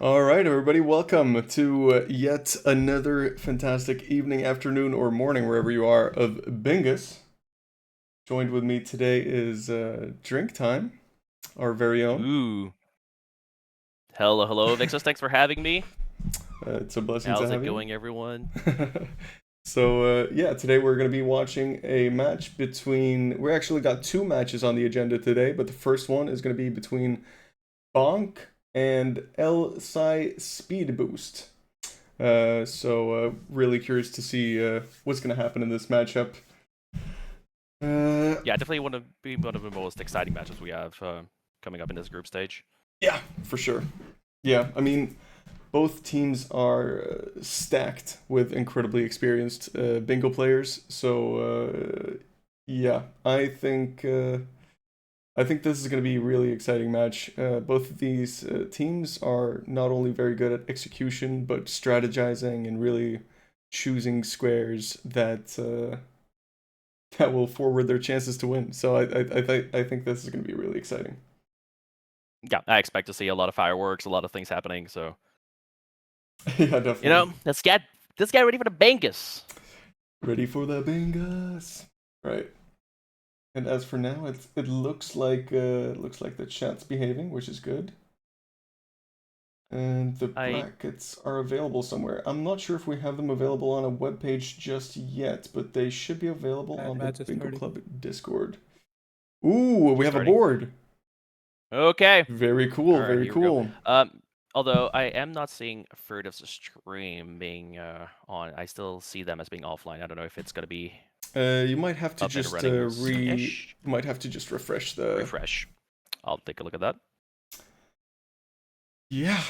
All right, everybody, welcome to yet another fantastic evening, afternoon, or morning, wherever you are, of Bingus. Joined with me today is Drinktime, our very own. Ooh. Hello, Vixus. Thanks for having me. It's a blessing to How's have it you. going, everyone? So, yeah, today we're going to be watching a match between. We actually got two matches on the agenda today, but the first one is going to be between Bonk and El Sai Speed Boost. Really curious to see what's going to happen in this matchup. Uh, Yeah, definitely want to be one of the most exciting matches we have coming up in this group stage. yeah, for sure. Yeah, I mean, both teams are stacked with incredibly experienced bingo players. Yeah, I think this is going to be a really exciting match. Both of these teams are not only very good at execution, but strategizing and really choosing squares that will forward their chances to win. So I think this is going to be really exciting. Yeah, I expect to see a lot of fireworks, a lot of things happening. So, Yeah, definitely. let's get ready for the bangus. Ready for the bingas. Right. And as for now, it looks like the chat's behaving, which is good. And the I brackets are available somewhere. I'm not sure if we have them available on a web page just yet, but they should be available That on the match is Bingo starting. Club Discord. Ooh, we just have a starting. board. Okay. Very All cool, right, very here we go. cool. Although I am not seeing Furtive's stream being on, I still see them as being offline. I don't know if it's gonna be You might have to up and just running soon-ish. might have to just refresh the. Refresh. I'll take a look at that. Yeah,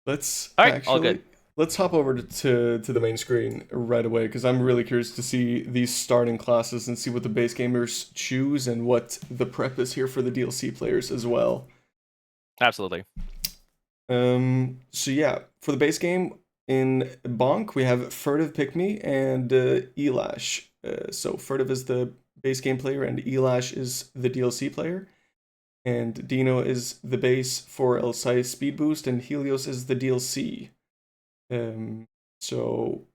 let's All right, all actually good. let's hop over to the main screen right away because I'm really curious to see these starting classes and see what the base gamers choose and what the prep is here for the DLC players as well. Absolutely. So yeah, for the base game in Bonk, we have Furtive Pick Me and Elash. So Furtive is the base game player and Elash is the DLC player. And Dino is the base for El Sai Speed Boost and Helios is the DLC. So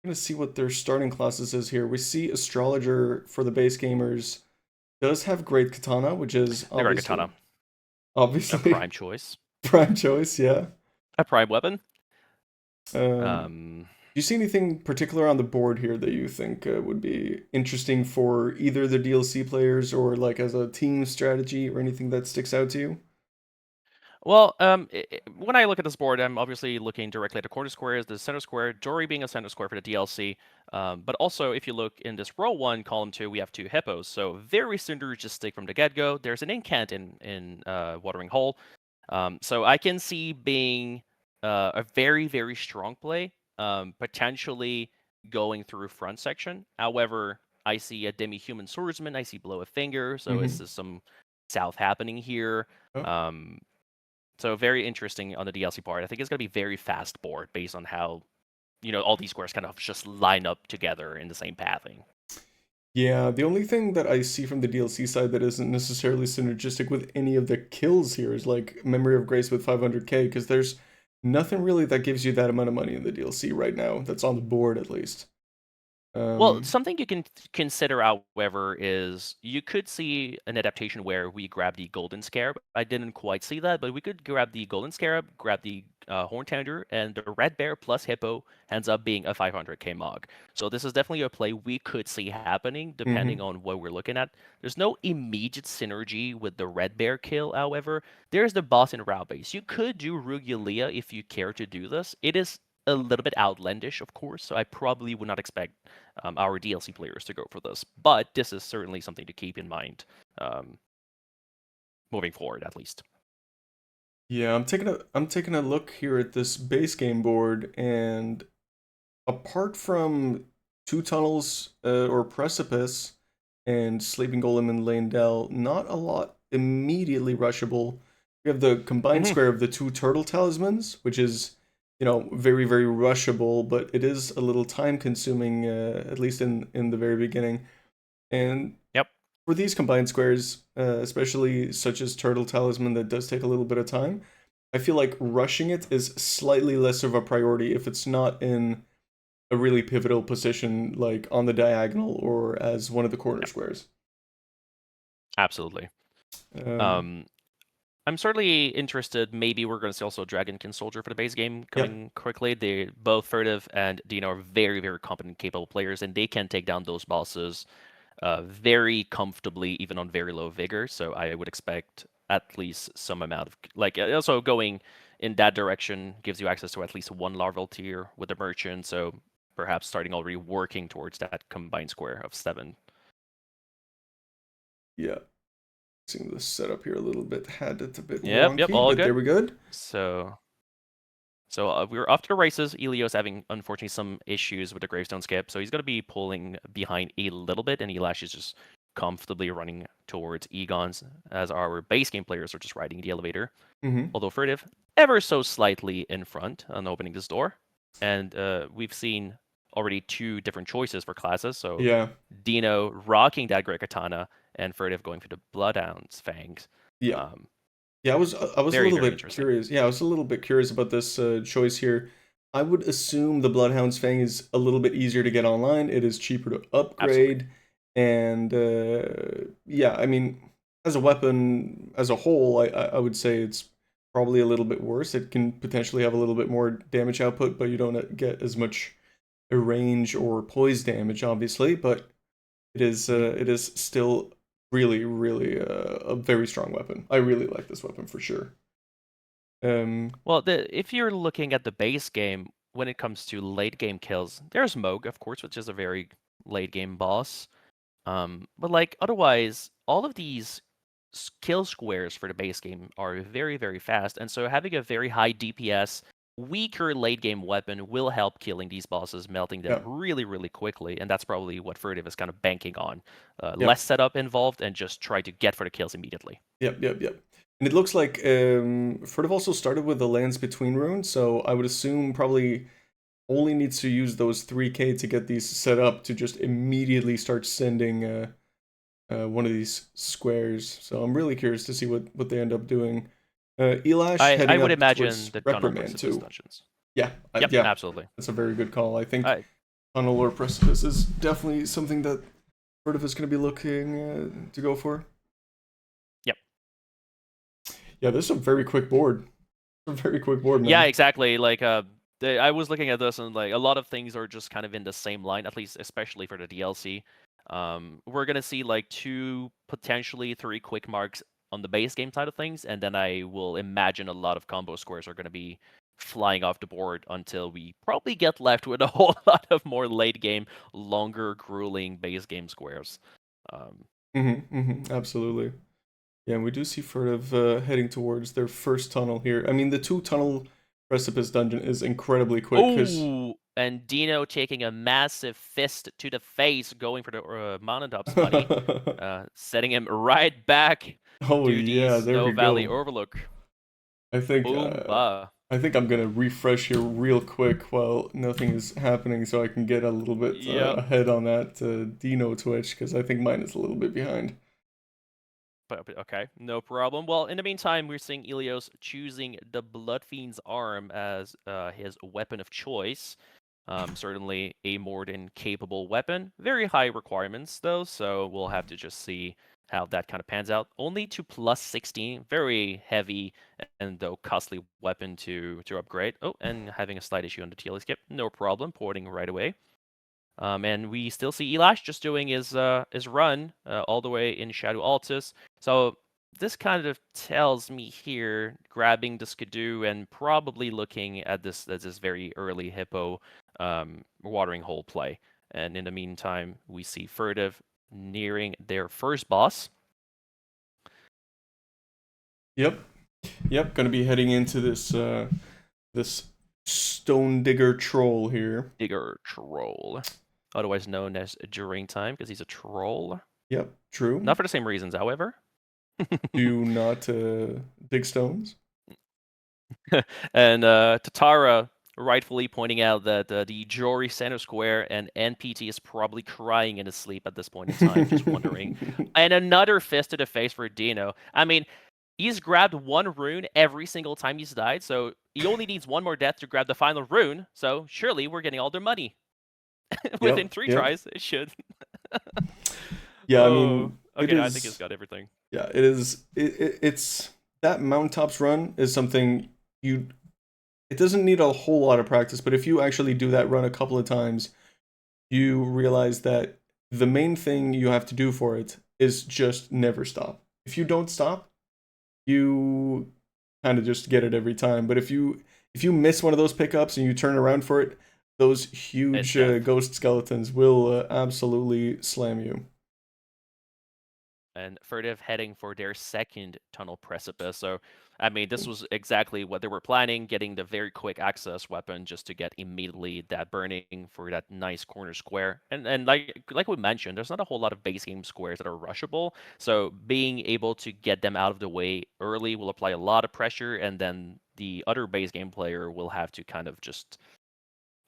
I'm gonna see what their starting classes is here. We see Astrologer for the base gamers does have Great Katana, which is The Great obviously Katana, a obviously prime choice, prime choice, yeah. a prime weapon. Do you see anything particular on the board here that you think would be interesting for either the DLC players or like as a team strategy or anything that sticks out to you? Well, when I look at this board, I'm obviously looking directly at the corner squares, the center square, Jory being a center square for the DLC. But also, if you look in this row one, column two, we have two hippos. So very synergistic from the get-go. There's an incant in Watering Hole. So I can see being a very strong play, potentially going through front section. However, I see a demi-human swordsman. I see blow a finger. So it's Mm-hmm. just some south happening here. Oh. Um, so very interesting on the DLC part. I think it's going to be very fast board based on how, all these squares kind of just line up together in the same pathing. Yeah, the only thing that I see from the DLC side that isn't necessarily synergistic with any of the kills here is like Memory of Grace with 500k, because there's nothing really that gives you that amount of money in the DLC right now, that's on the board at least. Well, Um, something you can consider, however, is you could see an adaptation where we grab the Golden Scarab. I didn't quite see that, but we could grab the Golden Scarab, grab the Horn Tender, and the Red Bear plus Hippo ends up being a 500k Mog. So this is definitely a play we could see happening, depending mhm. on what we're looking at. There's no immediate synergy with the Red Bear kill, however. There's the boss in route base. You could do Rugilia if you care to do this. It is a little bit outlandish, of course, so I probably would not expect our DLC players to go for this. But this is certainly something to keep in mind um, moving forward, at least. Yeah, I'm taking a look here at this base game board, and apart from two tunnels or precipice and Sleeping Golem and Landell, not a lot immediately rushable. We have the combined Mm-hmm. square of the two turtle talismans, which is, very rushable, but it is a little time consuming, at least in the very beginning. And Yep. for these combined squares, especially such as turtle talisman, that does take a little bit of time. I feel like rushing it is slightly less of a priority if it's not in a really pivotal position, like on the diagonal or as one of the corner Yeah, squares. absolutely. Um, Um, I'm certainly interested. Maybe we're going to see also Dragonkin Soldier for the base game yeah. coming quickly. They both Furtive and Dino are very, very competent, capable players, and they can take down those bosses very comfortably, even on very low vigor. So I would expect at least some amount of also going in that direction gives you access to at least one larval tier with the merchant. So perhaps starting already working towards that combined square of 7. Yeah. Seeing the setup here a little bit had it a bit Yep, wonky, all but there good. we go. So we're off to the races. Helios having, unfortunately, some issues with the gravestone skip, so he's going to be pulling behind a little bit, and Elash is just comfortably running towards Egon's, as our base game players are just riding the elevator. Mm-hmm. Although Furtive, ever so slightly in front on opening this door. And we've seen already 2 different choices for classes, so Yeah. Dino rocking that Great Katana, and Furtive going for the Bloodhound's Fangs. Yeah. Um, Yeah, I was a very, little very bit interesting. curious. Yeah, I was a little bit curious about this choice here. I would assume the Bloodhound's Fang is a little bit easier to get online. It is cheaper to Absolutely. upgrade, and yeah, I mean, as a weapon as a whole, I would say it's probably a little bit worse. It can potentially have a little bit more damage output, but you don't get as much range or poise damage, obviously. But it is still really, really a very strong weapon. I really like this weapon for sure. Well, if you're looking at the base game, when it comes to late game kills, there's Moog, of course, which is a very late game boss. But like otherwise, all of these kill squares for the base game are very, very fast, and so having a very high DPS, weaker late game weapon will help killing these bosses, melting them Yeah, really, really quickly, and that's probably what Furtive is kind of banking on. yep, Less setup involved, and just try to get for the kills immediately. yep. And it looks like Furtive also started with the Lands Between rune, so I would assume probably only needs to use those 3k to get these set up to just immediately start sending one of these squares. So I'm really curious to see what they end up doing. Elash I heading would up imagine towards the tunnel Reprimand precipice too. dungeons. Yeah, Yep, yeah, absolutely. that's a very good call. I think I Tunnel or Precipice is definitely something that Furtive is going to be looking to go for. Yep. Yeah, this is a very quick board. A very quick board, Yeah, man. exactly. Like I was looking at this and like a lot of things are just kind of in the same line, at least especially for the DLC. We're gonna see like 2, potentially 3 quick marks on the base game side of things, and then I will imagine a lot of combo squares are gonna be flying off the board until we probably get left with a whole lot of more late game, longer, grueling base game squares. Um, Absolutely. Yeah, and we do see Furtive heading towards their first tunnel here. I mean, the 2 tunnel Precipice dungeon is incredibly quick because Oh, and Dino taking a massive fist to the face, going for the mountaintop buddy, setting him right back oh to the yeah, there Snow we Valley go. Overlook. I think Boom, ba. I think I'm gonna refresh here real quick while nothing is happening, so I can get a little bit Yep. ahead on that Dino Twitch because I think mine is a little bit behind. But okay, no problem. Well, in the meantime, we're seeing Helios choosing the Blood Fiend's arm as his weapon of choice. Certainly a more than capable weapon. Very high requirements though, so we'll have to just see how that kind of pans out. Only to plus 16, very heavy and though costly weapon to upgrade. Oh, and having a slight issue on the TL skip. No problem, porting right away. And we still see Elash just doing his run all the way in Shadow Altus. So this kind of tells me here, grabbing the Skidoo and probably looking at this as this very early Hippo watering hole play. And in the meantime, we see Furtive nearing their first boss. Yep, yep. Gonna be heading into this Stone Digger Troll here. Digger Troll, otherwise known as Drinktime, because he's a troll. Yep, true. Not for the same reasons, however. Do not dig stones. And Tatara rightfully pointing out that the Jory center square and NPT is probably crying in his sleep at this point in time, just wondering. And another fist to the face for Dino. I mean, He's grabbed 1 rune every single time he's died, so he only needs 1 more death to grab the final rune, so surely we're getting all their money. Within Yep, 3 yep. tries, it should. Yeah, I Oh, mean, it okay, now I think he's is. got everything. Yeah, it is. It's that mountaintops run is something you. It doesn't need a whole lot of practice, but if you actually do that run a couple of times, you realize that the main thing you have to do for it is just never stop. If you don't stop, you kind of just get it every time. But if you miss one of those pickups and you turn around for it, those It's huge death. ghost skeletons will absolutely slam you. And Furtive heading for their 2nd tunnel precipice. So, I mean, this was exactly what they were planning, getting the very quick access weapon just to get immediately that burning for that nice corner square. And like we mentioned, there's not a whole lot of base game squares that are rushable. So being able to get them out of the way early will apply a lot of pressure, and then the other base game player will have to kind of just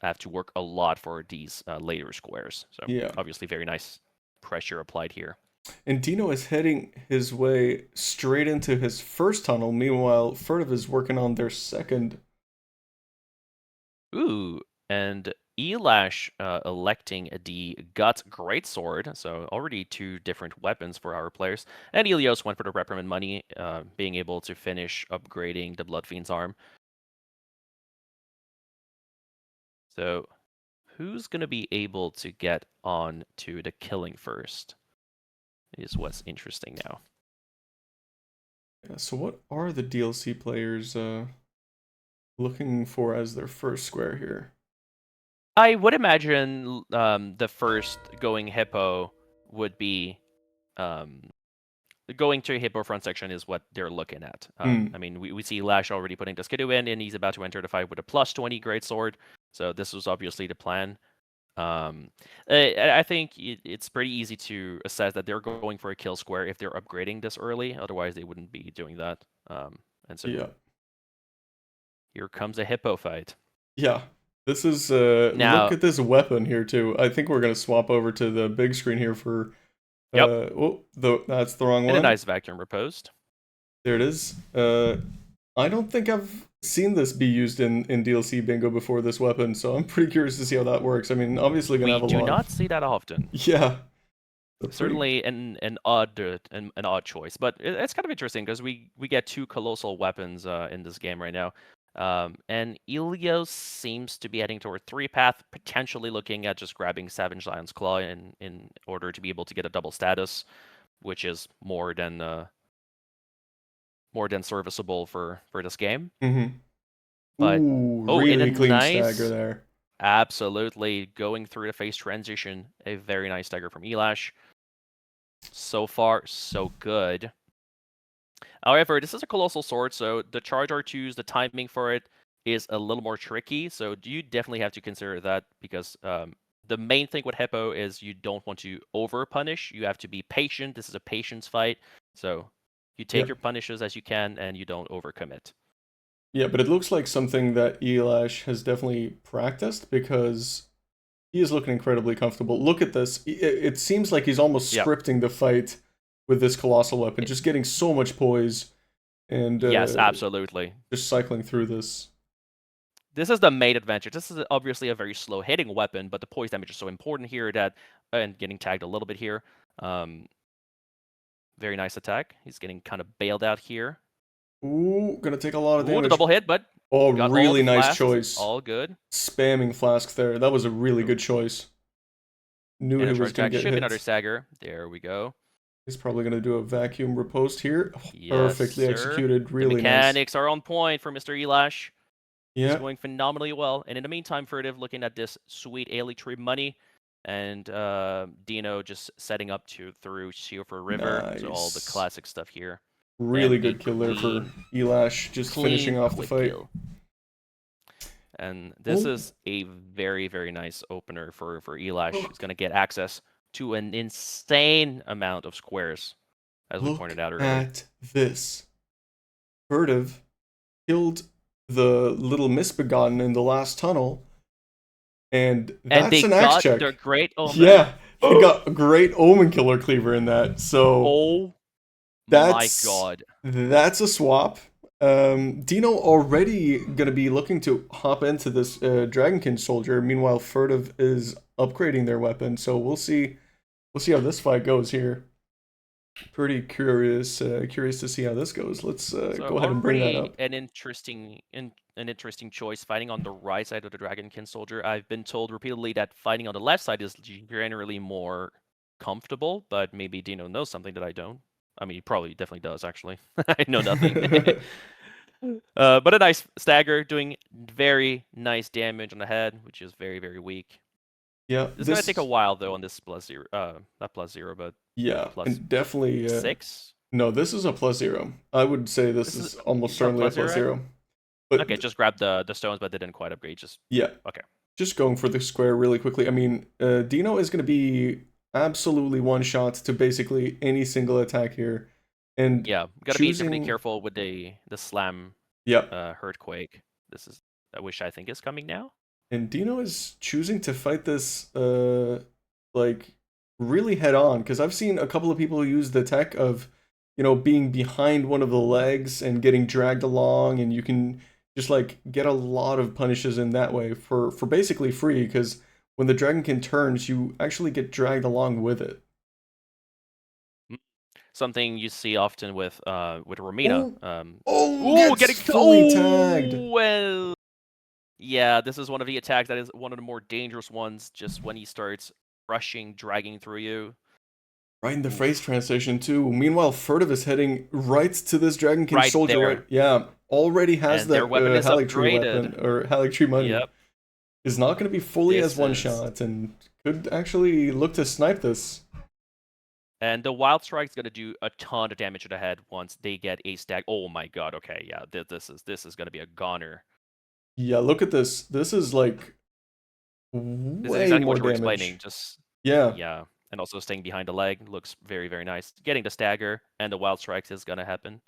have to work a lot for these later squares. So Yeah. obviously very nice pressure applied here. And Dino is heading his way straight into his first tunnel. Meanwhile, Furtive is working on their second. Ooh, and Elash electing the Gut Greatsword, so already 2 different weapons for our players. And Helios went for the Reprimand money, being able to finish upgrading the Blood Fiend's arm. So who's going to be able to get on to the killing first is what's interesting now. Yeah, so what are the DLC players looking for as their first square here? I would imagine the first going hippo would be going to hippo front section is what they're looking at. I mean, we see Lash already putting the Skidoo in, and he's about to enter the fight with a plus 20 great sword. So this was obviously the plan. I think it's pretty easy to assess that they're going for a kill square if they're upgrading this early. Otherwise, they wouldn't be doing that. And so Yeah. here comes a hippo fight. Yeah. This is look Now, at this weapon here too. I think we're gonna swap over to the big screen here for yep, that's the wrong and a one. nice vacuum riposte. There it is. I don't think I've seen this be used in DLC bingo before, this weapon, so I'm pretty curious to see how that works. I mean, obviously gonna We have a do lot not of. see that often. Yeah. Certainly an odd choice, but it's kind of interesting because we get 2 colossal weapons in this game right now. And Helios seems to be heading toward 3 path, potentially looking at just grabbing Savage Lion's Claw in order to be able to get a double status, which is more than serviceable for this game. Mm-hmm. But Ooh, in a really clean stagger nice, there. absolutely going through the phase transition, a very nice stagger from Elash. So far, so good. However, this is a colossal sword, so the charge R2s, the timing for it is a little more tricky. So you definitely have to consider that because the main thing with Hippo is you don't want to over punish. You have to be patient. This is a patience fight. So you take Yeah. your punishes as you can and you don't overcommit. Yeah, but it looks like something that Elash has definitely practiced because he is looking incredibly comfortable. Look at this. It seems like he's almost Yep. scripting the fight with this colossal weapon, just getting so much poise and Yes, absolutely. just cycling through this. This is the main advantage. This is obviously a very slow hitting weapon, but the poise damage is so important here that, and getting tagged a little bit here. Very nice attack. He's getting kind of bailed out here. Ooh, gonna take a lot of Ooh, the damage. double hit, but Oh, got all really the nice flasks. choice. All good. Spamming flask there. That was a really Ooh. good choice. Knew And he a was charge gonna attack get should be hit. another stagger. There we go. He's probably gonna do a vacuum riposte here. Oh, Yes, perfectly sir. executed. The Really nice. mechanics are on point for Mr. Elash. He's Yeah. going phenomenally well. And in the meantime, Furtive looking at this sweet Ailey tree money. And Dino just setting up through Shield for River. Nice. So all the classic stuff here. Really And a good kill there for clean, Elash, just finishing off the quick fight. kill. And this is a very, very nice opener for Elash. He's going to get access to an insane amount of squares, as we pointed out Look earlier. at this. Furtive killed the little misbegotten in the last tunnel, and that's an axe check. Their great omen. Yeah, they got a great omen killer cleaver in that. So Oh My That's God. that's a swap. Dino already gonna be looking to hop into this Dragonkin soldier. Meanwhile, Furtive is upgrading their weapon, so we'll see. We'll see how this fight goes here. Pretty curious to see how this goes. Let's So go ahead and bring that already up. an interesting choice fighting on the right side of the Dragonkin soldier. I've been told repeatedly that fighting on the left side is generally more comfortable, but maybe Dino knows something that I don't. I mean, he probably definitely does actually. I know nothing. But a nice stagger doing very nice damage on the head, which is very, very weak. Yeah, It's gonna take a this while though on this +0. Not +0, but yeah, plus and definitely 6. no, this is a +0. I would say this This is is almost not certainly a +0, right? +0. But Okay, just grab the stones, but they didn't quite upgrade. Just yeah, okay. just going for the square really quickly. I mean, Dino is going to be absolutely one shot to basically any single attack here, and Yeah, gotta be definitely choosing. careful with the slam Yeah, earthquake. This is which I think is coming now. and Dino is choosing to fight this like really head on because I've seen a couple of people use the tech of being behind one of the legs and getting dragged along, and you can just like get a lot of punishes in that way for basically free because when the dragonkin turns you actually get dragged along with it. Something you see often with Romina. Oh, oh, gets Getting fully tagged well. Yeah, this is one of the attacks that is one of the more dangerous ones. Just when he starts rushing, dragging through you. right in the phrase Oof. translation too. Meanwhile, Furtive is heading right to this dragonkin Right soldier. Right, there, yeah, already has and their that weapon is Haligtree upgraded. weapon or Haligtree money. Yep, Is not going to be fully as this one is. shot and could actually look to snipe this. And the Wild Strike's gonna do a ton of damage to the head once they get a stag. Oh my god, okay, yeah, this is gonna be a goner. Yeah, look at this. This is like This is way exactly more what you were explaining, damage. just Yeah, yeah. And also staying behind the leg looks very, very nice. Getting the stagger and the Wild Strikes is gonna happen.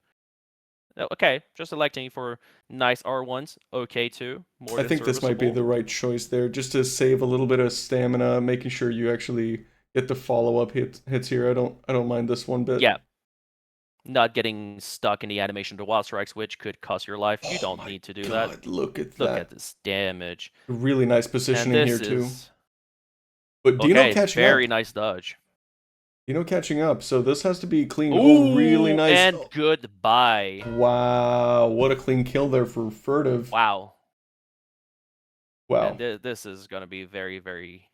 Okay, just electing for nice R1s, okay too, more I than think this might be serviceable. the right choice there, just to save a little bit of stamina, making sure you actually get the follow-up hits here. I don't mind this one bit. Yeah, not getting stuck in the animation of the Wild Strikes, which could cost your life. You Oh don't my need to do that. god, look at Look at that. this damage. Really nice And positioning here this too. is But Dino okay, catching very up. nice dodge. Dino catching up. So this has to be clean. Oh, really Ooh, nice. and goodbye. Wow, what a clean kill there for Furtive. Wow. And Wow. this is going to be very, very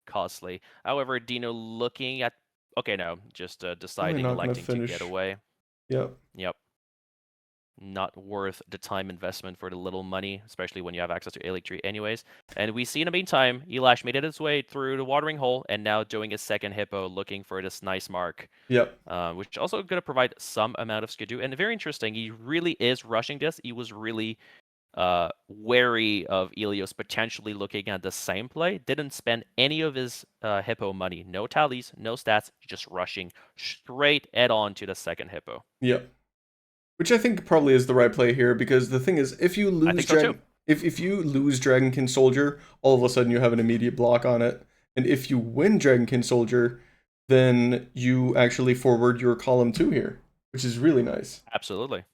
costly. However, Dino looking at... Okay, no, just Probably deciding, not gonna electing to get finish. away. Yep. Yep. Not worth the time investment for the little money, especially when you have access to Elite Tree anyways. And we see in the meantime, Elash made it his way through the watering hole and now doing his second hippo, looking for this nice mark. Yep. Which also going to provide some amount of skidoo. And very interesting, he really is rushing this. He was really wary of Helios potentially looking at the same play. Didn't spend any of his hippo money. No tallies, no stats, just rushing straight head on to the second hippo. Yep. Which I think probably is the right play here because the thing is, if you I lose think so too. if you lose Dragonkin Soldier, all of a sudden you have an immediate block on it, and if you win Dragonkin Soldier, then you actually forward your column 2 here, which is really nice. Absolutely.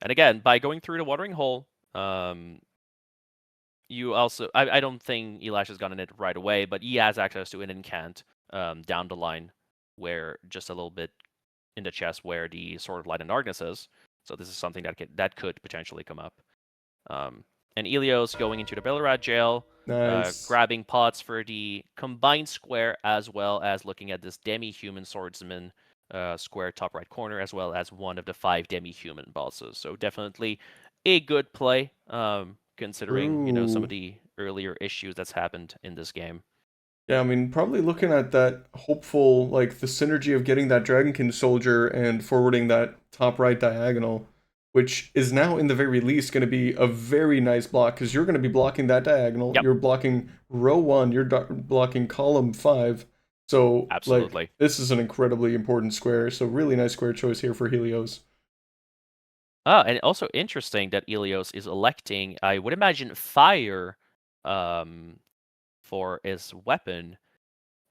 And again, by going through the watering hole, you also... I don't think Elash has gotten it right away, but he has access to an incant down the line, where just a little bit in the chest where the Sword of Light and Darkness is. So this is something that could potentially come up. And Helios going into the Bellerad jail, Nice. grabbing pots for the combined square, as well as looking at this demi-human swordsman square top right corner, as well as one of the 5 demi-human bosses. So definitely a good play, considering some of True. the earlier issues that's happened in this game. Yeah, I mean, probably looking at that hopeful, like the synergy of getting that Dragonkin Soldier and forwarding that top right diagonal, which is now in the very least going to be a very nice block because you're going to be blocking that diagonal. Yep, You're blocking row 1, you're blocking column 5. So, like, absolutely. this is an incredibly important square. So, really nice square choice here for Helios. And also interesting that Helios is electing, I would imagine, fire for his weapon.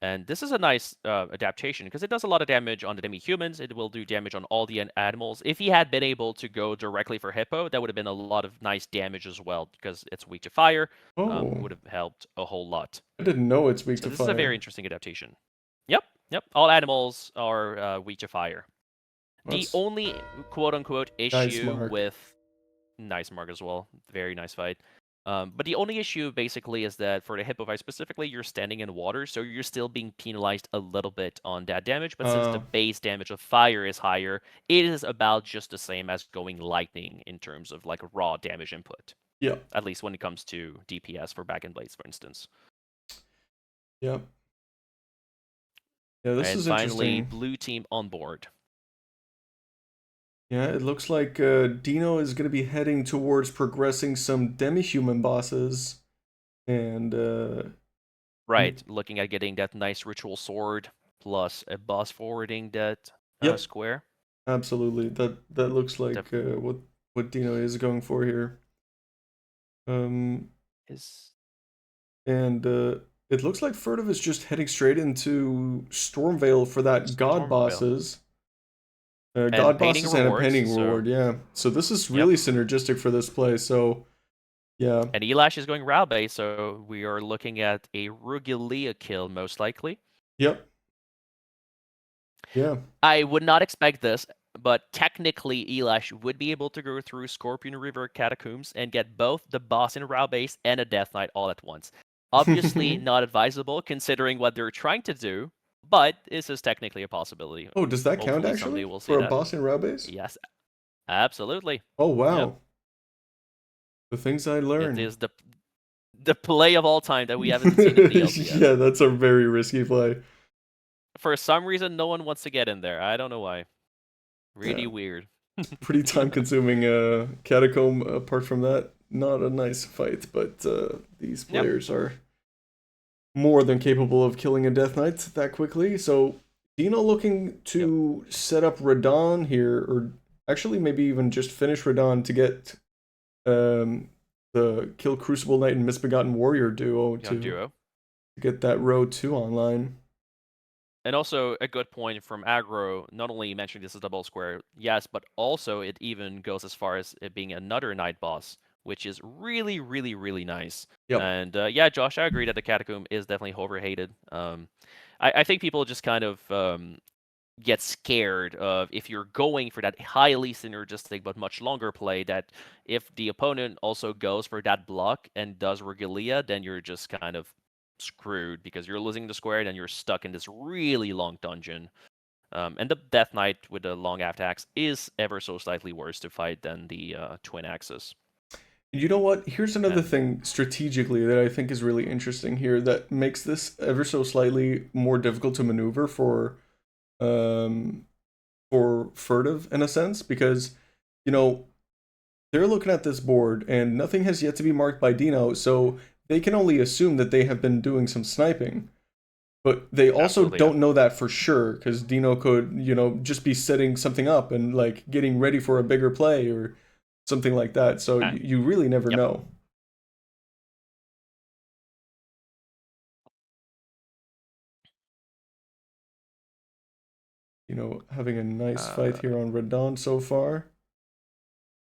And this is a nice adaptation because it does a lot of damage on the demi-humans. It will do damage on all the animals. If he had been able to go directly for Hippo, that would have been a lot of nice damage as well because it's weak to fire. Oh, Would have helped a whole lot. I didn't know it's weak So to this is a very fire. interesting adaptation. Yep, yep. All animals are weak to fire. The That's only quote-unquote nice, issue Mark. with nice mark as well, very nice fight. But the only issue basically is that for the hippo fight specifically, you're standing in water, so you're still being penalized a little bit on that damage. But since the Uh, base damage of fire is higher, it is about just the same as going lightning in terms of like raw damage input. yeah, At least when it comes to DPS for back and blades, for instance. yeah, yeah. This And is finally, interesting. blue team on board. Yeah, it looks like Dino is going to be heading towards progressing some demi-human bosses, and Right, looking at getting that nice ritual sword plus a boss forwarding that yep, square. absolutely. That looks like Def- what Dino is going for here. Um, is and it looks like Furtive is just heading straight into Stormvale for that God Stormvale. bosses. And God painting bosses and a rewards, painting so reward, yeah. So this is yep. really synergistic for this play. So yeah, And Elash is going Route base, so we are looking at a Rugilia kill most likely. yep, yeah. I would not expect this, but technically Elash would be able to go through Scorpion River Catacombs and get both the boss in Route base and a Death Knight all at once. Obviously not advisable considering what they're trying to do, but this is technically a possibility. Oh, does that count Hopefully someday actually we'll see for a that. boss in row base? Yes, absolutely. Oh Yep. wow, the things I It learn. is the play of all time that we haven't seen in DLC yet. Yeah, that's a very risky play. For some reason, no one wants to get in there. I don't know why. Yeah, Really weird. pretty time consuming catacomb. Apart from that, not a nice fight, but these Yep. players are more than capable of killing a Death Knight that quickly. So Dino looking Yep. to set up Radon here, or actually maybe even just finish Radon to get the Kill Crucible Knight and Misbegotten Warrior duo Young to duo. get that row 2 online. And also a good point from Aggro, not only mentioning this is double square, yes, but also it even goes as far as it being another night boss, which is really, really, really nice. Yep. And yeah, Josh, I agree that the Catacomb is definitely overhated. I think people just kind of get scared of if you're going for that highly synergistic but much longer play, that if the opponent also goes for that block and does Regalia, then you're just kind of screwed because you're losing the square and you're stuck in this really long dungeon. And the Death Knight with the long aft axe is ever so slightly worse to fight than the twin axes. You know what? Here's another And thing strategically that I think is really interesting here that makes this ever so slightly more difficult to maneuver um for Furtive in a sense, because you know they're looking at this board and nothing has yet to be marked by Dino, so they can only assume that they have been doing some sniping. But they also absolutely, yeah. don't know that for sure, because Dino could, just be setting something up and like getting ready for a bigger play or something like that. So you really never Yep. know. Having a nice fight Uh, here on Radon so far.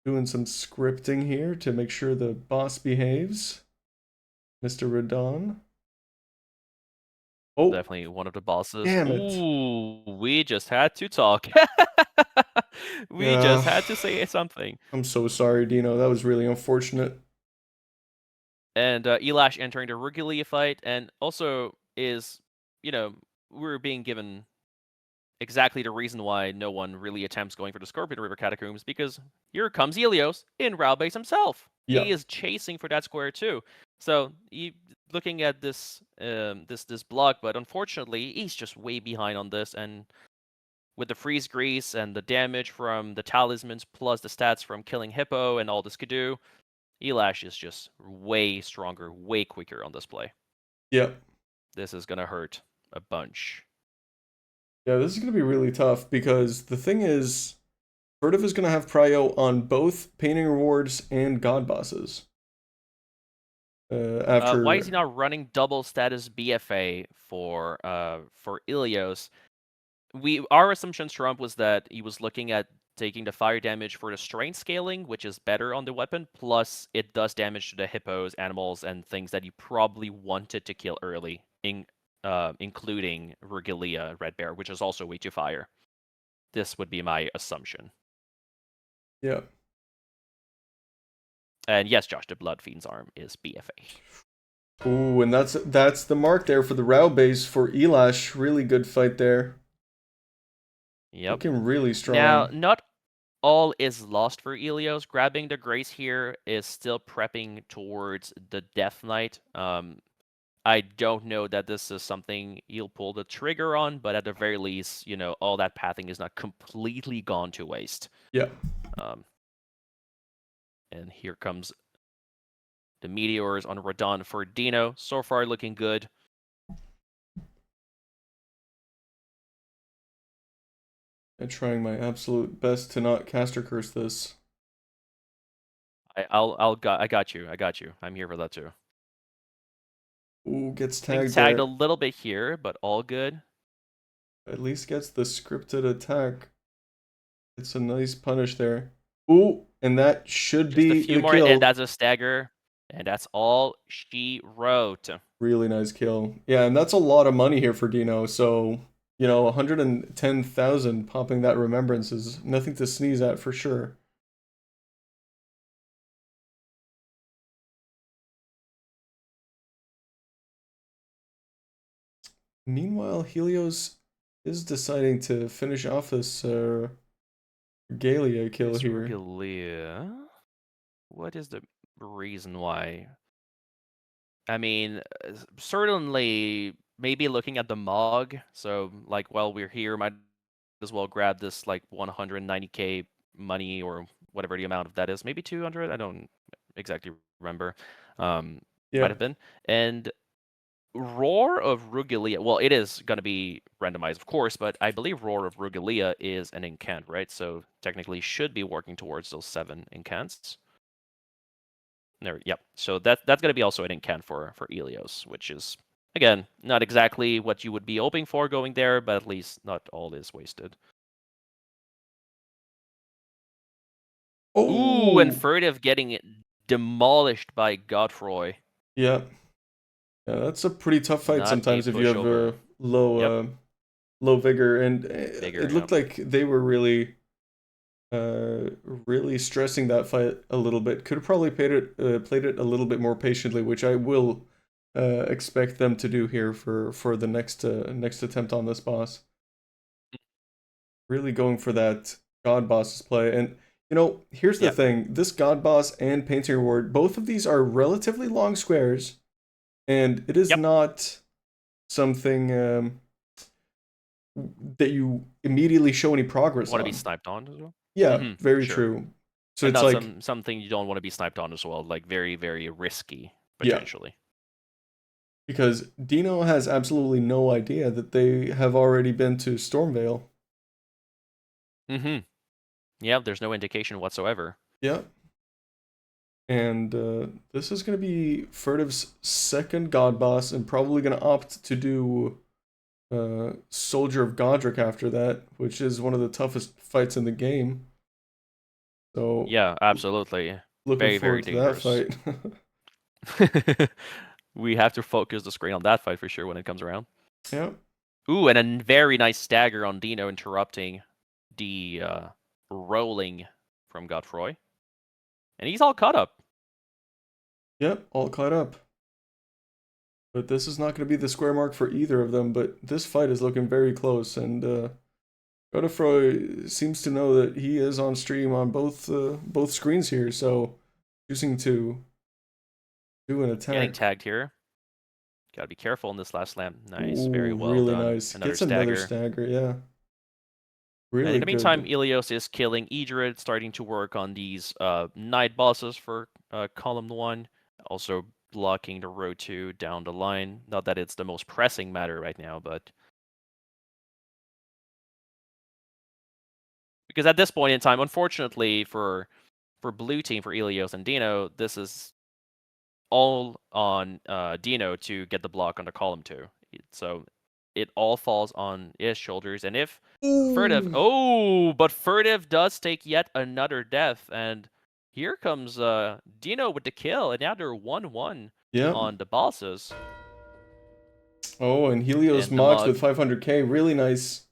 Doing some scripting here to make sure the boss behaves. Mr. Radon. Oh, Definitely one of the bosses. damn it. Ooh, we just had to talk. We Yeah, just had to say something. I'm so sorry, Dino. That was really unfortunate. And Elash entering the Rugilia fight, and also is, we're being given exactly the reason why no one really attempts going for the Scorpion River Catacombs, because here comes Helios in Route base himself. Yeah, He is chasing for that square too. So looking at this this block, but unfortunately he's just way behind on this, and with the freeze grease and the damage from the talismans plus the stats from killing Hippo and all this could do, Elash is just way stronger, way quicker on this play. yeah. This is gonna hurt a bunch. Yeah, this is going to be really tough because the thing is, Furtive is going to have prio on both painting rewards and god bosses. Why is he After not running double status BFA for Ilios? Our assumption, Trump, was that he was looking at taking the fire damage for the strength scaling, which is better on the weapon, plus it does damage to the hippos, animals, and things that you probably wanted to kill early, including Regalia, Red Bear, which is also way too fire. This would be my assumption. yeah. And yes, Josh, the Blood Fiend's arm is BFA. Ooh, and that's the mark there for the Rao base for Elash. Really good fight there. Yep. Looking really Now, strong. not all is lost for Helios. Grabbing the Grace here is still prepping towards the Death Knight. I don't know that this is something he'll pull the trigger on, but at the very least, all that pathing is not completely gone to waste. Yeah. And here comes the Meteors on Radon for Dino. So far, looking good. I'm trying my absolute best to not caster curse this. I got you. I'm here for that too. Ooh, gets Being tagged tagged there. a little bit here, but all good. At least gets the scripted attack. It's a nice punish there. Ooh, and that should Just a be few the more, and kill. that's a stagger. And that's all she wrote. Really nice kill. Yeah, and that's a lot of money here for Dino. So, 110,000 popping that remembrance is nothing to sneeze at for sure. Meanwhile, Helios is deciding to finish off this Galia kill This here. Regalia. What is the reason why? I mean, certainly, maybe looking at the Mog. So, like, while we're here, might as well grab this, like, 190k money or whatever the amount of that is. Maybe 200? I don't exactly remember. Might Yeah. have been. And Roar of Rugilia. Well, it is going to be randomized, of course, but I believe Roar of Rugilia is an incant, right? So technically should be working towards those 7 incants. There, yep. So that's going to be also an incant for Helios, which is, again, not exactly what you would be hoping for going there, but at least not all is wasted. Ooh, and Oh! Furtive getting demolished by Godfroy. Yeah. Yeah, that's a pretty tough fight Not a sometimes if you have pushover. Yep, low vigor, and bigger, it yep. looked like they were really really stressing that fight a little bit. Could have probably played it a little bit more patiently, which I will expect them to do here for the next attempt on this boss. Really going for that God boss's play, and here's the Yep. thing: this God boss and Painting Reward, both of these are relatively long squares, and it is Yep. not something that you immediately show any progress Want to be on. sniped on as well? Yeah, Mm-hmm. very Sure. true. So And it's not like, something you don't want to be sniped on as well, like very, very risky, yeah, potentially. because Dino has absolutely no idea that they have already been to Stormvale. Mm-hmm. Yeah, there's no indication whatsoever. Yeah. And this is going to be Furtive's second god boss, and probably going to opt to do Soldier of Godric after that, which is one of the toughest fights in the game. So Yeah, absolutely. looking Very, very forward to that dangerous. fight. We have to focus the screen on that fight for sure when it comes around. Yeah. Ooh, and a very nice stagger on Dino, interrupting the rolling from Godfroy. And he's all caught up. Yep, all caught up. But this is not going to be the square mark for either of them, but this fight is looking very close, and Godefroy seems to know that he is on stream on both screens here, so choosing to do an Getting attack. tagged here. Gotta be careful in this last slam. Nice, very Ooh, well really done. nice. Another Gets another stagger. stagger, yeah. And in Really the meantime, good. Ilios is killing Idrid, starting to work on these night bosses for column 1. Also blocking the road 2 down the line. Not that it's the most pressing matter right now, but... Because at this point in time, unfortunately for blue team, for Ilios and Dino, this is all on Dino to get the block on the column 2. So it all falls on his shoulders. And if Furtive, but Furtive does take yet another death, and here comes Dino with the kill, and now they're 1-1 Yeah. on the bosses. Oh, and Helios And the mods mug. with 500k, really nice.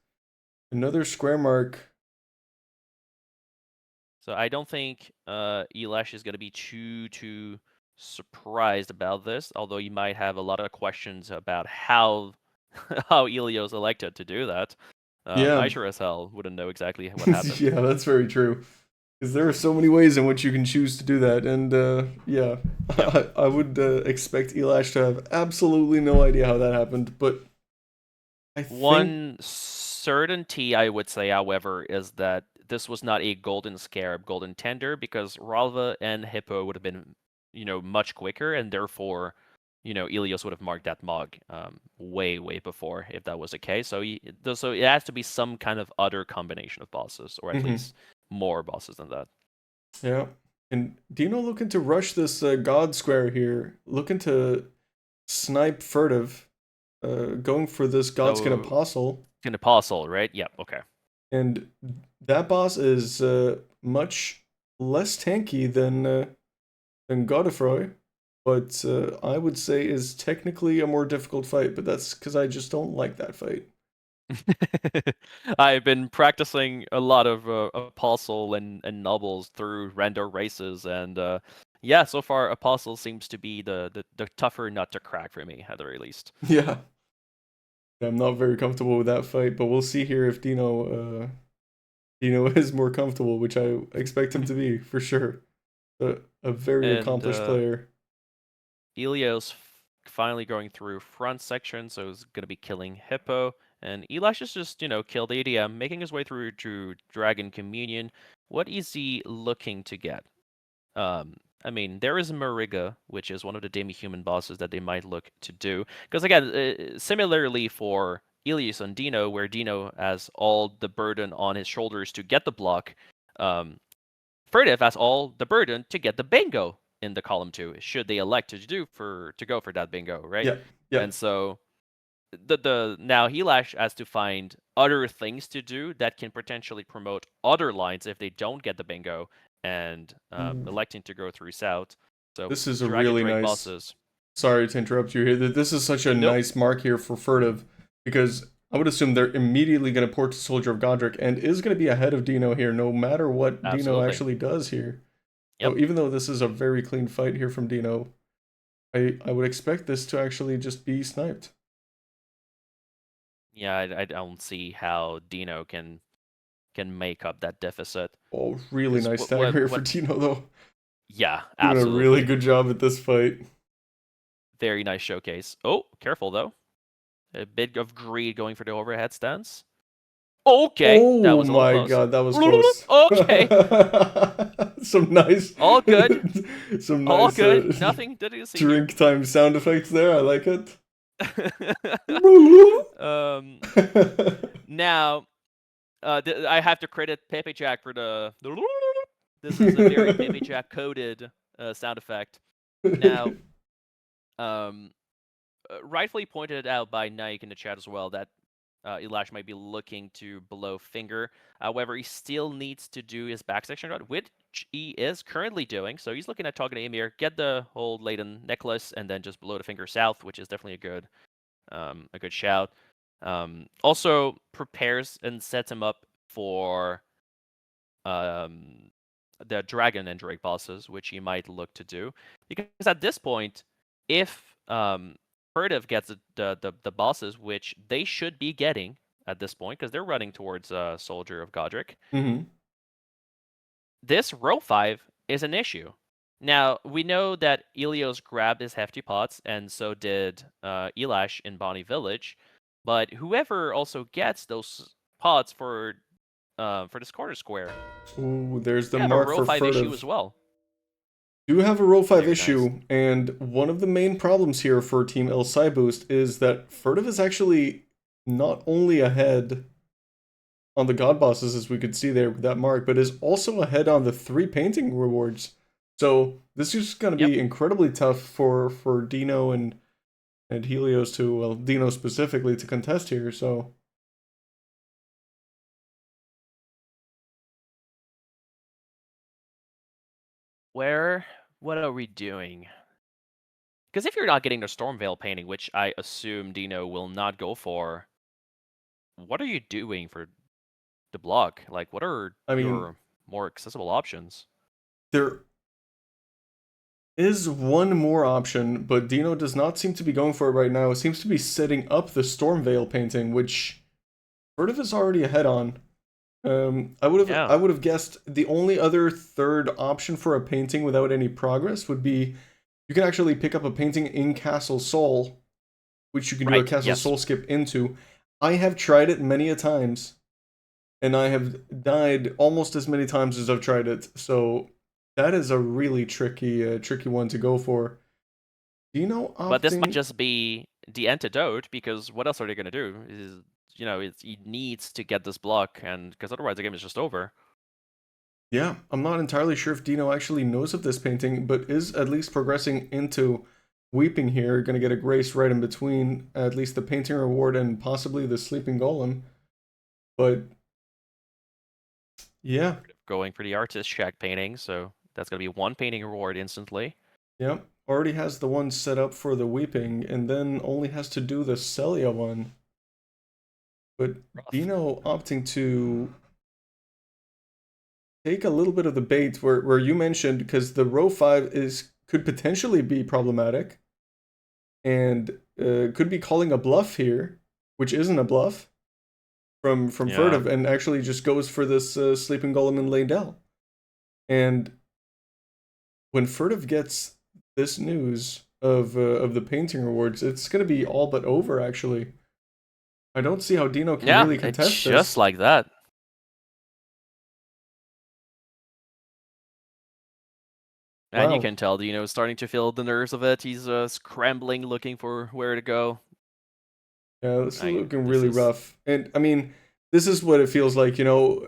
Another square mark. So I don't think Elash is going to be too surprised about this, although you might have a lot of questions about how how Helios elected to do that. Yeah. I sure as hell wouldn't know exactly what happened. Yeah, that's very true. Because there are so many ways in which you can choose to do that, and yeah, Yep. I would expect Elash to have absolutely no idea how that happened, but I think One certainty I would say, however, is that this was not a golden scarab, golden tender, because Ralva and Hippo would have been, much quicker, and therefore, Ilios would have marked that mog way before if that was the case. So so it has to be some kind of other combination of bosses, or at least more bosses than that. yeah. And Dino looking to rush this God Square here, looking to snipe Furtive, going for this Godskin So, Apostle. an apostle, right? Yep. Okay. And that boss is much less tanky than Godefroy, but I would say is technically a more difficult fight. But that's because I just don't like that fight. I've been practicing a lot of Apostle and Nobles through random races, and yeah, so far Apostle seems to be the tougher nut to crack for me, at the very least. Yeah, I'm not very comfortable with that fight, but we'll see here if Dino is more comfortable, which I expect him to be for sure. A very And accomplished player. Helios finally going through front section, so he's going to be killing Hippo. And Elash is just, killed ADM, making his way through to Dragon Communion. What is he looking to get? I mean, there is Mariga, which is one of the demi-human bosses that they might look to do. Because again, similarly for Ilias and Dino, where Dino has all the burden on his shoulders to get the block, Furtive has all the burden to get the bingo in the column 2, should they elect to go for that bingo, right? Yeah, yeah. And so the now Helash has to find other things to do that can potentially promote other lines if they don't get the bingo and electing to go through south. So This is a Dragon really Drake nice. bosses. Sorry to interrupt you here. This is such a Nope, nice mark here for Furtive because I would assume they're immediately going to port to Soldier of Godric and is going to be ahead of Dino here, no matter what Dino absolutely. actually does here. Yep. So even though this is a very clean fight here from Dino, I would expect this to actually just be sniped. Yeah, I don't see how Dino can make up that deficit. Oh, really nice stagger here for Dino though. Yeah, Doing a absolutely. really good job at this fight. Very nice showcase. Oh, careful though. A bit of greed going for the overhead stance. Okay, that Oh was a little my close. god, that was close. Okay, Some nice, all good. some All nice good. Nothing to see here. drink time sound effects there. I like it. Now, I have to credit Pepe Jack for the. This is a very Pepe Jack coded sound effect. Now, rightfully pointed out by Nike in the chat as well that Elash might be looking to blow finger. However, he still needs to do his back section run, which he is currently doing. So he's looking at talking to Emir, get the whole Laden necklace, and then just blow the finger south, which is definitely a good shout. Also prepares and sets him up for the Dragon and Drake bosses, which he might look to do. Because at this point, if Furtive gets the bosses, which they should be getting at this point, because they're running towards Soldier of Godric, this row 5 is an issue. Now, we know that Ilios grabbed his hefty pots, and so did Elash in Bonnie Village, but whoever also gets those pots for this corner square, Ooh, there's the have a mark row for 5 issue Furtive. as well. Do have a row 5 Very issue, nice. and one of the main problems here for Team El Boost is that Furtive is actually not only ahead on the god bosses, as we could see there with that mark, but is also ahead on the 3 painting rewards. So this is going to Yep. be incredibly tough for Dino and Helios to, well, Dino specifically to contest here. So What are we doing? Because if you're not getting the Stormveil painting, which I assume Dino will not go for, what are you doing for the block? Like, what are I mean, your more accessible options? there is one more option, but Dino does not seem to be going for it right now. It seems to be setting up the Stormveil painting, which Furtive is already ahead on. Yeah. I would have guessed the only other third option for a painting without any progress would be you can actually pick up a painting in Castle Soul, which you can do a Right. Castle Yes. Soul skip into. I have tried it many a times, and I have died almost as many times as I've tried it. So that is a really tricky one to go for. Dino But this might opting, just be the antidote, because what else are they going to do? He needs to get this block, and because otherwise the game is just over. yeah, I'm not entirely sure if Dino actually knows of this painting, but is at least progressing into Weeping here. Gonna get a grace right in between at least the painting reward and possibly the sleeping golem. But yeah, Going for the artist check painting, so that's going to be one painting reward instantly. yeah, already has the one set up for the Weeping, and then only has to do the Celia one. But Rough. Dino opting to take a little bit of the bait where you mentioned, because the row 5 is could potentially be problematic and could be calling a bluff here, which isn't a bluff from Yeah. Furtive, and actually just goes for this Sleeping Golem and Laydell. And when Furtive gets this news of the painting rewards, it's gonna be all but over. Actually, I don't see how Dino can Yeah, really it's contest just this. like that. And you Wow, can tell Dino is starting to feel the nerves of it. He's scrambling, looking for where to go. yeah, this is Like, looking this really is rough. And I mean, this is what it feels like. Dino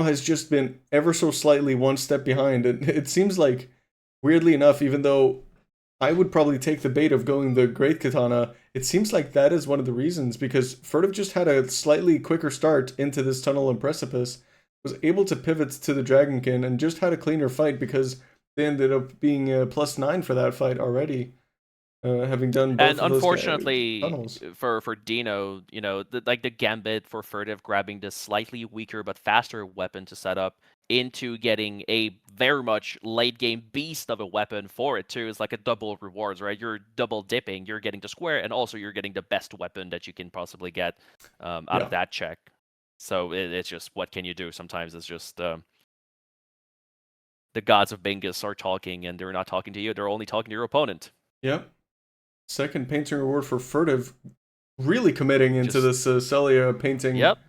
has just been ever so slightly one step behind, and it seems like, weirdly enough, even though I would probably take the bait of going the Great Katana, it seems like that is one of the reasons, because Furtive just had a slightly quicker start into this tunnel and precipice, was able to pivot to the Dragonkin, and just had a cleaner fight because they ended up being +9 for that fight already, having done And both of those unfortunately tunnels. for Dino, the gambit for Furtive grabbing this slightly weaker but faster weapon to set up into getting a very much late game beast of a weapon for it too is like a double rewards, right? You're double dipping, you're getting the square, and also you're getting the best weapon that you can possibly get out Yeah, of that check. So it's just, what can you do? Sometimes it's just the gods of Bingus are talking, and they're not talking to you; they're only talking to your opponent. yep. Second painting reward for Furtive, really committing into Just this Celia painting. yep.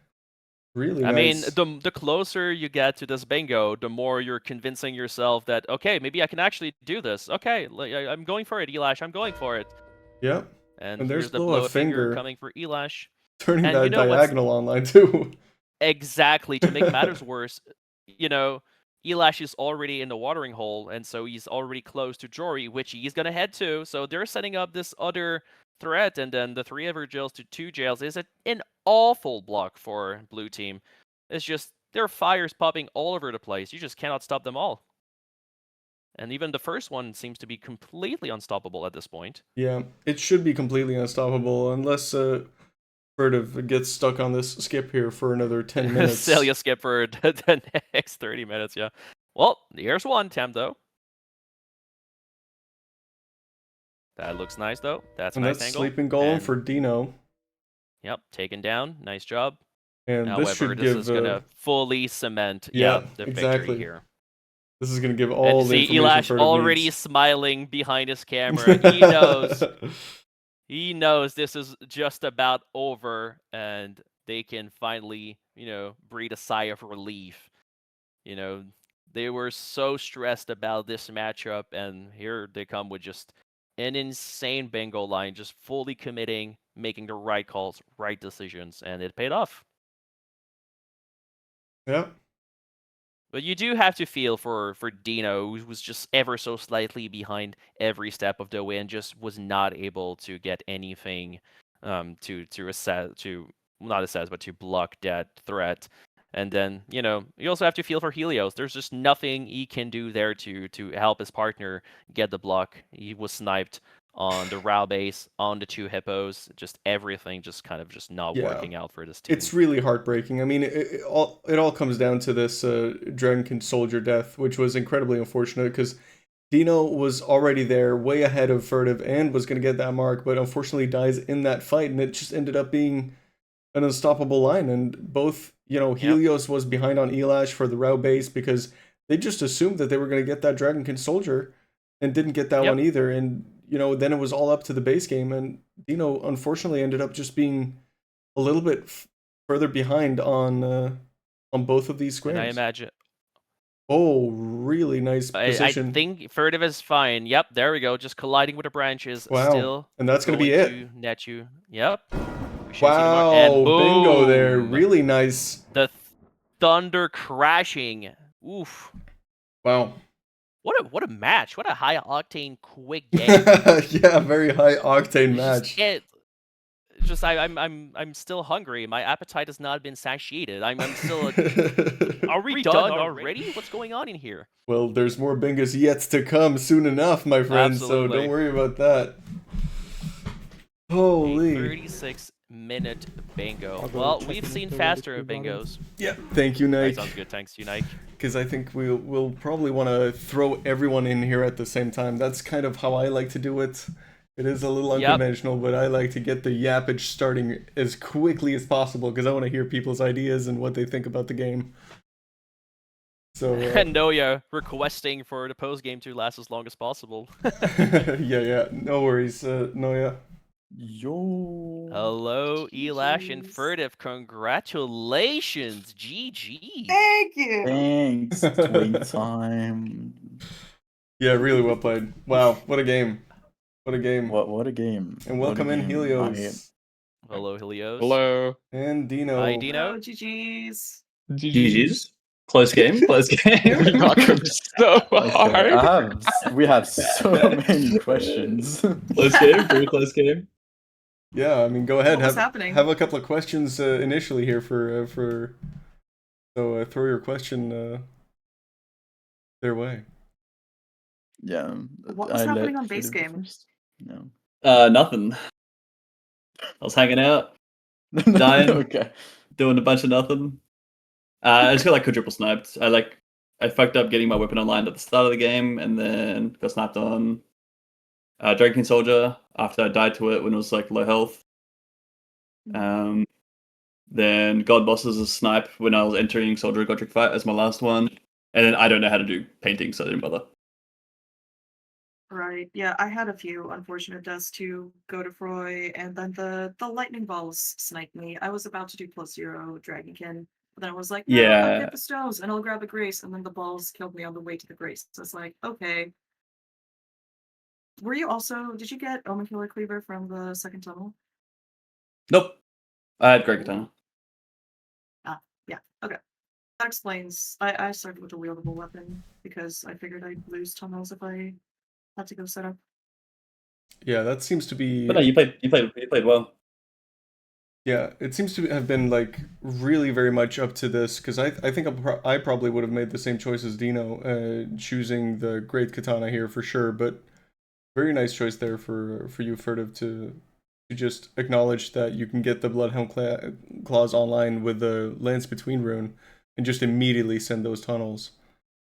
Really I mean, nice. the closer you get to this bingo, the more you're convincing yourself that, okay, maybe I can actually do this. Okay, I'm going for it, Elash. I'm going for it. Yep. And And there's here's the Blow a blow a finger Finger, coming for Elash. turning And you that know what's diagonal online too. exactly, to make matters worse, you know, Elash is already in the watering hole, and so he's already close to Jory, which he's gonna head to. So they're setting up this other threat, and then the 3 ever jails to 2 jails is an awful block for blue team. It's just, there are fires popping all over the place. You just cannot stop them all. And even the first one seems to be completely unstoppable at this point. Yeah, it should be completely unstoppable unless Furtive gets stuck on this skip here for another 10 minutes. Celia skip for the next 30 minutes, yeah. Well, here's one, Temdo. That looks nice, though. That's a And nice that's angle. Sleeping Golem And, for Dino. yep, taken down. Nice job. And this However, should this give, is going to fully cement, yeah, yeah, the victory exactly. here. This is going to give And all the see information Elash Furtive already needs. smiling behind his camera. He knows. He knows this is just about over, and they can finally, breathe a sigh of relief. You know, they were so stressed about this matchup, and here they come with just an insane bingo line, just fully committing, making the right calls, right decisions, and it paid off. Yeah. But you do have to feel for Dino, who was just ever so slightly behind every step of the way and just was not able to get anything to assess to not assess but to block that threat. And then, you also have to feel for Helios. There's just nothing he can do there to help his partner get the block. He was sniped on the Rao base, on the 2 hippos, just everything just kind of just not Yeah. working out for this team. It's really heartbreaking. I mean, it all comes down to this Dragonkin soldier death, which was incredibly unfortunate because Dino was already there, way ahead of Furtive, and was going to get that mark, but unfortunately dies in that fight, and it just ended up being an unstoppable line. And both, Yep. Helios was behind on Elash for the route base because they just assumed that they were going to get that Dragonkin soldier, and didn't get that Yep. one either. And then it was all up to the base game, and Dino unfortunately ended up just being a little bit further behind on both of these And I squares. imagine Oh, really nice I position. think Furtive is fine. Yep, there we go. Just colliding with the branches, Wow. still And that's going to be going it. to net you. Yep. We should see the mark. And Wow, bingo there. boom! Really nice. The thunder crashing. Oof. Wow. What a match. What a high octane quick game. Yeah, very high octane match. I'm still hungry. My appetite has not been satiated. I'm still. Are we done already? What's going on in here? Well, there's more bingos yet to come soon enough, my friend, so don't Absolutely. worry about that. A Holy. 36-minute bingo. Well, we've seen faster bingos. Yeah, thank you, That Nike. sounds good. Thanks to you, Nike. Because I think we'll probably want to throw everyone in here at the same time. That's kind of how I like to do it. It is a little Yep. unconventional, but I like to get the yappage starting as quickly as possible because I want to hear people's ideas and what they think about the game. So And Noya requesting for the post game to last as long as possible. yeah, no worries, Noya. Yo. Hello, Elash and GGs. Furtive. Congratulations. GG. Thank you. Thanks. Drinktime. Yeah, really well played. Wow, what a game! What a game! What a game. And What a welcome in game. Helios Hello, Helios. Hello. and Dino. Hi, Dino. Oh, GG's. GG's. Close game. Close game. We got them so Okay, hard. we have so many questions. Close game. Very close game. Yeah, I mean, go ahead. What was happening? Have a couple of questions initially here for so throw your question their way. Yeah. What was happening on base game? First. No. Nothing. I was hanging out, Dying. Okay. doing a bunch of nothing. I just got like quadruple sniped. I fucked up getting my weapon online at the start of the game, and then got sniped on Drinking Soldier after I died to it when it was like low health. Then God Bosses a snipe when I was entering Soldier Godric fight as my last one, and then I don't know how to do painting, so I didn't bother. Right. Yeah, I had a few unfortunate deaths to go to Froy, and then the lightning balls sniped me. I was about to do +0 Dragonkin, but then I was like, no, I'll Yeah. get the stones and I'll grab a Grace, and then the balls killed me on the way to the Grace. So it's like, okay. Were you also, did you get Omen Killer Cleaver from the second tunnel? Nope. I had Great Katana. Yeah, okay. That explains. I started with a wieldable weapon because I figured I'd lose tunnels if I had to go set up. Yeah, that seems to be. But no, you played well. Yeah, it seems to have been like really very much up to this because I think I probably would have made the same choice as Dino, choosing the Great Katana here for sure. But very nice choice there for you, Furtive, to just acknowledge that you can get the Bloodhelm Claws online with the Lance Between rune and just immediately send those tunnels.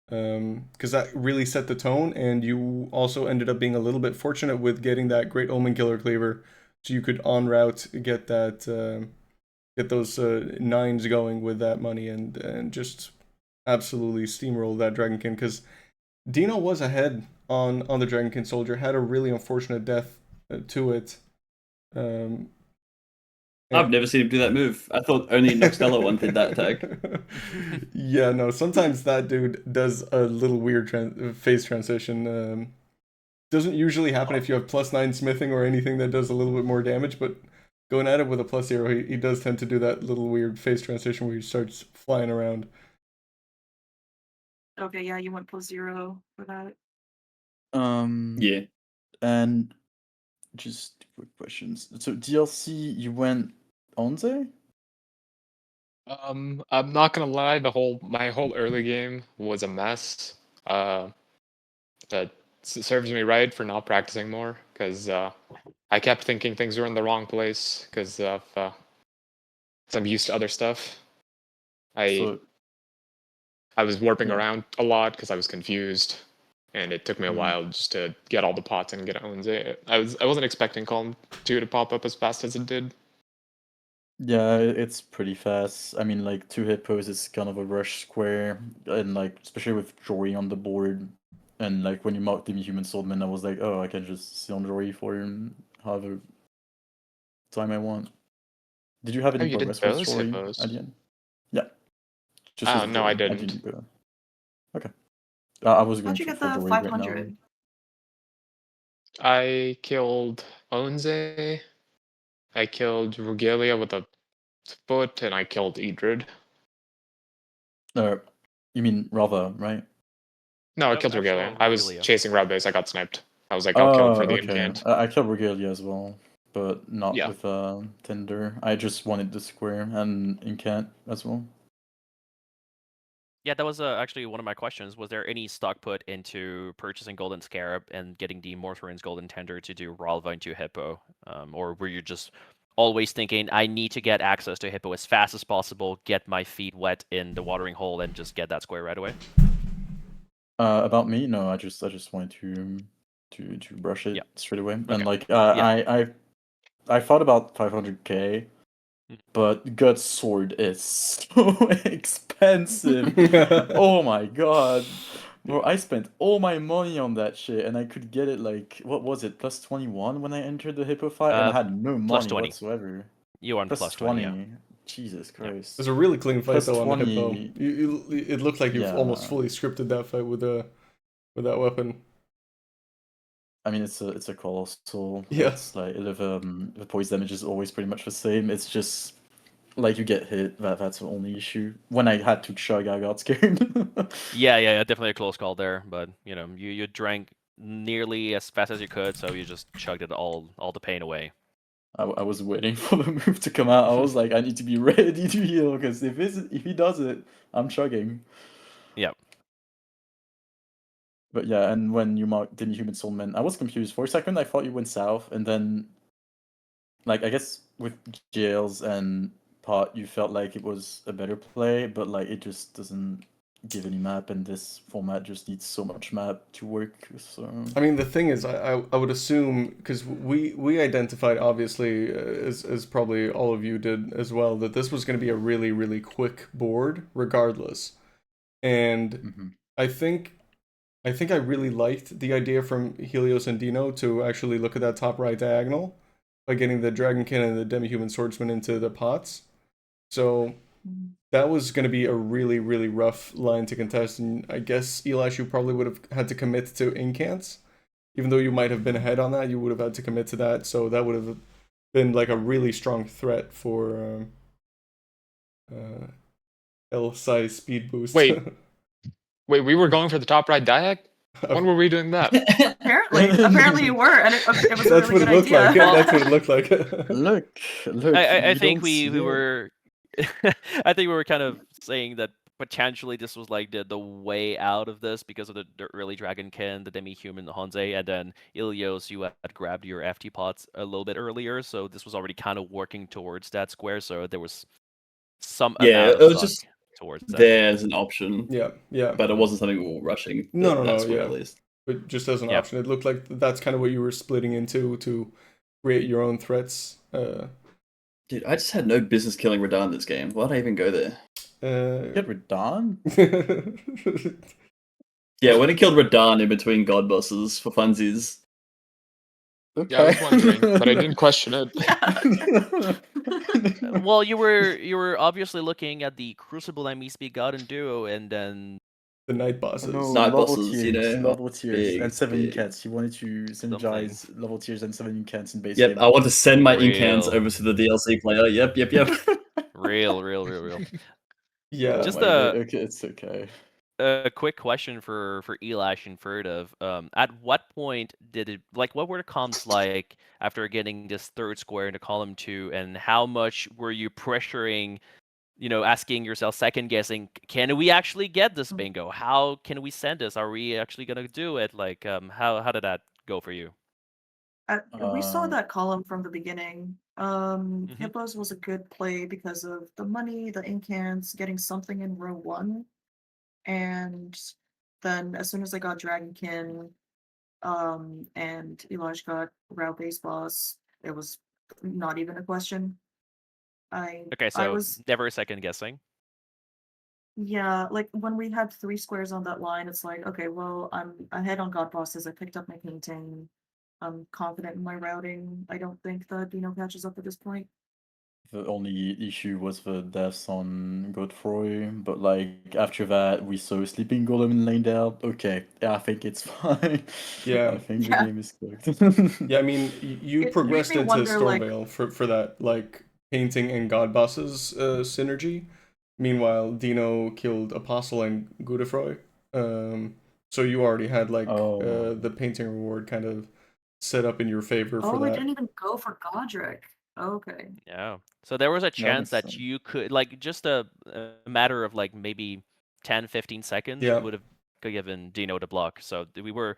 Because that really set the tone, and you also ended up being a little bit fortunate with getting that Great Omen Killer Cleaver, so you could en route get that get those nines going with that money and just absolutely steamroll that Dragonkin. Because Dino was ahead on the Dragonkin Soldier, had a really unfortunate death to it. I've never seen him do that move. I thought only Noxtella one did that tag. Yeah, no, sometimes that dude does a little weird phase transition. Doesn't usually happen if you have +9 smithing or anything that does a little bit more damage, but going at it with a +0, he does tend to do that little weird phase transition where he starts flying around. Okay, yeah, you went +0 for that. Yeah. And just quick questions. So DLC, you went Onze? I'm not gonna lie, my whole early game was a mess. That serves me right for not practicing more, because I kept thinking things were in the wrong place because of I'm used to other stuff. I was warping yeah. around a lot because I was confused, and it took me a Mm. while just to get all the pots and get Onze. I wasn't expecting Column 2 to pop up as fast as it did. Yeah, it's pretty fast. I mean, like 2 hippos is kind of a rush square, and like especially with Jory on the board, and like when you marked the human swordman, I was like, oh, I can just sit on Jory for however time I want. Did you have Oh, any you did progress with those Jory hippos? at the end? Yeah. Just Oh, with no, I Jory. didn't. Go. Okay. I was going How'd you for get the Jory right now. 500? I killed Onze, I killed Regalia with a foot, and I killed Idrid. You mean Rava, right? No, I Nope, killed Regalia. actual I was Regalia. chasing Rebes, I got sniped. I was like, I'll kill it for the Okay. incant. I killed Regalia as well, but not Yeah. with Tinder. I just wanted the square and incant as well. Yeah, that was actually one of my questions. Was there any stock put into purchasing Golden Scarab and getting the Mortharin's Golden Tender to do Ralva into Hippo? Or were you just always thinking, I need to get access to Hippo as fast as possible, get my feet wet in the watering hole, and just get that square right away? About me, no, I just wanted to brush it Yeah. straight away, Okay. and like Yeah. I thought about 500k, but Gut Sword is so expensive. Oh my god. Bro, I spent all my money on that shit, and I could get it like, what was it, +21 when I entered the Hippo fight, and I had no plus money 20. whatsoever. You on plus 20, yeah. Jesus Yeah. Christ. It was a really clean fight Plus though on the 20. hippo. It looked like you've almost Yeah. fully scripted that fight with that weapon. I mean, it's a colossal. Yeah. It's like the poison damage is always pretty much the same. It's just like you get hit. That's the only issue. When I had to chug, I got scared. Yeah, definitely a close call there. But you know, you drank nearly as fast as you could, so you just chugged it all the pain away. I was waiting for the move to come out. I was like, I need to be ready to heal, because if he does it, I'm chugging. Yep. But yeah, and when you marked the Human Soulman, I was confused. For a second, I thought you went south, and then, like, I guess with Jails and Pot, you felt like it was a better play, but like it just doesn't give any map, and this format just needs so much map to work. So I mean, the thing is, I would assume, because we identified, obviously, as probably all of you did as well, that this was going to be a really, really quick board, regardless. And I think I really liked the idea from Helios and Dino to actually look at that top right diagonal by getting the Dragonkin and the Demi-Human Swordsman into the pots. So that was going to be a really, really rough line to contest, and I guess, Elash, you probably would have had to commit to incants. Even though you might have been ahead on that, you would have had to commit to that, so that would have been like a really strong threat for L-size speed boost. Wait, we were going for the top right diag? When were we doing that? Apparently you were, and it was a That's really what good it looked idea. like. That's what it looked like. look. I you think don't we see it. were I think we were kind of saying that potentially this was like the way out of this because of the early Dragonkin, the Demi-Human, the Honze, and then Ilios, you had grabbed your FT pots a little bit earlier, so this was already kind of working towards that square, so there was some amount of it was stock just towards that. there's an option. Yeah. But it wasn't something we were rushing. No, that square, yeah. at least. But just as an option, it looked like that's kind of what you were splitting into to create your own threats. Dude, I just had no business killing Radahn in this game. Why'd I even go there? Get Radahn? Yeah, when he killed Radahn in between god bosses for funsies. Okay. Yeah, I was wondering, but I didn't question it. Well, you were obviously looking at the Crucible MSB God and Duo, and then the night bosses. No, Night level bosses, tiers, you know, level tiers, big, and 7 big. incants. You wanted to synergize level tiers and 7 incants in base Yep, game. I want to send my Real. incants over to the DLC player. Yep. real. Yeah. Oh Just my God, okay, it's okay. a quick question for Elash and Furtive. At what point did it what were the comms like after getting this third square into column 2, and how much were you pressuring, asking yourself, second guessing, can we actually get this bingo? How can we send this? Are we actually gonna do it? How did that go for you? We saw that column from the beginning. Mhm. Hippos was a good play because of the money, the incans, getting something in row 1. And then as soon as I got Dragonkin, and Elash got Route Base Boss, it was not even a question. Okay, I so was never second guessing. Yeah, like when we had 3 squares on that line, it's like, okay, well, I'm ahead on God Bosses. I picked up my painting. I'm confident in my routing. I don't think the Dino catches up at this point. The only issue was the deaths on Godfrey, but like after that we saw Sleeping Golem in lane out. Okay, yeah, I think it's fine. Yeah. I think the Yeah. game is cooked. Yeah, I mean, you It made progressed me into wonder, like- Stormveil for that, like, painting and God Bosses synergy. Meanwhile, Dino killed Apostle and Godefroy. So you already had, like, Oh. the painting reward kind of set up in your favor for Oh, I that. didn't even go for Godric. Okay. Yeah. So there was a chance makes that sense. you could, just a matter of maybe 10, 15 seconds Yeah. would have given Dino the block. So we were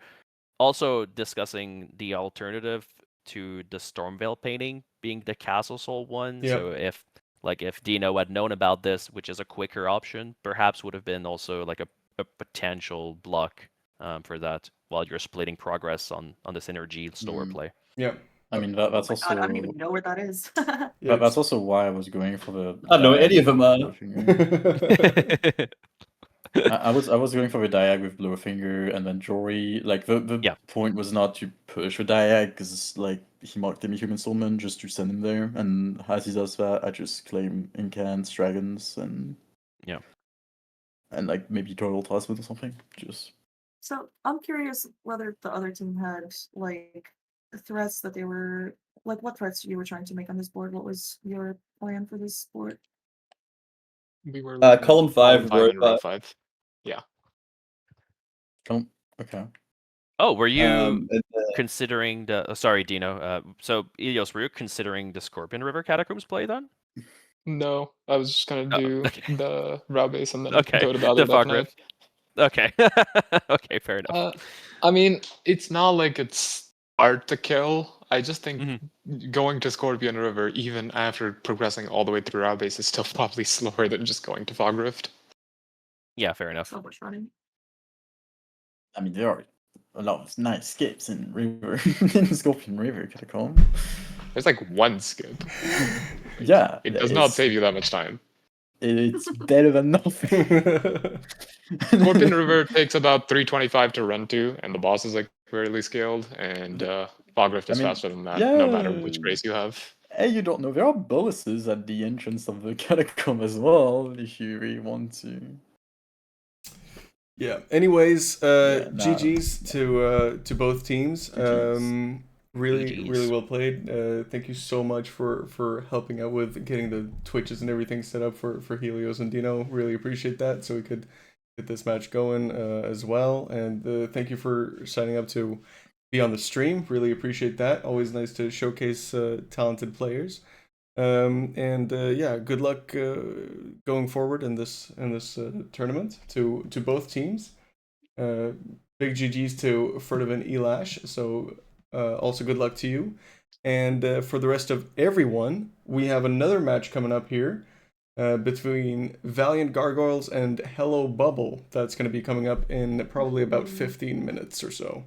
also discussing the alternative to the Stormveil painting being the Castle Soul one. Yeah. So if Dino had known about this, which is a quicker option, perhaps would have been also a potential block for that while you're splitting progress on the synergy slower play. Yeah. I mean that's Oh my also God, I don't even know where that is. Yeah, that's also why I was going for the I don't know any of them, I was going for the diag with Blowfinger and then Jory. Like the Yeah. point was not to push the diag because like he marked him a human soulman just to send him there, and as he does that, I just claim Incans, Dragons, and like maybe Total Tasman or something. Just So I'm curious whether the other team had threats that they were what threats you were trying to make on this board. What was your plan for this board? We were column 5, row and row 5. Yeah. okay. Oh, were you and considering the? Sorry, Dino. So Helios, were you considering the Scorpion River Catacombs play then? No, I was just gonna do okay. the route base and then Okay. go to the other The death fog knight. rift. Okay. Okay, fair enough. I mean, it's not like it's hard to kill. I just think going to Scorpion River, even after progressing all the way through route base, is still probably slower than just going to Fog Rift. Yeah, fair enough. So much running. I mean, there are a lot of nice skips in River in Scorpion River Catacomb. There's like one skip. Yeah, It does not save you that much time. It's better than nothing. Scorpion River takes about 325 to run to, and the boss is like rarely scaled, and Fog Rift is faster than that, no matter which race you have. Hey, you don't know, there are boluses at the entrance of the catacomb as well, if you really want to. Yeah. Anyways, nah. GG's to both teams. GGs. Really GGs. well played. Thank you so much for helping out with getting the Twitches and everything set up for Helios and Dino. Really appreciate that, so we could get this match going as well. And thank you for signing up to be on the stream. Really appreciate that. Always nice to showcase talented players. Yeah, good luck going forward in this tournament to both teams. Big GGs to Furtive and Elash. So also good luck to you. And for the rest of everyone, we have another match coming up here between Valiant Gargoyles and Hello Bubble. That's going to be coming up in probably about 15 minutes or so.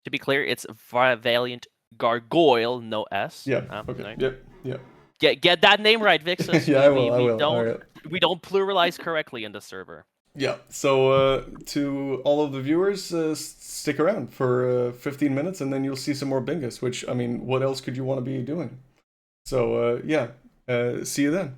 To be clear, it's Valiant Gargoyle, no S. Yeah. Okay. Right? Yep. Get that name right, Vixus. Yeah, I will. We don't pluralize correctly in the server. Yeah, so to all of the viewers, stick around for 15 minutes and then you'll see some more bingus, which, I mean, what else could you want to be doing? So, yeah, see you then.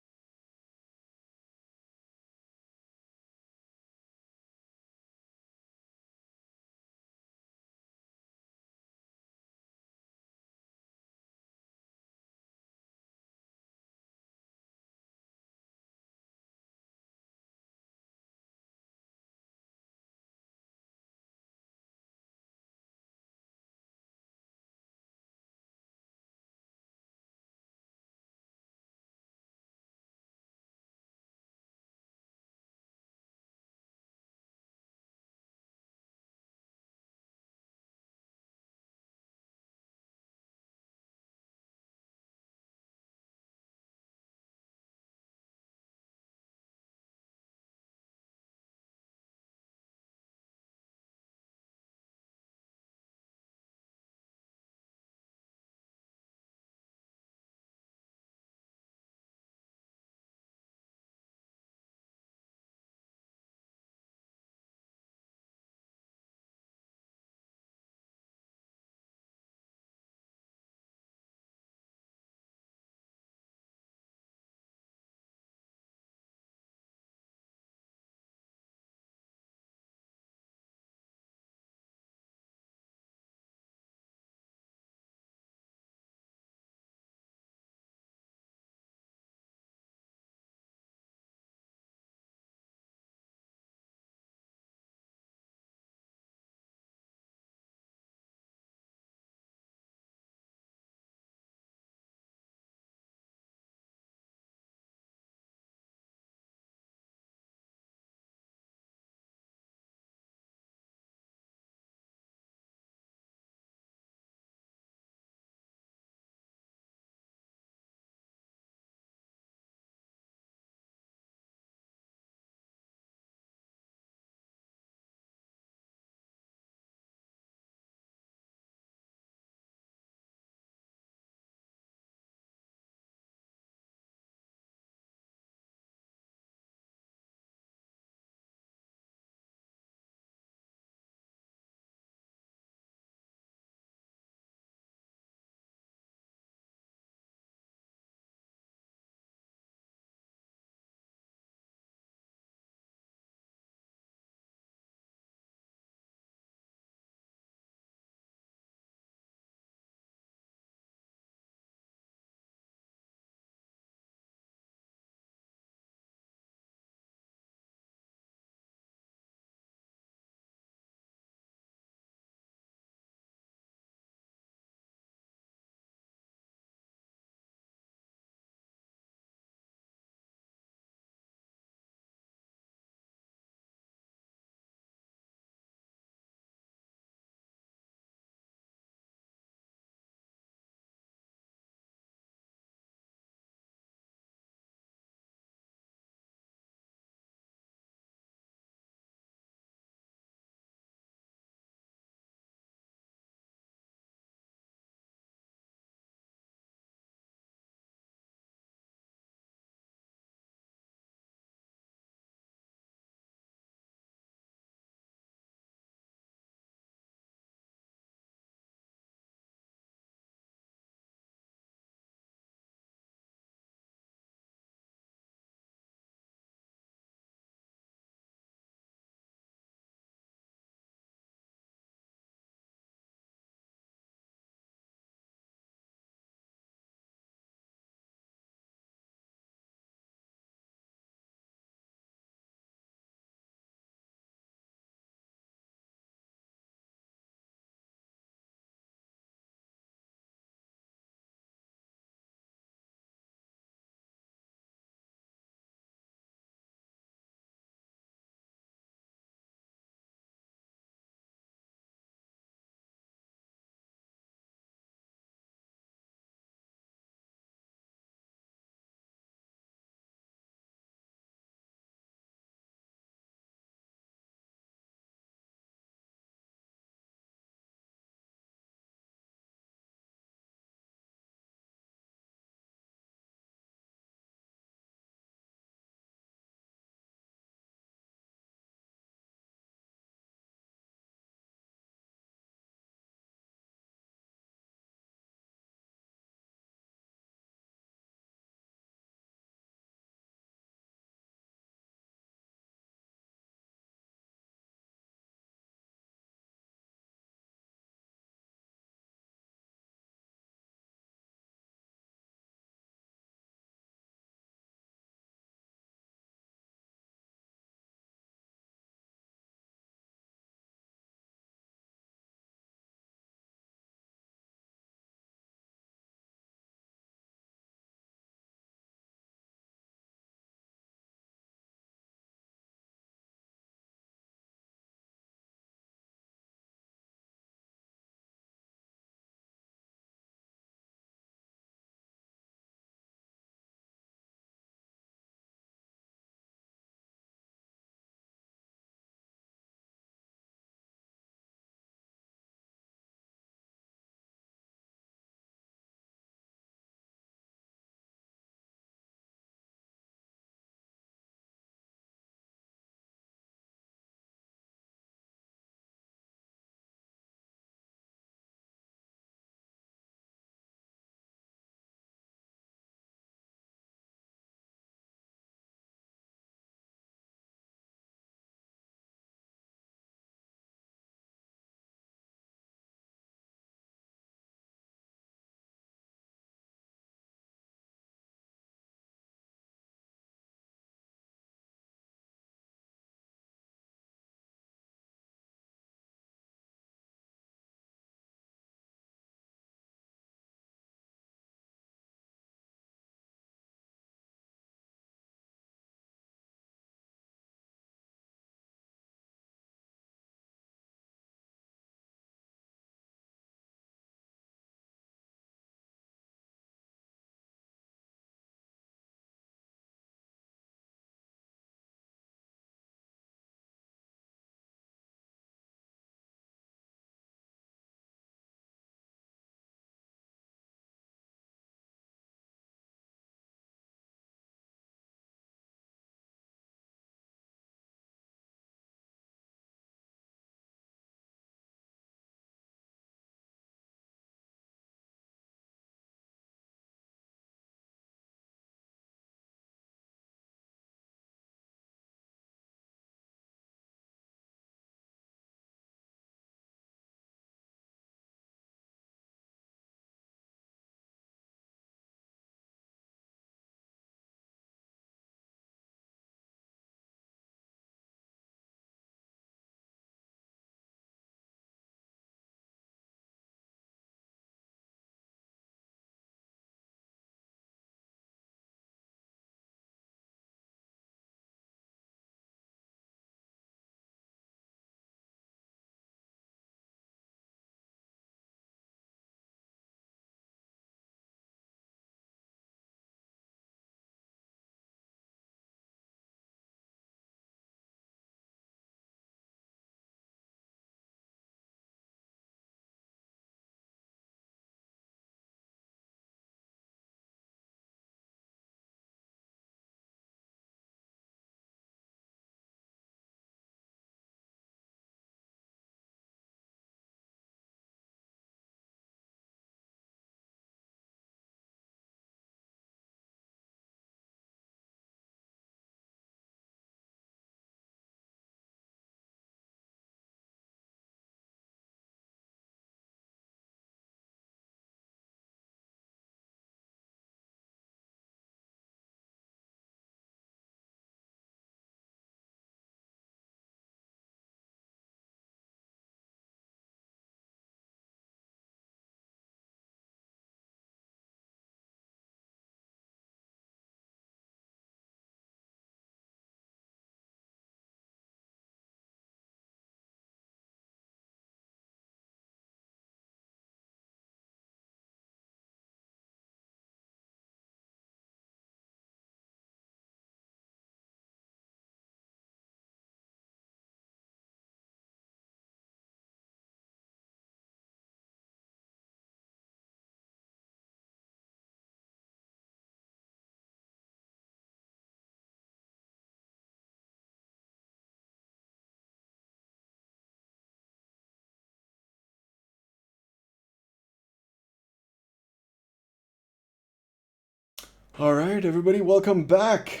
All right, everybody, welcome back.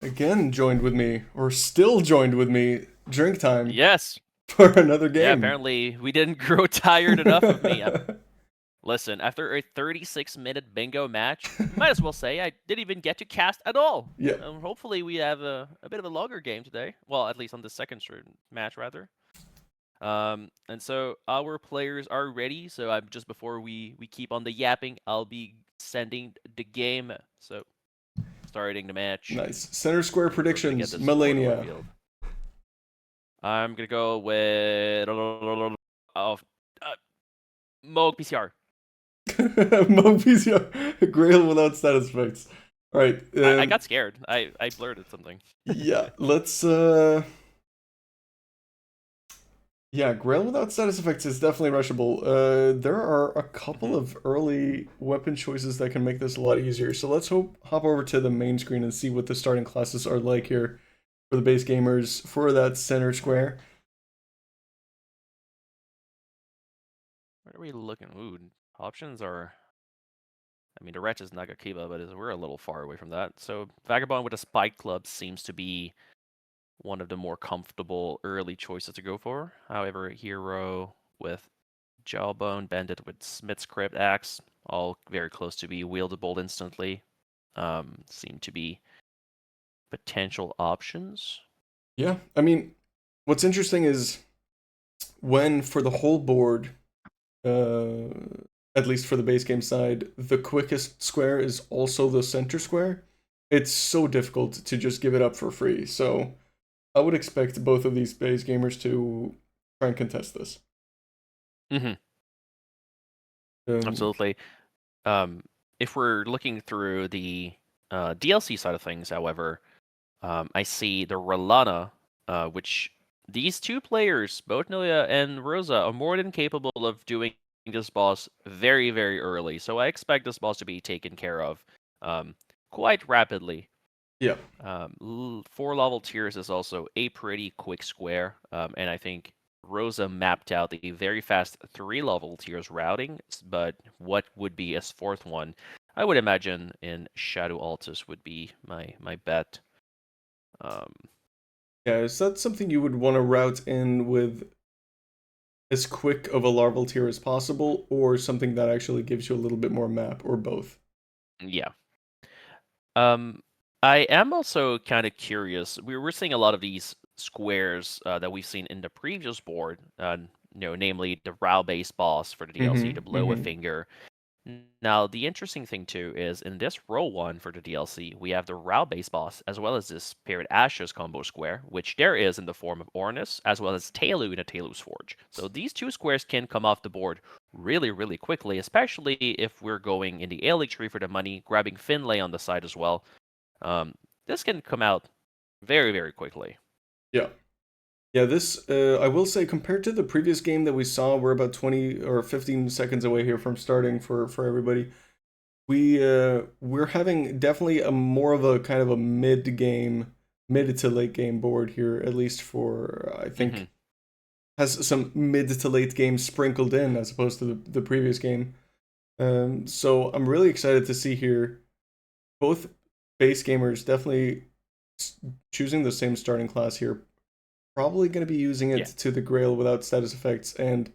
Again, joined with me, or still joined with me, Drinktime, Yes. for another game. Yeah, apparently we didn't grow tired enough of me. Listen, after a 36-minute bingo match, might as well say I didn't even get to cast at all. Yeah. Hopefully we have a bit of a longer game today. Well, at least on the second match, rather. And so our players are ready. So I'm just before we keep on the yapping, I'll be sending the game. So starting the match. Nice. Center square We're gonna get predictions, this board Melania. revealed. I'm gonna go with Moog PCR. Mobies, Grail without status effects. All right. I got scared. I blurted something. Yeah, let's yeah, Grail without status effects is definitely rushable. There are a couple of early weapon choices that can make this a lot easier. So let's hop over to the main screen and see what the starting classes are like here for the base gamers for that center square. Where are we looking? Ooh, options are. I mean, the Wretch is Nagakiba, but we're a little far away from that. So Vagabond with a Spike Club seems to be one of the more comfortable early choices to go for. However, Hero with Jawbone, Bandit with Smith's Crypt Axe, all very close to be wieldable instantly, seem to be potential options. Yeah, I mean, what's interesting is when for the whole board, at least for the base game side, the quickest square is also the center square. It's so difficult to just give it up for free. So I would expect both of these base gamers to try and contest this. Mm-hmm. Absolutely. If we're looking through the DLC side of things, however, I see the Rolana, which these two players, both Noya and Rosa, are more than capable of doing this boss very, very early. So I expect this boss to be taken care of quite rapidly. Yeah. 4 level tiers is also a pretty quick square, and I think Rosa mapped out the very fast 3 level tiers routing, but what would be a 4th one? I would imagine in Shadow Altus would be my bet. Yeah, is that something you would want to route in with as quick of a larval tier as possible, or something that actually gives you a little bit more map, or both? Yeah. I am also kind of curious. We're seeing a lot of these squares that we've seen in the previous board, namely the Rao-based boss for the DLC, the Blow a Finger. Now, the interesting thing too is in this row 1 for the DLC, we have the Rao-based boss as well as this Paired Ashes combo square, which there is in the form of Ornus, as well as Tailu in a Tailu's Forge. So these two squares can come off the board really, really quickly, especially if we're going in the A League tree for the money, grabbing Finlay on the side as well. This can come out very, very quickly. Yeah. Yeah, this, I will say, compared to the previous game that we saw, we're about 20 or 15 seconds away here from starting for everybody. We're having definitely a more of a kind of a mid to late game board here, at least for, I think, has some mid to late games sprinkled in as opposed to the previous game. So I'm really excited to see here both base gamers definitely choosing the same starting class here. Probably going to be using it to the Grail without status effects, and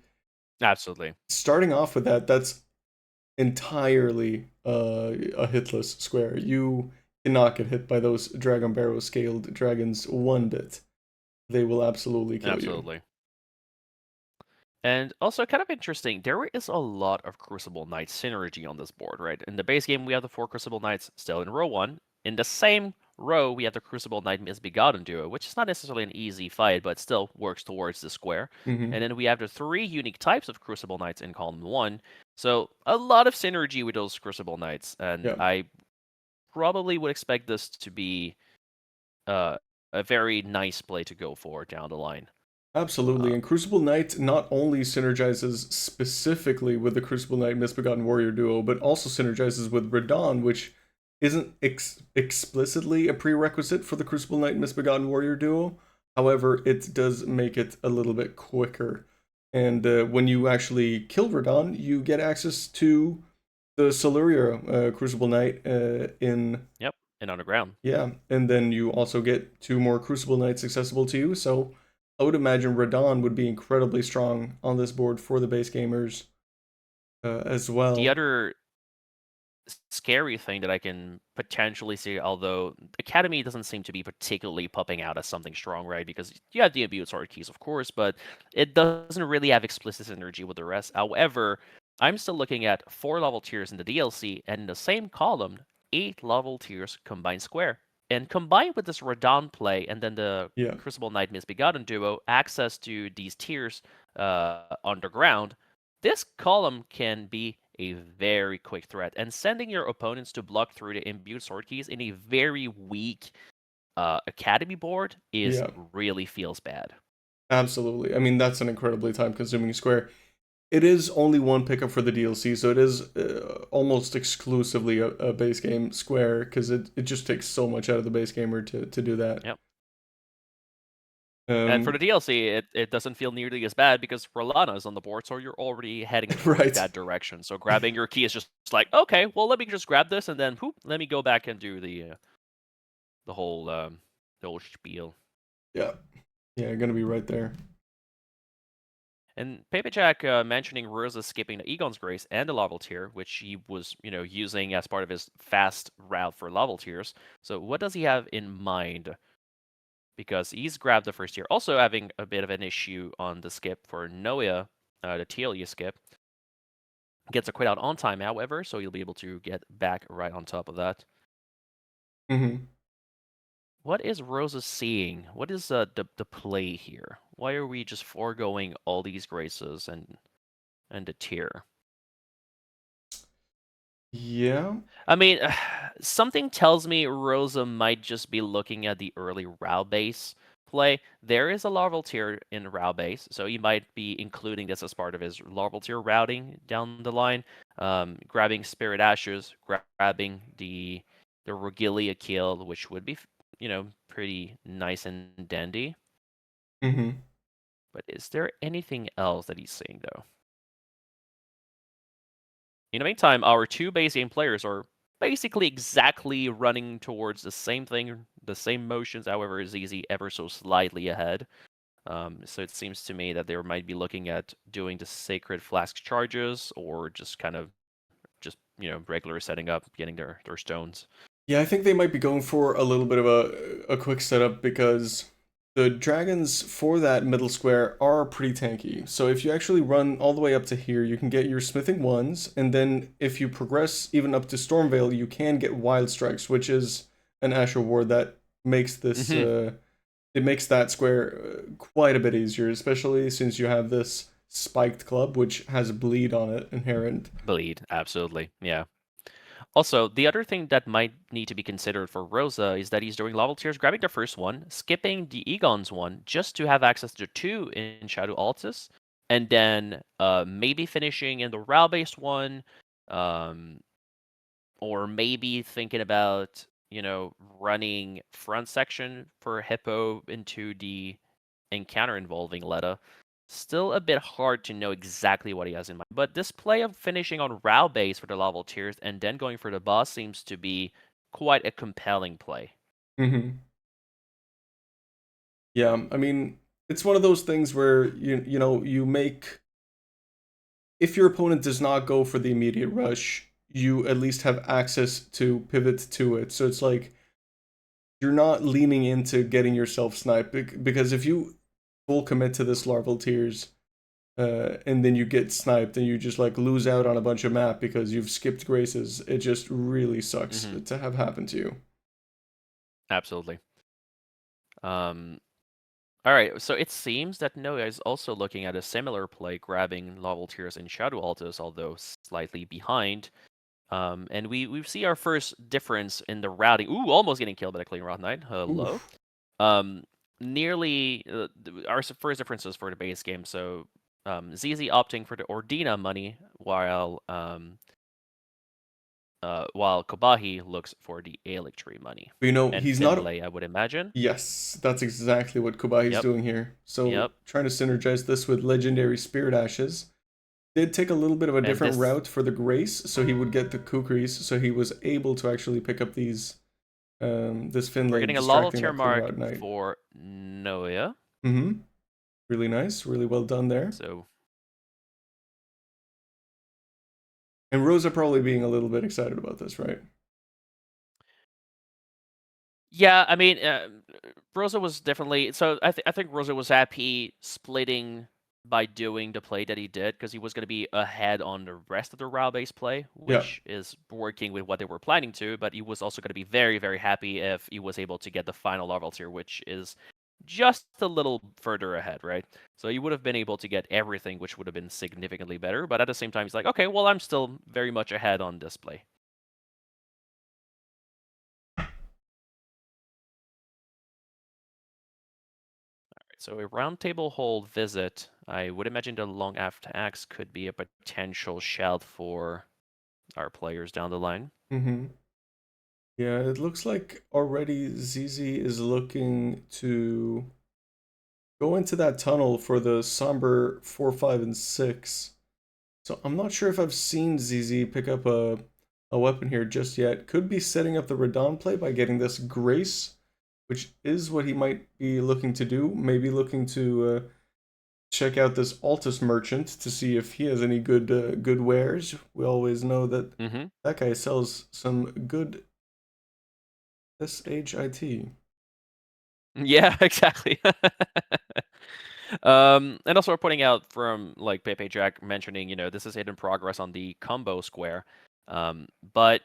absolutely starting off with that, that's entirely a hitless square. You cannot get hit by those Dragon Barrow scaled dragons one bit. They will absolutely kill you. And also, kind of interesting, there is a lot of Crucible Knights synergy on this board, right? In the base game, we have the 4 Crucible Knights still in row 1. In the same row, we have the Crucible Knight Misbegotten duo, which is not necessarily an easy fight, but still works towards the square. And then we have the 3 unique types of Crucible Knights in column 1. So a lot of synergy with those Crucible Knights, and I probably would expect this to be a very nice play to go for down the line. Absolutely, and Crucible Knight not only synergizes specifically with the Crucible Knight Misbegotten Warrior duo, but also synergizes with Radon, which isn't explicitly a prerequisite for the Crucible Knight Misbegotten Warrior duo. However, it does make it a little bit quicker. And when you actually kill Radon, you get access to the Siluria Crucible Knight in Yep, and underground. yeah, and then you also get 2 more Crucible Knights accessible to you. So I would imagine Radon would be incredibly strong on this board for the base gamers as well. The other scary thing that I can potentially see, although Academy doesn't seem to be particularly popping out as something strong, right? Because you have the imbued sword keys, of course, but it doesn't really have explicit synergy with the rest. However, I'm still looking at 4 level tiers in the DLC, and in the same column, 8 level tiers combined square. And combined with this Radon play, and then the Yeah. Crucible Knight Misbegotten duo, access to these tiers underground, this column can be a very quick threat, and sending your opponents to block through the imbued sword keys in a very weak Academy board is really feels bad. Absolutely. I mean, that's an incredibly time-consuming square. It is only 1 pickup for the DLC, so it is almost exclusively a base game square, because it just takes so much out of the base gamer to do that. Yep. And for the DLC, it doesn't feel nearly as bad because Rolana is on the board, so you're already heading towards that direction. So grabbing your key is just like, okay, well, let me just grab this, and then whoop, let me go back and do the whole spiel. Yeah, you're gonna be right there. And Paperjack mentioning Rosa skipping the Egon's Grace and the level tier, which he was, using as part of his fast route for level tiers. So what does he have in mind? Because he's grabbed the first tier. Also having a bit of an issue on the skip for Noya, the TLU skip. Gets a quit out on time, however, so you'll be able to get back right on top of that. Mm-hmm. What is Rosa seeing? What is the play here? Why are we just foregoing all these graces and the tier? Yeah. I mean, something tells me Rosa might just be looking at the early Rao base play. There is a larval tier in Rao base, so he might be including this as part of his larval tier routing down the line. Grabbing Spirit Ashes, grabbing the Rogilia kill, which would be, pretty nice and dandy. Mm-hmm. But is there anything else that he's seeing, though? In the meantime, our 2 base game players are basically exactly running towards the same thing, the same motions, however, ZZ ever so slightly ahead. So it seems to me that they might be looking at doing the Sacred Flask charges, or just kind of regular setting up, getting their stones. Yeah, I think they might be going for a little bit of a quick setup, because the dragons for that middle square are pretty tanky. So if you actually run all the way up to here, you can get your smithing 1s, and then if you progress even up to Stormveil, you can get Wild Strikes, which is an Asher ward that makes this it makes that square quite a bit easier, especially since you have this spiked club, which has bleed on it inherent. Bleed, absolutely, yeah. Also, the other thing that might need to be considered for Rosa is that he's doing level tiers, grabbing the first one, skipping the Egon's one, just to have access to 2 in Shadow Altus, and then maybe finishing in the Rao-based one, or maybe thinking about, running front section for Hippo into the encounter involving Letta. Still a bit hard to know exactly what he has in mind. But this play of finishing on Rao base for the level tiers and then going for the boss seems to be quite a compelling play. Mm-hmm. Yeah, I mean, it's one of those things where you make, if your opponent does not go for the immediate rush, you at least have access to pivot to it. So it's like you're not leaning into getting yourself sniped, because if you full commit to this larval tiers, and then you get sniped and you just like lose out on a bunch of map because you've skipped graces, it just really sucks to have happen to you. Absolutely. All right, so it seems that Noya is also looking at a similar play, grabbing level tiers in Shadow Altus, although slightly behind. And we see our first difference in the routing. Ooh, almost getting killed by the Clean Roth Knight. Hello. Nearly our first differences for the base game. So ZZ opting for the Ordina money, while Khobahi looks for the Electry money. And he's Finlay, I would imagine. Yes, that's exactly what Khobahi's doing here. So trying to synergize this with Legendary Spirit Ashes. did take a little bit of a And different this- route for the Grace, so he would get the Kukris, so he was able to actually pick up these this Finlay, We're getting a level distracting tier that clear mark out knight. for Noya. Mm-hmm. Really nice, really well done there. So And Rosa probably being a little bit excited about this, right? yeah, I mean, Rosa was definitely so. I think Rosa was happy splitting by doing the play that he did because he was going to be ahead on the rest of the Rao base play, which is working with what they were planning to. But he was also going to be very, very happy if he was able to get the final level tier, which is just a little further ahead, right? So he would have been able to get everything, which would have been significantly better. But at the same time, he's like, okay, well, I'm still very much ahead on this play. So a roundtable hold visit, I would imagine the long after axe could be a potential shout for our players down the line. Mm-hmm. Yeah, it looks like already ZZ is looking to go into that tunnel for the somber 4, 5, and 6. So I'm not sure if I've seen ZZ pick up a weapon here just yet. Could be setting up the Radon play by getting this Grace, which is what he might be looking to do. Maybe looking to check out this Altus merchant to see if he has any good wares. We always know that that guy sells some good SHIT. Yeah, exactly. And also we're putting out from like Pepe Jack mentioning, this is hidden progress on the combo square. But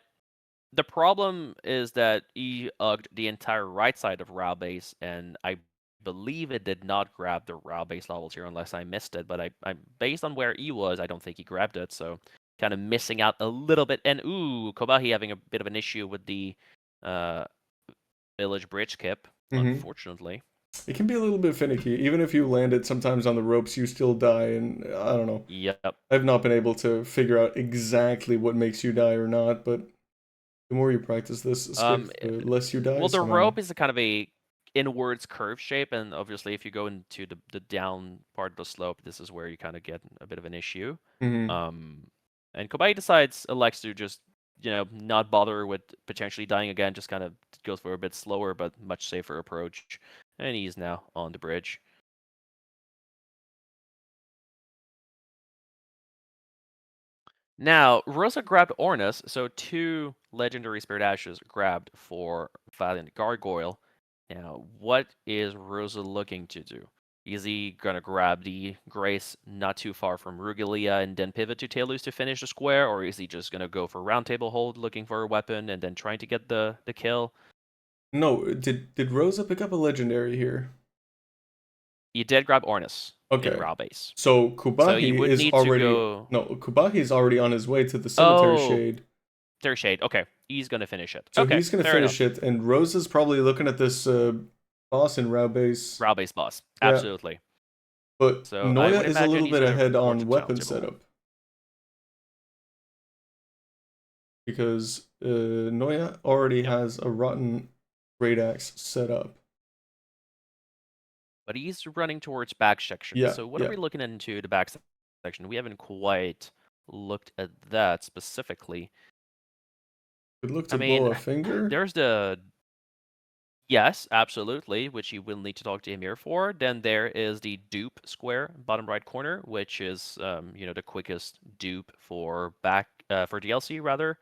the problem is that he ugged the entire right side of Rao base, and I believe it did not grab the Rao base levels here unless I missed it. But I based on where he was, I don't think he grabbed it. So kind of missing out a little bit. And Khobahi having a bit of an issue with the village bridge kip, unfortunately. It can be a little bit finicky. Even if you land it sometimes on the ropes, you still die, and I don't know. Yep. I've not been able to figure out exactly what makes you die or not, but the more you practice this script, the less you die. Well, the rope is a kind of a inwards curve shape, and obviously if you go into the down part of the slope, this is where you kind of get a bit of an issue. And Khobahi elects to just not bother with potentially dying again, just kind of goes for a bit slower but much safer approach, and he's now on the bridge. Now, Rosa grabbed Ornus, so 2 legendary Spirit Ashes grabbed for Valiant Gargoyle. Now, what is Rosa looking to do? Is he going to grab the Grace not too far from Rugilia and then pivot to Tailus to finish the square? Or is he just going to go for Roundtable Hold, looking for a weapon, and then trying to get the kill? No, did Rosa pick up a legendary here? He did grab Ornus in Rao base. So Khobahi is already... No, Khobahi is already on his way to the Cemetery Shade. Cemetery Shade, okay. He's going to finish it. So okay, he's going to finish it, and Rosa's probably looking at this boss in Rao base. Rao base boss, absolutely. Yeah. But so Noya is a little bit ahead on weapon setup. Because Noya already has a rotten Great Axe set up. But he's running towards back section. Yeah, so what are we looking into the back section? We haven't quite looked at that specifically. Could look to blow a finger. There's the... Yes, absolutely, which you will need to talk to Emir for. Then there is the dupe square, bottom right corner, which is the quickest dupe for for DLC rather.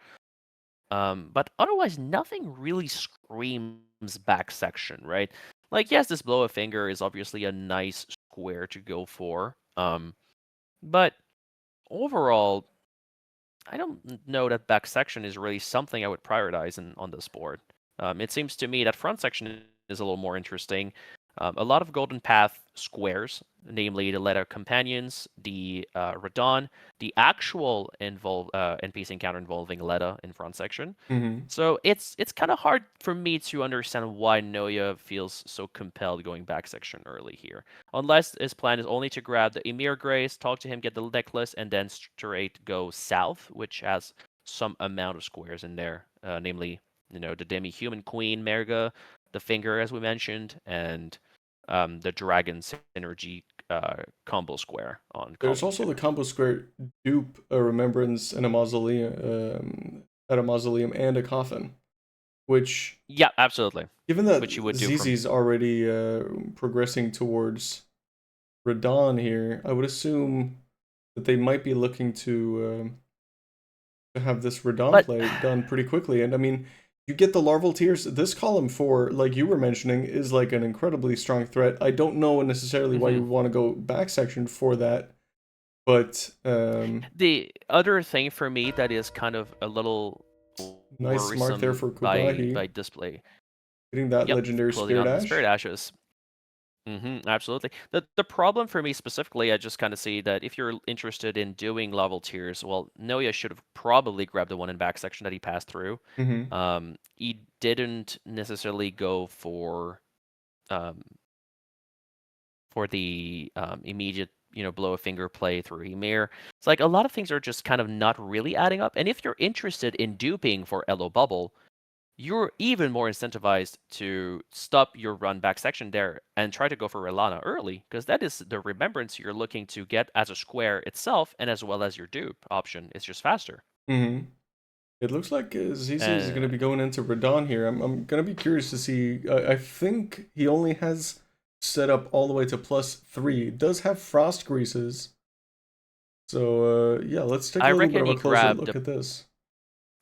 But otherwise, nothing really screams back section, right? Like, yes, this blow a finger is obviously a nice square to go for. But overall, I don't know that back section is really something I would prioritize on this board. It seems to me that front section is a little more interesting. A lot of Golden Path squares, namely the Leda Companions, the Radon, the actual NPC encounter involving Leda in front section. So it's kind of hard for me to understand why Noya feels so compelled going back section early here. Unless his plan is only to grab the Emir Grace, talk to him, get the necklace, and then straight go south, which has some amount of squares in there, namely the Demi-Human Queen, Merga, the Finger, as we mentioned, and the Dragon Synergy combo square on. There's column also two. the combo square dupe, a remembrance, and a mausoleum, at a mausoleum and a coffin, which, Yeah, absolutely. given that Which you would do from- ZZ's already progressing towards Radon here, I would assume that they might be looking to have this Radon But- play done pretty quickly. And I mean, you get the larval tiers. This column 4, like you were mentioning, is like an incredibly strong threat. I don't know necessarily why you would want to go back section for that, but the other thing for me that is kind of a little nice mark there for Khobahi, by display. getting that Yep, legendary closing Spirit on the Ash. Spirit Ashes. Absolutely. The problem for me specifically, I just kind of see that if you're interested in doing level tiers, well, Noya should have probably grabbed the one in back section that he passed through. He didn't necessarily go for the immediate, blow a finger play through Ymir. It's like a lot of things are just kind of not really adding up. And if you're interested in duping for Elo Bubble, you're even more incentivized to stop your run back section there and try to go for Relana early, because that is the remembrance you're looking to get as a square itself, and as well as your dupe option. It's just faster. It looks like ZZ is going to be going into Radon here. I'm going to be curious to see. I think he only has set up all the way to +3. It does have frost greases. So, yeah, let's take a little bit of a closer look at this.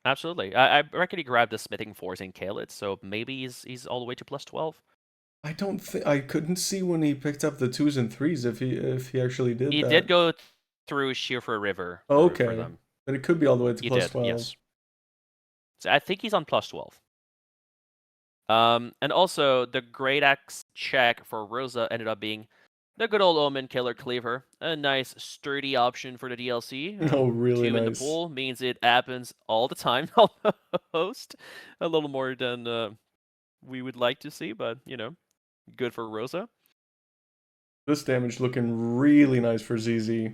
Absolutely. I reckon he grabbed the smithing force in Kaled, so maybe he's all the way to +12. I don't think I couldn't see when he picked up the 2s and 3s if he actually did that. He did go through Sheerfer River. Okay. For them. Then it could be all the way to He +12. did, yes. So I think he's on +12. And also the Great Axe check for Rosa ended up being the good old Omen Killer Cleaver. A nice sturdy option for the DLC. Oh, really 2 in the nice. pool means it happens all the time, almost. A little more than we would like to see, but, good for Rosa. This damage looking really nice for ZZ.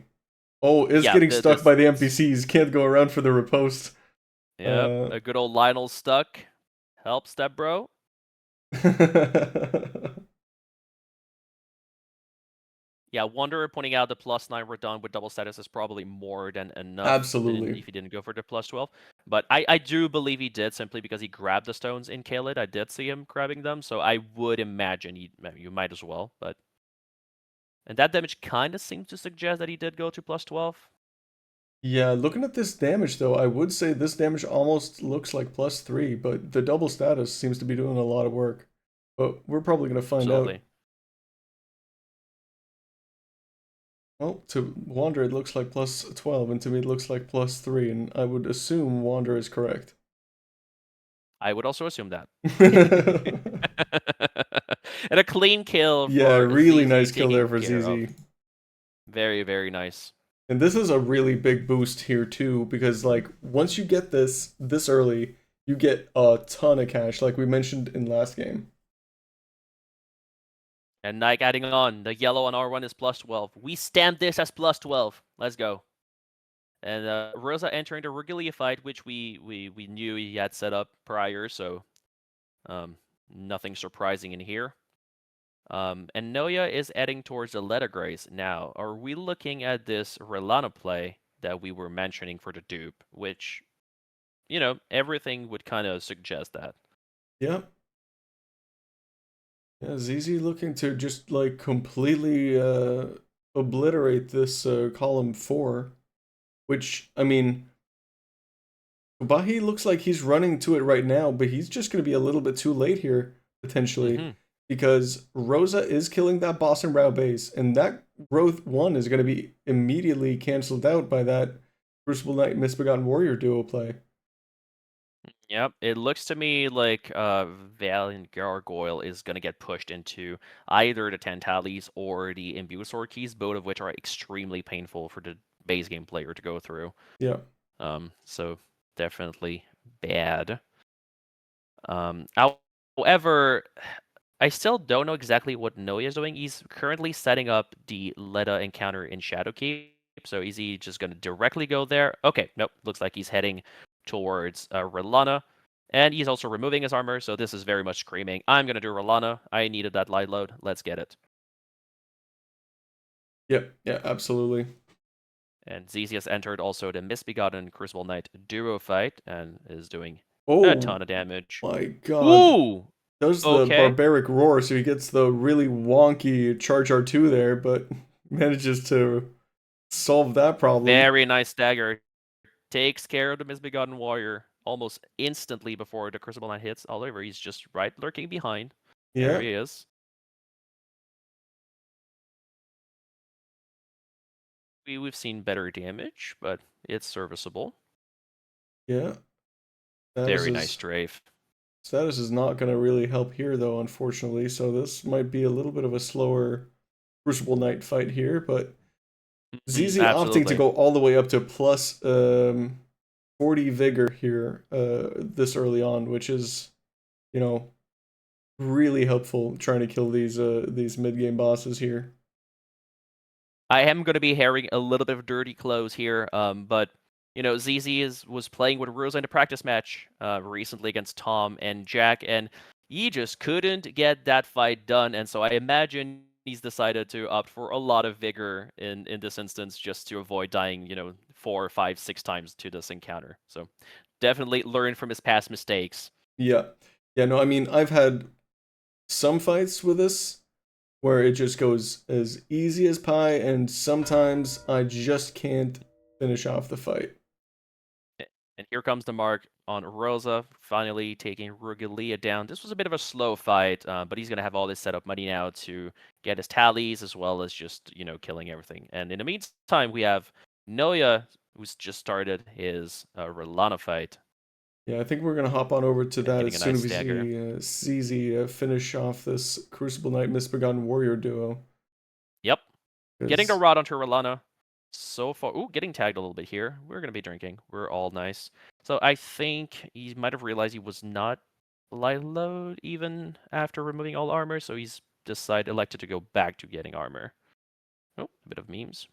Oh, it's Yeah, getting stuck by the NPCs. Can't go around for the riposte. Yep, a good old Lionel stuck. Helps that, bro. Yeah, Wanderer pointing out the +9 we're done with double status is probably more than enough. Absolutely. If he didn't go for the +12. But I do believe he did, simply because he grabbed the stones in Kaled. I did see him grabbing them, so I would imagine you might as well. But and that damage kind of seems to suggest that he did go to +12. Yeah, looking at this damage though, I would say this damage almost looks like +3, but the double status seems to be doing a lot of work. But we're probably going to find out. Well, to Wander it looks like +12, and to me it looks like +3, and I would assume Wander is correct. I would also assume that. And a clean kill for yeah, really ZZ nice kill there for care ZZ. of. Very, very nice. And this is a really big boost here too, because like once you get this early, you get a ton of cash, like we mentioned in last game. And like adding on, the yellow on R1 is +12. We stamp this as +12. Let's go. And Rosa entering the Regalia fight, which we knew he had set up prior, so nothing surprising in here. And Noya is heading towards the Letter Grace. Now, are we looking at this Relana play that we were mentioning for the dupe, which, everything would kind of suggest that. Yeah. Yeah, ZZ looking to just like completely obliterate this column 4, which, I mean, Khobahi looks like he's running to it right now, but he's just going to be a little bit too late here, potentially, because Rosa is killing that boss in Rao base, and that growth 1 is going to be immediately canceled out by that Crucible Knight Misbegotten Warrior duo play. Yep, it looks to me like Valiant Gargoyle is going to get pushed into either the Tantalis or the Imbue Sword keys, both of which are extremely painful for the base game player to go through. Yeah. So definitely bad. However, I still don't know exactly what Noya is doing. He's currently setting up the Leda encounter in Shadowkeep. So is he just going to directly go there? Okay, nope. Looks like he's heading towards Relana. And he's also removing his armor, so this is very much screaming, I'm going to do Relana. I needed that light load. Let's get it. Yep, yeah, absolutely. And ZZ has entered also the Misbegotten Crucible Knight duo fight and is doing Oh a ton of damage. my god. Ooh! Does the Okay. barbaric roar, so he gets the really wonky charge R2 there, but manages to solve that problem. Very nice dagger. Takes care of the Misbegotten Warrior almost instantly before the Crucible Knight hits. However, he's just right lurking behind. There Yeah, he is. We've seen better damage, but it's serviceable. yeah. Very nice strafe. Status is not going to really help here, though, unfortunately. So this might be a little bit of a slower Crucible Knight fight here, but ZZ opting to Absolutely. go all the way up to plus 40 vigor here this early on, which is, you know, really helpful trying to kill these mid-game bosses here. I am going to be hearing a little bit of dirty clothes here, but you know, ZZ was playing with Rosa in a practice match recently against Tom and Jack, and he just couldn't get that fight done, and so I imagine he's decided to opt for a lot of vigor in this instance just to avoid dying, you know, 4, 5, 6 times to this encounter. So definitely learn from his past mistakes. Yeah. Yeah, no, I mean, I've had some fights with this where it just goes as easy as pie, and sometimes I just can't finish off the fight. And here comes the mark on Rosa, finally taking Rugelia down. This was a bit of a slow fight, but he's going to have all this setup money now to get his tallies as well as just, you know, killing everything. And in the meantime, we have Noya, who's just started his Relana fight. Yeah, I think we're going to hop on over to that getting as a soon nice as we dagger. see ZZ finish off this Crucible Knight Misbegotten Warrior duo. Yep. Getting the 'Cause- rod onto Relana so far. Ooh, getting tagged a little bit here. We're going to be drinking. We're all nice. So I think he might have realized he was not light load even after removing all armor, so he's elected to go back to getting armor. Oh, a bit of memes.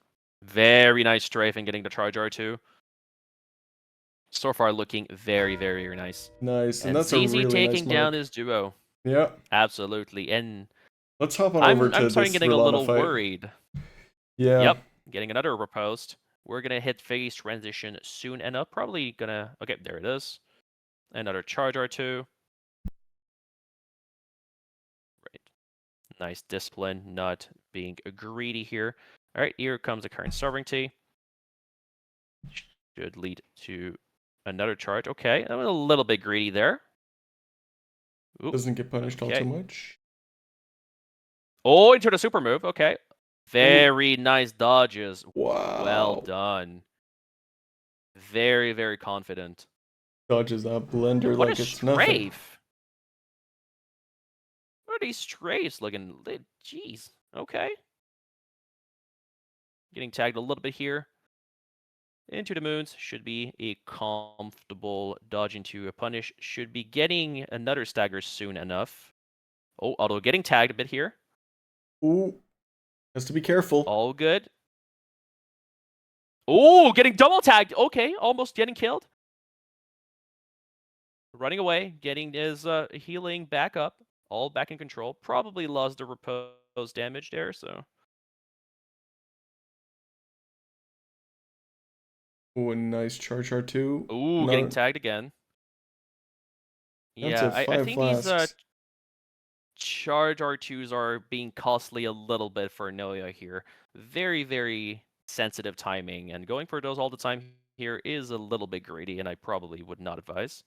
Very nice strafe and getting the charge R2. So far looking very, very nice. Nice, and And that's a ZZ really taking nice down mark. his duo. Yeah. Absolutely. And Let's hop on over to I'm starting this getting a Relana little fight. worried. Yeah. Yep, getting another riposte. We're gonna hit phase transition soon enough. Probably gonna. Okay, there it is. Another charge R2. Right. Nice discipline, not being greedy here. All right, here comes the current sovereignty. Should lead to another charge. Okay, that was a little bit greedy there. Oop, Doesn't get punished all okay. too much. Oh, into the super move. Okay. Very nice dodges. Wow. Well done. Very, very confident. Dodges that blender What like a it's nothing. strafe. What are these strafes looking? Jeez. Okay. Getting tagged a little bit here. Into the moons. Should be a comfortable dodge into a punish. Should be getting another stagger soon enough. Oh, although getting tagged a bit here. Ooh. Has to be careful. All good. Oh, getting double tagged. Okay, almost getting killed. Running away, getting his healing back up. All back in control. Probably lost the repose damage there, so. Ooh, a nice charge R2. Ooh, getting tagged again. That's Yeah, a I 5 think these flasks. charge R2s are being costly a little bit for Noya here. Very, very sensitive timing, and going for those all the time here is a little bit greedy, and I probably would not advise.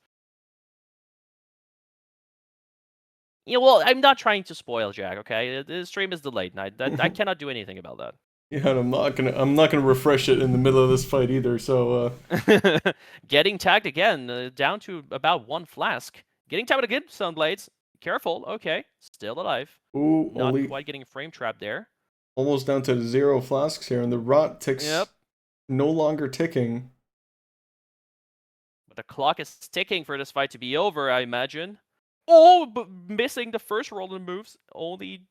Yeah, well, I'm not trying to spoil Jack, okay? The stream is delayed, and I cannot do anything about that. Yeah, and I'm not gonna refresh it in the middle of this fight either. So Getting tagged again, down to about 1 flask. Getting tagged again, Sunblades. Careful, okay. Still alive. ooh, Not quite getting frame trapped there. almost down to 0 flasks here, and the rot ticks Yep. no longer ticking. But the clock is ticking for this fight to be over, I imagine. Oh, but missing the first roll of moves. Only.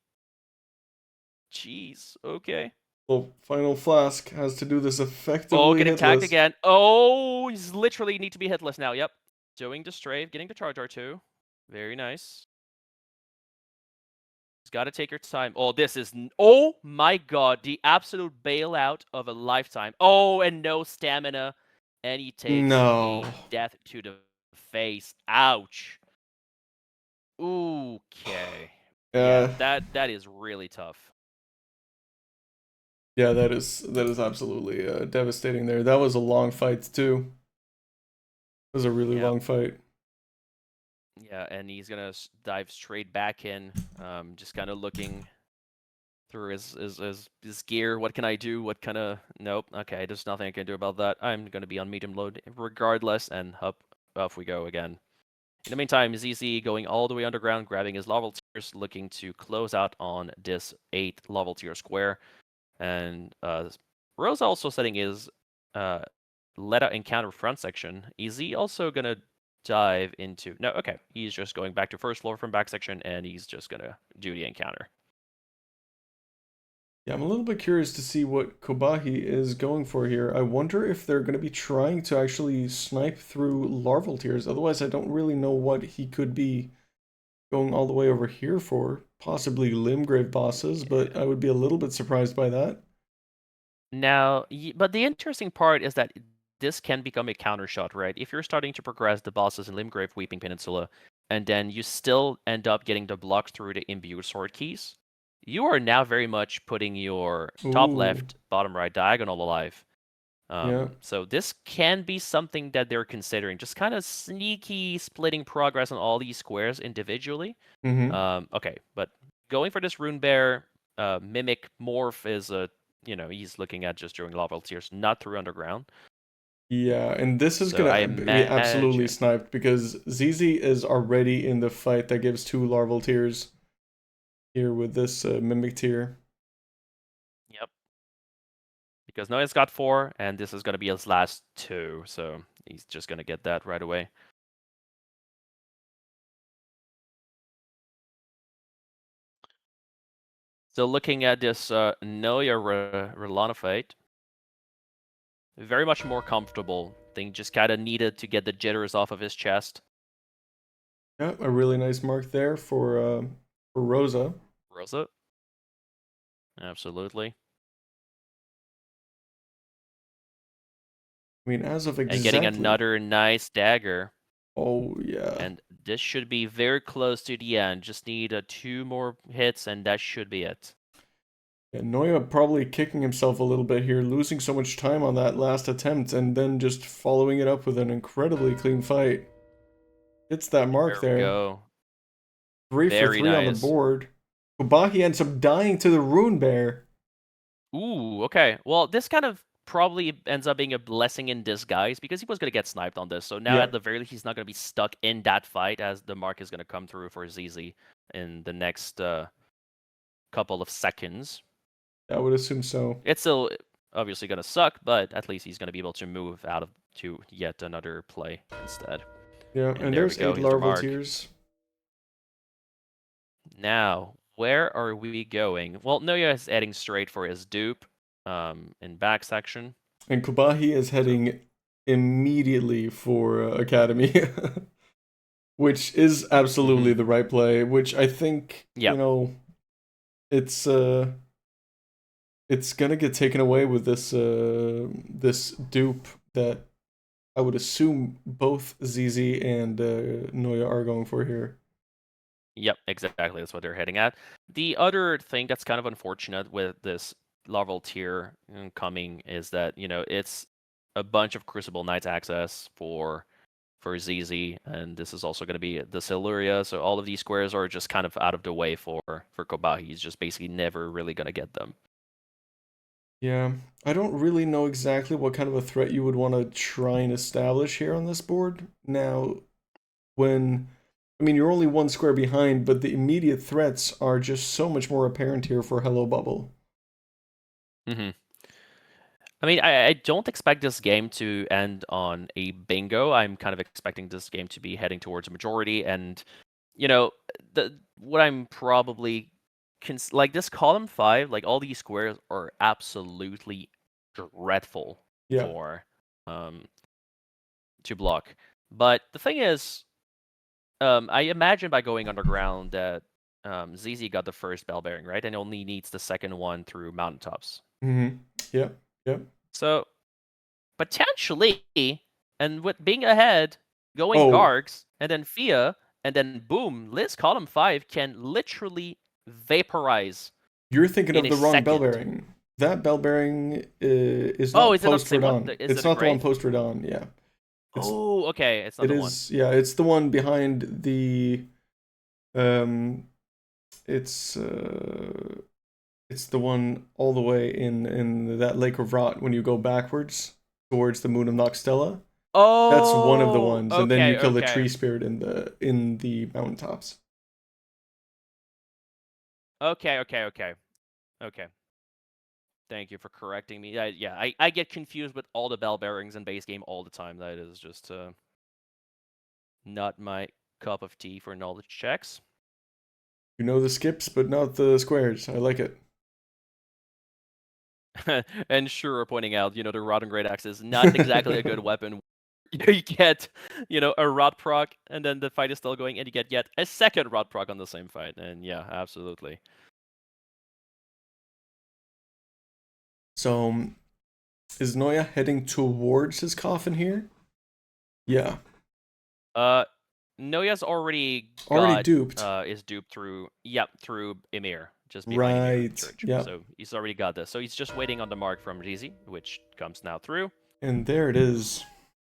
Jeez, okay. Well, final flask has to do this effectively. Oh, getting tagged hitless. again. Oh, he's literally need to be hitless now. Yep. Doing the strafe, getting the charge R2. Very nice. gotta take your time. Oh, this is oh my god, the absolute bailout of a lifetime. Oh, and no stamina, and he takes No. a death to the face. Ouch. Okay. Yeah, that is really tough. Yeah, that is absolutely devastating there. That was a long fight too. It was a really Yep. long fight. Yeah, and he's gonna dive straight back in, just kind of looking through his gear. What can I do? What kind of... Nope. Okay, there's nothing I can do about that. I'm gonna be on medium load regardless, and up off we go again. In the meantime, ZZ going all the way underground, grabbing his level tiers, looking to close out on this 8 level tier square. And Rosa also setting his let out encounter front section. Is he also gonna dive into... No, okay. He's just going back to first floor from back section, and he's just gonna do the encounter. Yeah, I'm a little bit curious to see what Khobahi is going for here. I wonder if they're going to be trying to actually snipe through larval tiers. Otherwise, I don't really know what he could be going all the way over here for. Possibly Limgrave bosses, but I would be a little bit surprised by that. Now, but the interesting part is that this can become a counter shot, right? If you're starting to progress the bosses in Limgrave Weeping Peninsula, and then you still end up getting the block through the imbued sword keys, you are now very much putting your top Ooh. left, bottom right diagonal alive. Yeah. So this can be something that they're considering, just kind of sneaky splitting progress on all these squares individually. Okay, but going for this Rune Bear, Mimic Morph is a... he's looking at just during level tiers, not through underground. Yeah, and this is So gonna I be absolutely imagine... sniped because ZZ is already in the fight that gives 2 larval tiers here with this Mimic tier. Yep. Because Noya's got 4, and this is going to be his last 2, so he's just going to get that right away. So looking at this Noya Relana fight, very much more comfortable. Thing just kind of needed to get the jitters off of his chest. Yeah, a really nice mark there for Rosa. Rosa. Absolutely. I mean, as of And exactly... getting another nice dagger. Oh, yeah. And this should be very close to the end. Just need 2 more hits, and that should be it. Yeah, Noya probably kicking himself a little bit here, losing so much time on that last attempt, and then just following it up with an incredibly clean fight. It's that mark there. There we go. 3 for 3 on the board. Khobahi ends up dying to the Rune Bear. Ooh, okay. Well, this kind of probably ends up being a blessing in disguise because he was going to get sniped on this. So now at the very least, he's not going to be stuck in that fight as the mark is going to come through for ZZ in the next couple of seconds. I would assume so. It's still obviously going to suck, but at least he's going to be able to move out of to yet another play instead. Yeah, and there's 8 larval tiers. Now, where are we going? Well, Noya is heading straight for his dupe in back section. And Khobahi is heading immediately for Academy. Which is absolutely the right play, which I think, you know, it's gonna get taken away with this this dupe that I would assume both ZZ and Noya are going for here. Yep, exactly. That's what they're heading at. The other thing that's kind of unfortunate with this larval tier coming is that, it's a bunch of Crucible Knights access for ZZ, and this is also going to be the Siluria, so all of these squares are just kind of out of the way for Khobahi. He's just basically never really going to get them. Yeah, I don't really know exactly what kind of a threat you would want to try and establish here on this board. Now, you're only 1 square behind, but the immediate threats are just so much more apparent here for Hello Bubble. I don't expect this game to end on a bingo. I'm kind of expecting this game to be heading towards a majority, and what I'm probably like this column 5, like all these squares are absolutely dreadful for to block. But the thing is, I imagine by going underground that ZZ got the first bell bearing, right? And only needs the second one through mountaintops. Yep. So potentially, and with being ahead, going Oh. Gargs, and then Fia, and then boom, Liz column 5 can literally vaporize. You're thinking In of a the wrong bell second. bearing. That bell bearing is Oh, not is it not the post same one? Radon. Is It's it a not the one Grave? post Radon. Yeah. It's, Oh, okay. It's not it the is. Yeah, it's the one behind the. It's the one all the way in that Lake of Rot when you go backwards towards the Moon of Noxtella. one. Oh, That's one of the ones, and then you kill the okay. tree spirit in the mountaintops. Okay. Thank you for correcting me. I get confused with all the bell bearings in base game all the time. That is just not my cup of tea for knowledge checks. You know the skips, but not the squares. I like it. And Shura pointing out, the Rod and Great Axe is not exactly a good weapon. You get, a Rod proc, and then the fight is still going, and you get yet a second Rod proc on the same fight. And yeah, absolutely. So, is Noya heading towards his coffin here? Yeah. Noya's already duped. Is duped through Emir, just behind Emir in the Right. church. Yeah. So he's already got this. So he's just waiting on the mark from Zizi, which comes now through. And there it is.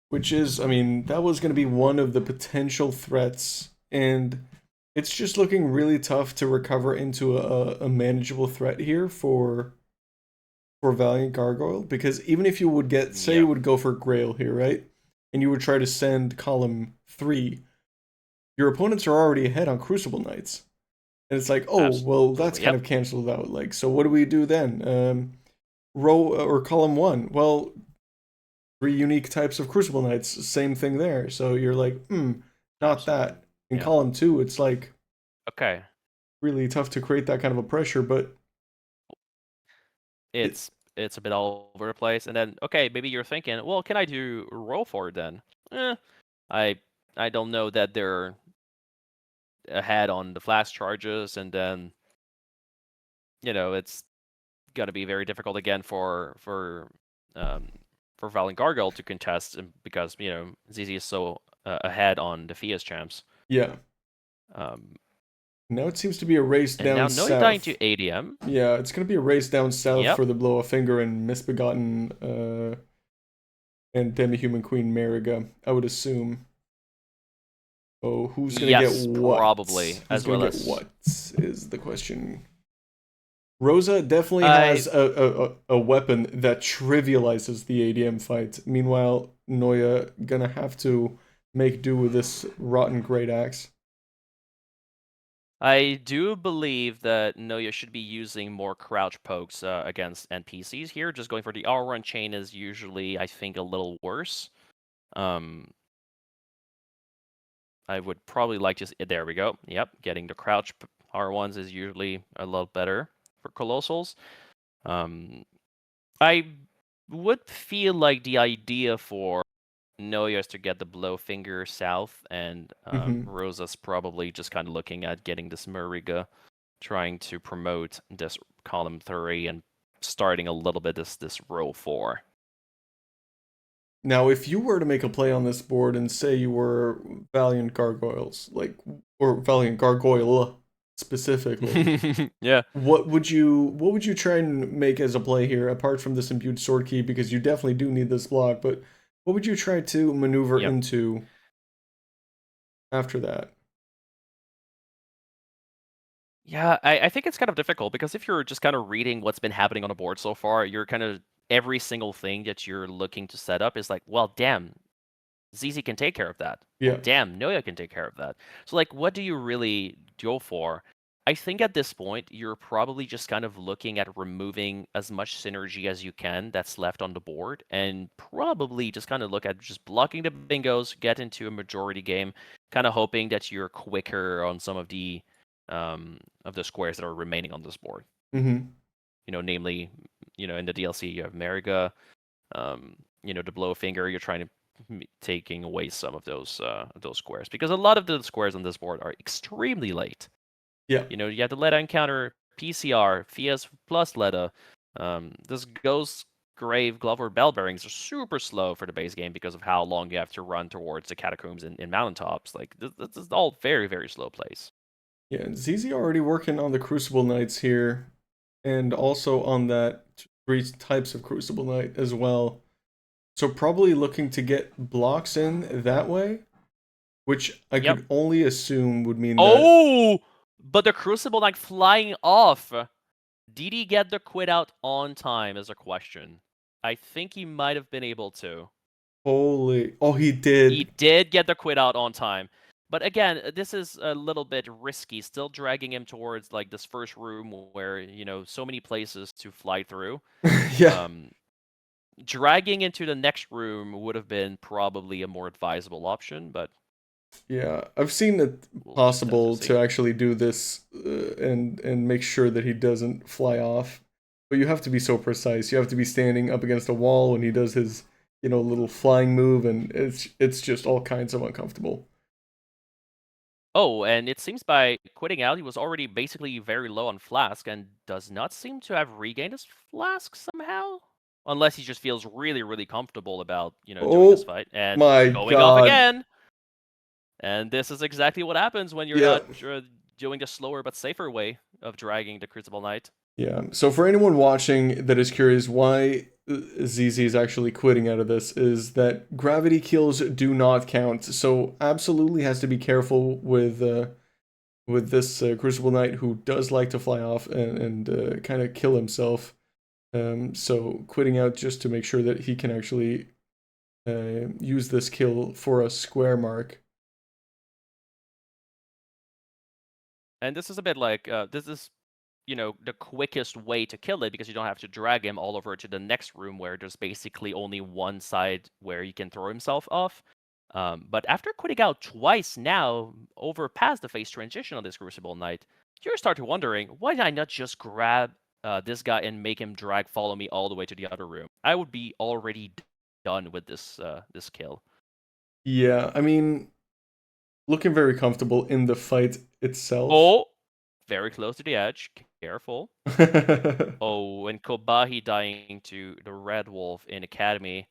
Which is, I mean, that was going to be one of the potential threats. And it's just looking really tough to recover into a manageable threat here for Valiant Gargoyle. Because even if you would get, say you would go for Grail here, right? And you would try to send column 3, your opponents are already ahead on Crucible Knights. And it's like, oh, well, that's kind of canceled out. Like, so what do we do then? Row or column 1. Well, 3 unique types of Crucible Knights, same thing there. So you're like, not that. In column 2, it's like, okay, really tough to create that kind of a pressure, but it's a bit all over the place. And then, okay, maybe you're thinking, well, can I do roll for it then? I don't know that they're ahead on the flash charges, and then it's gonna be very difficult again for Valiant Gargoyle to contest, because ZZ is so ahead on the Fia's champs. Yeah. Now it seems to be a race down south. And now Noya dying to ADM. Yeah, it's gonna be a race down south for the Blow a Finger and Misbegotten and Demi-Human Queen Mariga, I would assume. Oh, who's gonna get what? Probably. Who's as gonna well get as what is the question. Rosa definitely has a weapon that trivializes the ADM fight. Meanwhile, Noya gonna have to make do with this rotten Great Axe. I do believe that Noya should be using more crouch pokes against NPCs here. Just going for the R1 chain is usually, I think, a little worse. I would probably like there we go. Yep, getting the crouch R1s is usually a lot better for Colossals. I would feel like the idea for Noya is to get the blow finger south, and Rosa's probably just kind of looking at getting this Mariga, trying to promote this column 3 and starting a little bit this row 4. Now, if you were to make a play on this board and say you were Valiant Gargoyles, or Valiant Gargoyle specifically, yeah, what would you try and make as a play here, apart from this imbued sword key, because you definitely do need this block, but what would you try to maneuver into after that? Yeah, I think it's kind of difficult, because if you're just kind of reading what's been happening on the board so far, you're kind of every single thing that you're looking to set up is like, well, damn, ZZ can take care of that. Yeah. Well, damn, Noya can take care of that. So, like, what do you really go for? I think at this point, you're probably just kind of looking at removing as much synergy as you can that's left on the board, and probably just kind of look at just blocking the bingos, get into a majority game, kind of hoping that you're quicker on some of the squares that are remaining on this board. Namely, in the DLC you have Mariga, the blow finger. You're trying to taking away some of those squares, because a lot of the squares on this board are extremely late. Yeah. You know, you have the Leda encounter, PCR, Fias plus Leda. This Ghost, Grave, Glove, or Bell Bearings are super slow for the base game because of how long you have to run towards the catacombs in mountaintops. Like, this is all very, very slow plays. Yeah, and ZZ already working on the Crucible Knights here, and also on that 3 types of Crucible Knight as well. So probably looking to get blocks in that way, which I Yep. could only assume would mean that... Oh! But the Crucible Knight flying off. Did he get the quit out on time is a question. I think he might have been able to. Holy... Oh, he did. He did get the quit out on time. But again, this is a little bit risky, still dragging him towards like this first room where, you know, so many places to fly through. Yeah. Dragging into the next room would have been probably a more advisable option, but Yeah, I've seen it we'll just have possible see. to actually do this and make sure that he doesn't fly off. But you have to be so precise. You have to be standing up against a wall when he does his, you know, little flying move, and it's just all kinds of uncomfortable. Oh, and it seems by quitting out, he was already basically very low on flask and does not seem to have regained his flask somehow. Unless he just feels really, really comfortable about, you know, doing this Oh fight and my going off God. again. And this is exactly what happens when you're Yeah. not doing the slower but safer way of dragging the Crucible Knight. Yeah. So for anyone watching that is curious why ZZ is actually quitting out of this, is that gravity kills do not count. So absolutely has to be careful with this Crucible Knight, who does like to fly off and kind of kill himself. So quitting out just to make sure that he can actually use this kill for a square mark. And this is a bit like, this is, you know, the quickest way to kill it because you don't have to drag him all over to the next room where there's basically only one side where he can throw himself off. But after quitting out twice now, over past the phase transition on this Crucible Knight, you're start to wondering, why did I not just grab this guy and make him follow me all the way to the other room? I would be already done with this this kill. Yeah, I mean, looking very comfortable in the fight itself. Oh, very close to the edge. Careful. Oh, and Khobahi dying to the Red Wolf in Academy.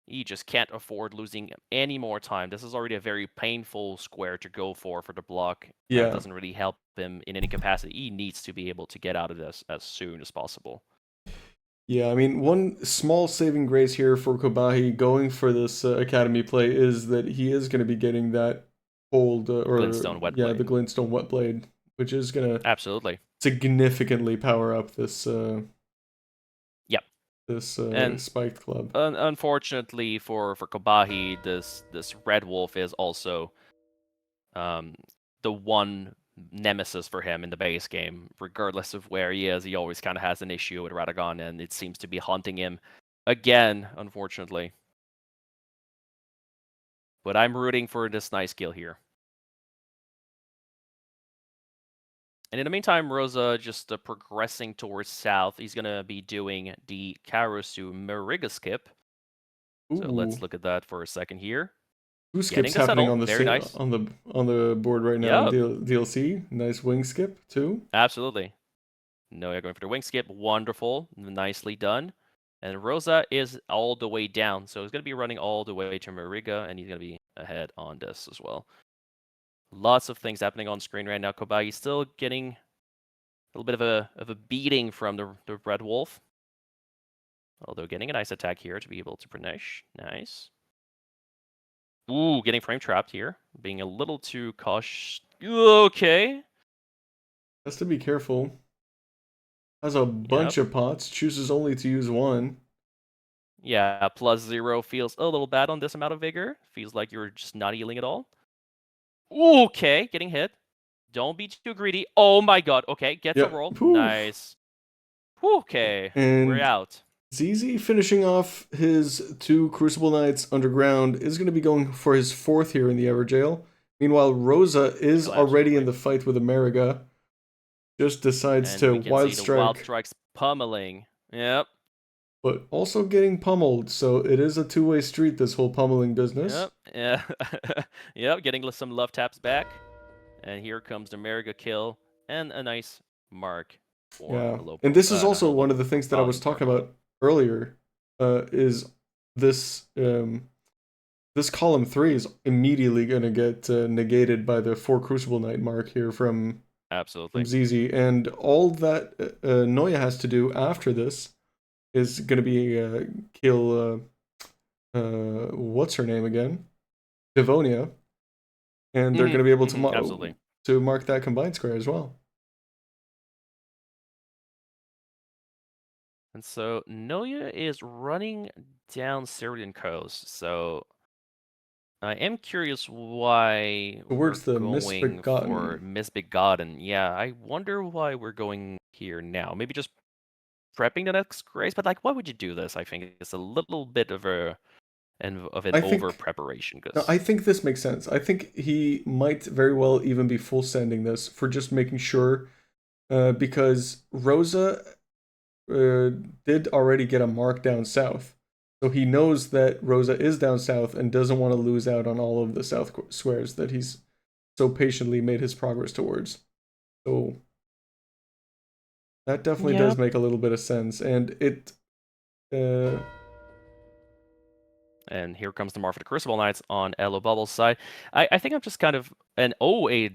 He just can't afford losing any more time. This is already a very painful square to go for the block. Yeah. It doesn't really help him in any capacity. He needs to be able to get out of this as soon as possible. Yeah, I mean, one small saving grace here for Khobahi going for this Academy play is that he is going to be getting that cold, or Glintstone Wet yeah, Blade. the Glintstone Wet Blade, which is going to Absolutely significantly power up this Yep. this And spiked club. Unfortunately for Khobahi, this Red Wolf is also the one nemesis for him in the base game. Regardless of where he is, he always kind of has an issue with Radagon, and it seems to be haunting him again, unfortunately. But I'm rooting for this nice kill here. And in the meantime, Rosa just progressing towards south. He's going to be doing the Karusu Mariga skip. So let's Ooh. look at that for a second here. Two Getting skips the happening settle. on the Very nice. on the board right now. Yep. In DLC, nice wing skip too. Absolutely. Noya going for the wing skip. Wonderful. Nicely done. And Rosa is all the way down. So he's going to be running all the way to Mariga, and he's going to be ahead on this as well. Lots of things happening on screen right now. Khobahi still getting a little bit of a beating from the Red Wolf. Although getting a nice attack here to be able to punish. Nice. Ooh, getting frame trapped here. Being a little too cautious. Okay. Has to be careful. Has a bunch of pots. Chooses only to use one. Yeah, +0 feels a little bad on this amount of vigor. Feels like you're just not healing at all. Okay, getting hit. Don't be too greedy. Oh my god. Okay, gets a roll. Poof. Nice. Okay, and we're out. ZZ finishing off his 2 Crucible Knights underground is going to be going for his 4th here in the Everjail. Meanwhile, Rosa is already in the fight with Ameriga. Just decides And to we can Wild see the Strike. Wild Strike's pummeling. Yep. But also getting pummeled, so it is a two-way street, this whole pummeling business. Yep. Yeah. Yep, getting some love taps back. And here comes the Meriga kill and a nice mark for Yeah, a low and this is not also a one low of the things that I Valiant was talking Gargoyle. about earlier. Is this this column 3 is immediately gonna get negated by the 4 Crucible Knight mark here from Absolutely. ZZ, and all that Noya has to do after this is gonna be kill what's her name again, Devonia, and they're gonna be able to absolutely. mark that combined square as well. And so Noya is running down Syrian coast. So I am curious why Towards we're the going for Misbegotten. Misbegotten. Yeah, I wonder why we're going here now. Maybe just prepping the next race, but like, why would you do this? I think it's a little bit of an over preparation. No, I think this makes sense. I think he might very well even be full sending this for just making sure, because Rosa did already get a mark down south. So he knows that Rosa is down south and doesn't want to lose out on all of the south squares that he's so patiently made his progress towards. So that definitely does make a little bit of sense. And it... And here comes the Mark for the Crucible Knights on Elo Bubble's side. I think I'm just kind of a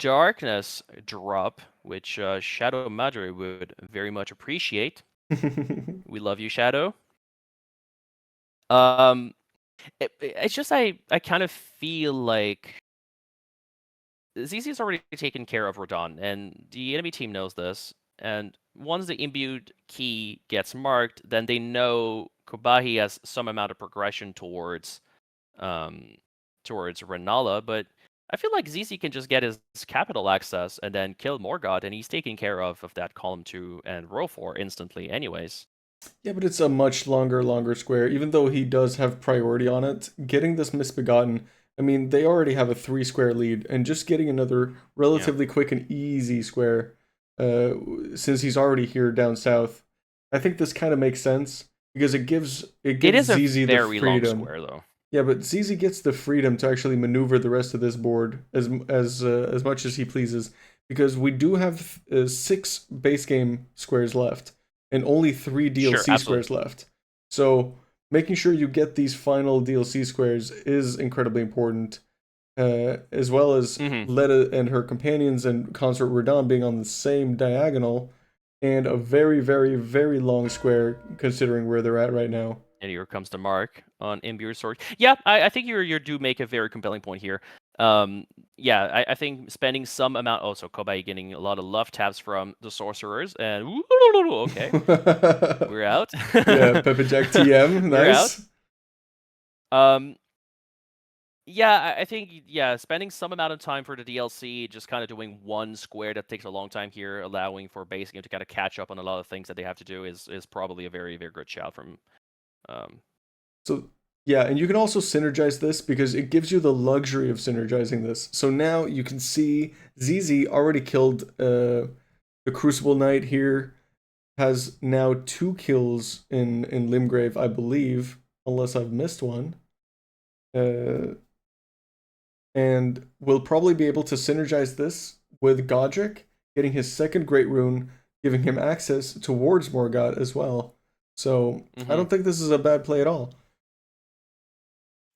Darkness drop, which Shadow Madre would very much appreciate. We love you, Shadow. It's just I kind of feel like ZZ's already taken care of Rodon, and the enemy team knows this. And once the imbued key gets marked, then they know Khobahi has some amount of progression towards Renala, but I feel like ZZ can just get his capital access and then kill Morgoth, and he's taking care of that column 2 and row 4 instantly anyways. Yeah, but it's a much longer square. Even though he does have priority on it, getting this Misbegotten, I mean, they already have a 3 square lead, and just getting another relatively quick and easy square, since he's already here down south, I think this kind of makes sense because it gives ZZ the very freedom. Long square, though. Yeah, but ZZ gets the freedom to actually maneuver the rest of this board as much as he pleases, because we do have 6 base game squares left and only 3 DLC squares left. So making sure you get these final DLC squares is incredibly important, as well as Letta and her companions and Consort Radon being on the same diagonal and a very, very, very long square considering where they're at right now. And here comes the mark on Imbued Sword. Yeah, I think you do make a very compelling point here. Yeah, I think spending some amount, also Khobahi getting a lot of love taps from the sorcerers, and okay, we're out. Yeah, Peppa Jack TM, nice. Yeah, I think spending some amount of time for the DLC, just kind of doing one square that takes a long time here, allowing for base game to kind of catch up on a lot of things that they have to do is probably a very, very good shout from. So yeah, and you can also synergize this because it gives you the luxury of synergizing this. So now you can see ZZ already killed the Crucible Knight here, has now 2 kills in Limgrave, I believe, unless I've missed one. And we'll probably be able to synergize this with Godric, getting his 2nd Great Rune, giving him access towards Morgoth as well. So I don't think this is a bad play at all.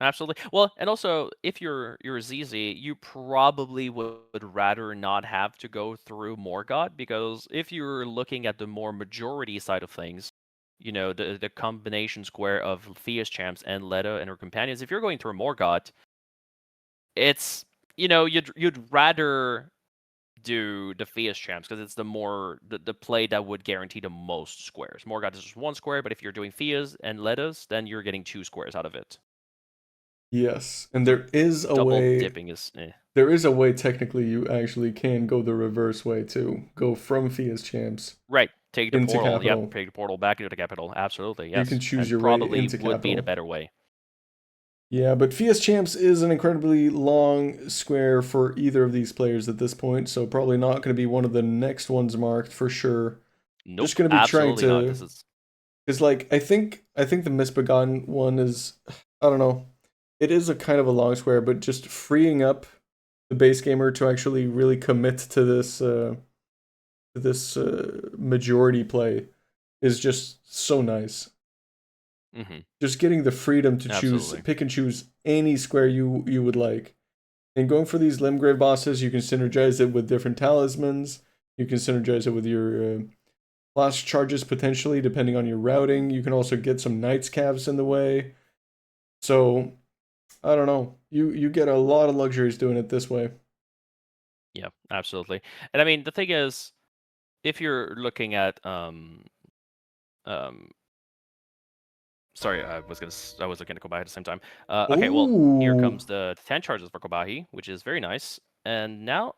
Absolutely. Well, and also, if you're ZZ, you probably would rather not have to go through Morgoth, because if you're looking at the more majority side of things, you know, the combination square of Thea's champs and Letta and her companions, if you're going through Morgoth, it's, you know, you'd rather do the Thea's champs because it's the play that would guarantee the most squares. Morgoth is just 1 square, but if you're doing Thea's and Letta's, then you're getting 2 squares out of it. Yes, and there is a way. Dipping is. There is a way technically you actually can go the reverse way too. Go from Thea's champs. Right. Take the into portal. capital. Yep. Take the portal back into the capital. Absolutely. Yes. You can choose your probably way into would be the capital. better way. Yeah, but Thea's champs is an incredibly long square for either of these players at this point, so probably not going to be one of the next ones marked for sure. Nope. Just going to be trying to. Not. This is. Because like I think the Misbegotten one is, I don't know. It is a kind of a long square, but just freeing up the base gamer to actually really commit to this majority play is just so nice. Mm-hmm. Just getting the freedom to Absolutely. pick and choose any square you would like. And going for these Limgrave bosses, you can synergize it with different talismans. You can synergize it with your flash charges potentially, depending on your routing. You can also get some Knights Calves in the way. So, I don't know. You get a lot of luxuries doing it this way. Yeah, absolutely. And I mean, the thing is, if you're looking at sorry, I was looking at Khobahi at the same time. Okay, well, here Ooh. comes the 10 charges for Khobahi, which is very nice. And now,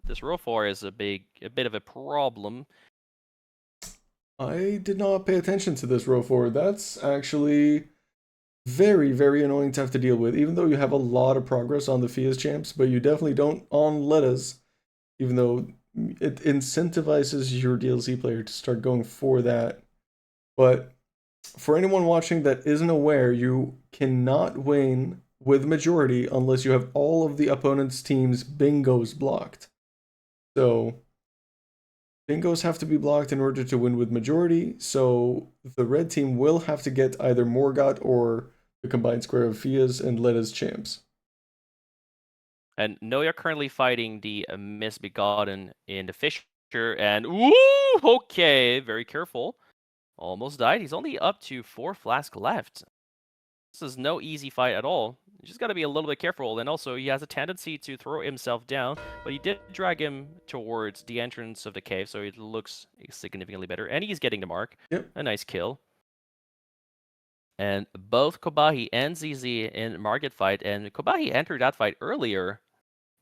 this row 4 is a bit of a problem. I did not pay attention to this row 4. That's actually very, very annoying to have to deal with, even though you have a lot of progress on the Fias champs, but you definitely don't on Letas, even though it incentivizes your DLC player to start going for that. But for anyone watching that isn't aware, you cannot win with majority unless you have all of the opponent's team's bingos blocked. So bingos have to be blocked in order to win with majority, so the red team will have to get either Morgott or the combined square of Fias and Letta's champs. And Noya currently fighting the Misbegotten in the Fisher, and ooh, okay, very careful. Almost died. He's only up to 4 flasks left. This is no easy fight at all. You just got to be a little bit careful, and also he has a tendency to throw himself down, but he did drag him towards the entrance of the cave, so it looks significantly better, and he's getting the mark. Yep. A nice kill. And both Khobahi and ZZ in market fight, and Khobahi entered that fight earlier,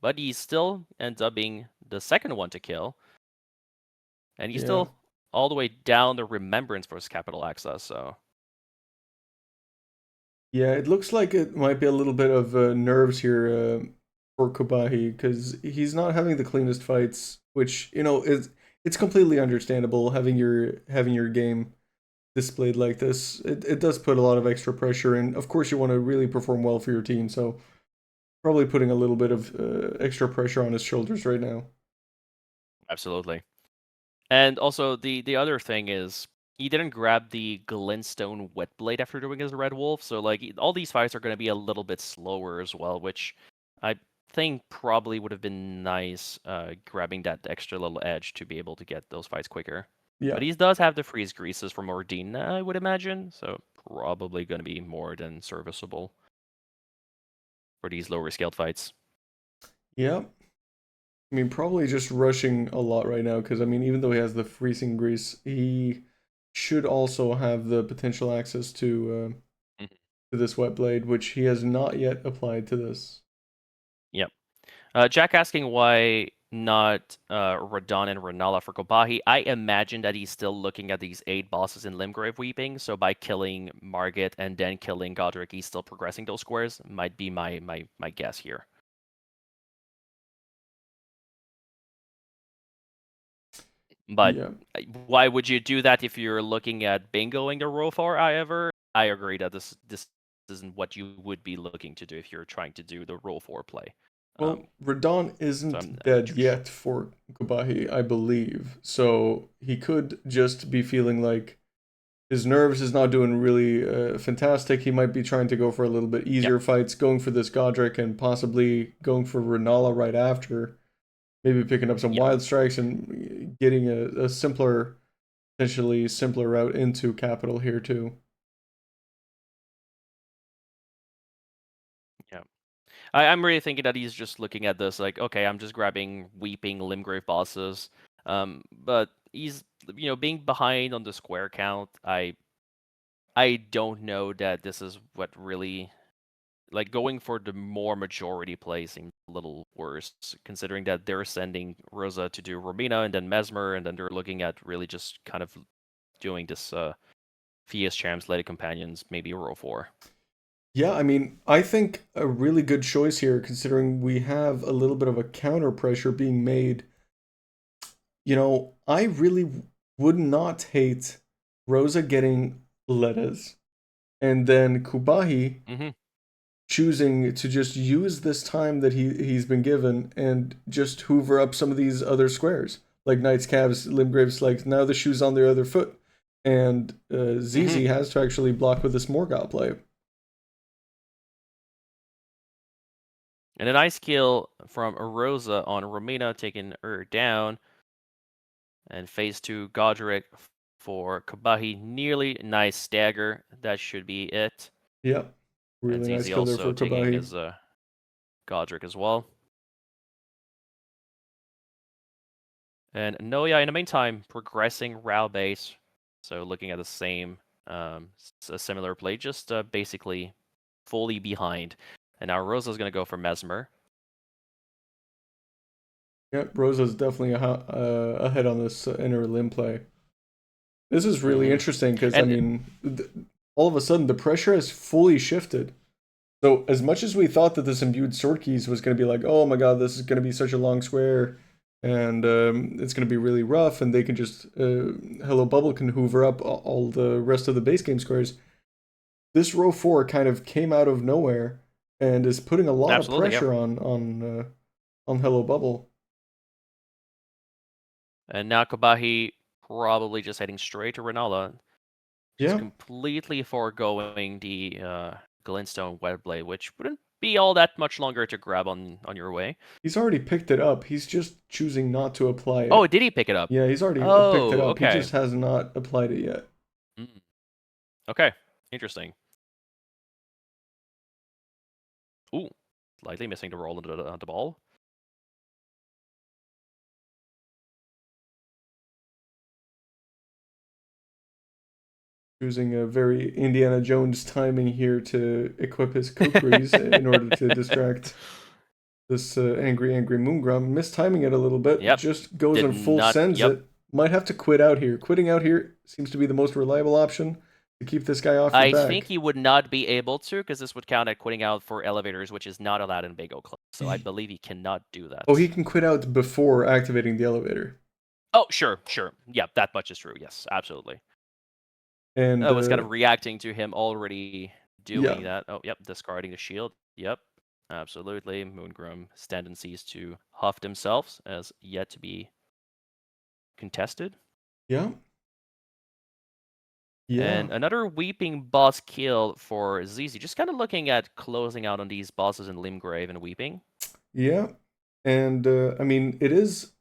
but he still ends up being the second one to kill. And he's still all the way down the remembrance for his capital access, so... Yeah, it looks like it might be a little bit of nerves here for Khobahi, because he's not having the cleanest fights, which, you know, it's completely understandable having your game displayed like this. It does put a lot of extra pressure, and of course you want to really perform well for your team, so probably putting a little bit of extra pressure on his shoulders right now. Absolutely. And also, the other thing is, he didn't grab the Glintstone Wet Blade after doing his Red Wolf, so like all these fights are going to be a little bit slower as well, which I think probably would have been nice, grabbing that extra little edge to be able to get those fights quicker. Yeah. But he does have the freeze greases from Ordina, I would imagine, so probably going to be more than serviceable for these lower scaled fights. Yeah. I mean, probably just rushing a lot right now, because, I mean, even though he has the freezing grease, he should also have the potential access to this wet blade, which he has not yet applied to this. Yep. Jack asking why not Radon and Renala for Khobahi. I imagine that he's still looking at these 8 bosses in Limgrave Weeping, so by killing Margit and then killing Godric, he's still progressing those squares. Might be my guess here. But yeah. Why would you do that if you're looking at bingoing the row 4, however? I agree that this isn't what you would be looking to do if you're trying to do the row 4 play. Well, Radon isn't dead yet for Khobahi, I believe. So he could just be feeling like his nerves is not doing really fantastic. He might be trying to go for a little bit easier fights, going for this Godric and possibly going for Renala right after. Maybe picking up some wild strikes and getting a simpler, potentially simpler route into capital here too. Yeah. I'm really thinking that he's just looking at this like, okay, I'm just grabbing Weeping Limgrave bosses. But he's, being behind on the square count. I don't know that this is what really, like, going for the more majority play seems a little worse, considering that they're sending Rosa to do Romina and then Mesmer, and then they're looking at really just kind of doing this Fias Champs, Lady Companions, maybe row 4. Yeah, I mean, I think a really good choice here, considering we have a little bit of a counter pressure being made. You know, I really would not hate Rosa getting Letas, and then Khobahi choosing to just use this time that he's been given and just hoover up some of these other squares, like Knights, Calves, Limgraves. Like now the shoe's on their other foot, and ZZ has to actually block with this Morgul play. And a nice kill from Rosa on Romina, taking her down. And phase 2, Godric for Khobahi. Nearly nice stagger. That should be it. Yep. Really and nice ZZ kill there also for taking Khobahi. his Godric as well. And Noya, in the meantime, progressing Rao base. So looking at the same, a similar play, just basically fully behind. And now Rosa's going to go for Mesmer. Yep, Rosa's definitely ahead on this inner limb play. This is really interesting because, I mean, all of a sudden the pressure has fully shifted. So as much as we thought that this imbued sword keys was going to be like, oh my god, this is going to be such a long square, and it's going to be really rough, and they can just, Hello Bubble can hoover up all the rest of the base game squares. This row 4 kind of came out of nowhere and is putting a lot of pressure on Hello Bubble. And now Khobahi probably just heading straight to Renala. Just completely foregoing the Glintstone Webblade, which wouldn't be all that much longer to grab on your way. He's already picked it up. He's just choosing not to apply it. Oh, did he pick it up? Yeah, he's already picked it up. Okay. He just has not applied it yet. Okay, interesting. Ooh, slightly missing the roll on the ball. Choosing a very Indiana Jones timing here to equip his kukris in order to distract this angry Moongrum. Mistiming it a little bit. Yep. Just goes and full sends it. Might have to quit out here. Quitting out here seems to be the most reliable option to keep this guy off your back. I think he would not be able to, because this would count at quitting out for elevators, which is not allowed in Big O Club. So I believe he cannot do that. Oh, he can quit out before activating the elevator. Oh, sure. Yeah, that much is true. Yes, absolutely. And I was kind of reacting to him already doing that. Oh, yep, discarding the shield. Yep, absolutely. Moongrum tendencies to huff themselves as yet to be contested. Yeah. And another Weeping boss kill for ZZ. Just kind of looking at closing out on these bosses in Limgrave and Weeping. Yeah. And, I mean, it is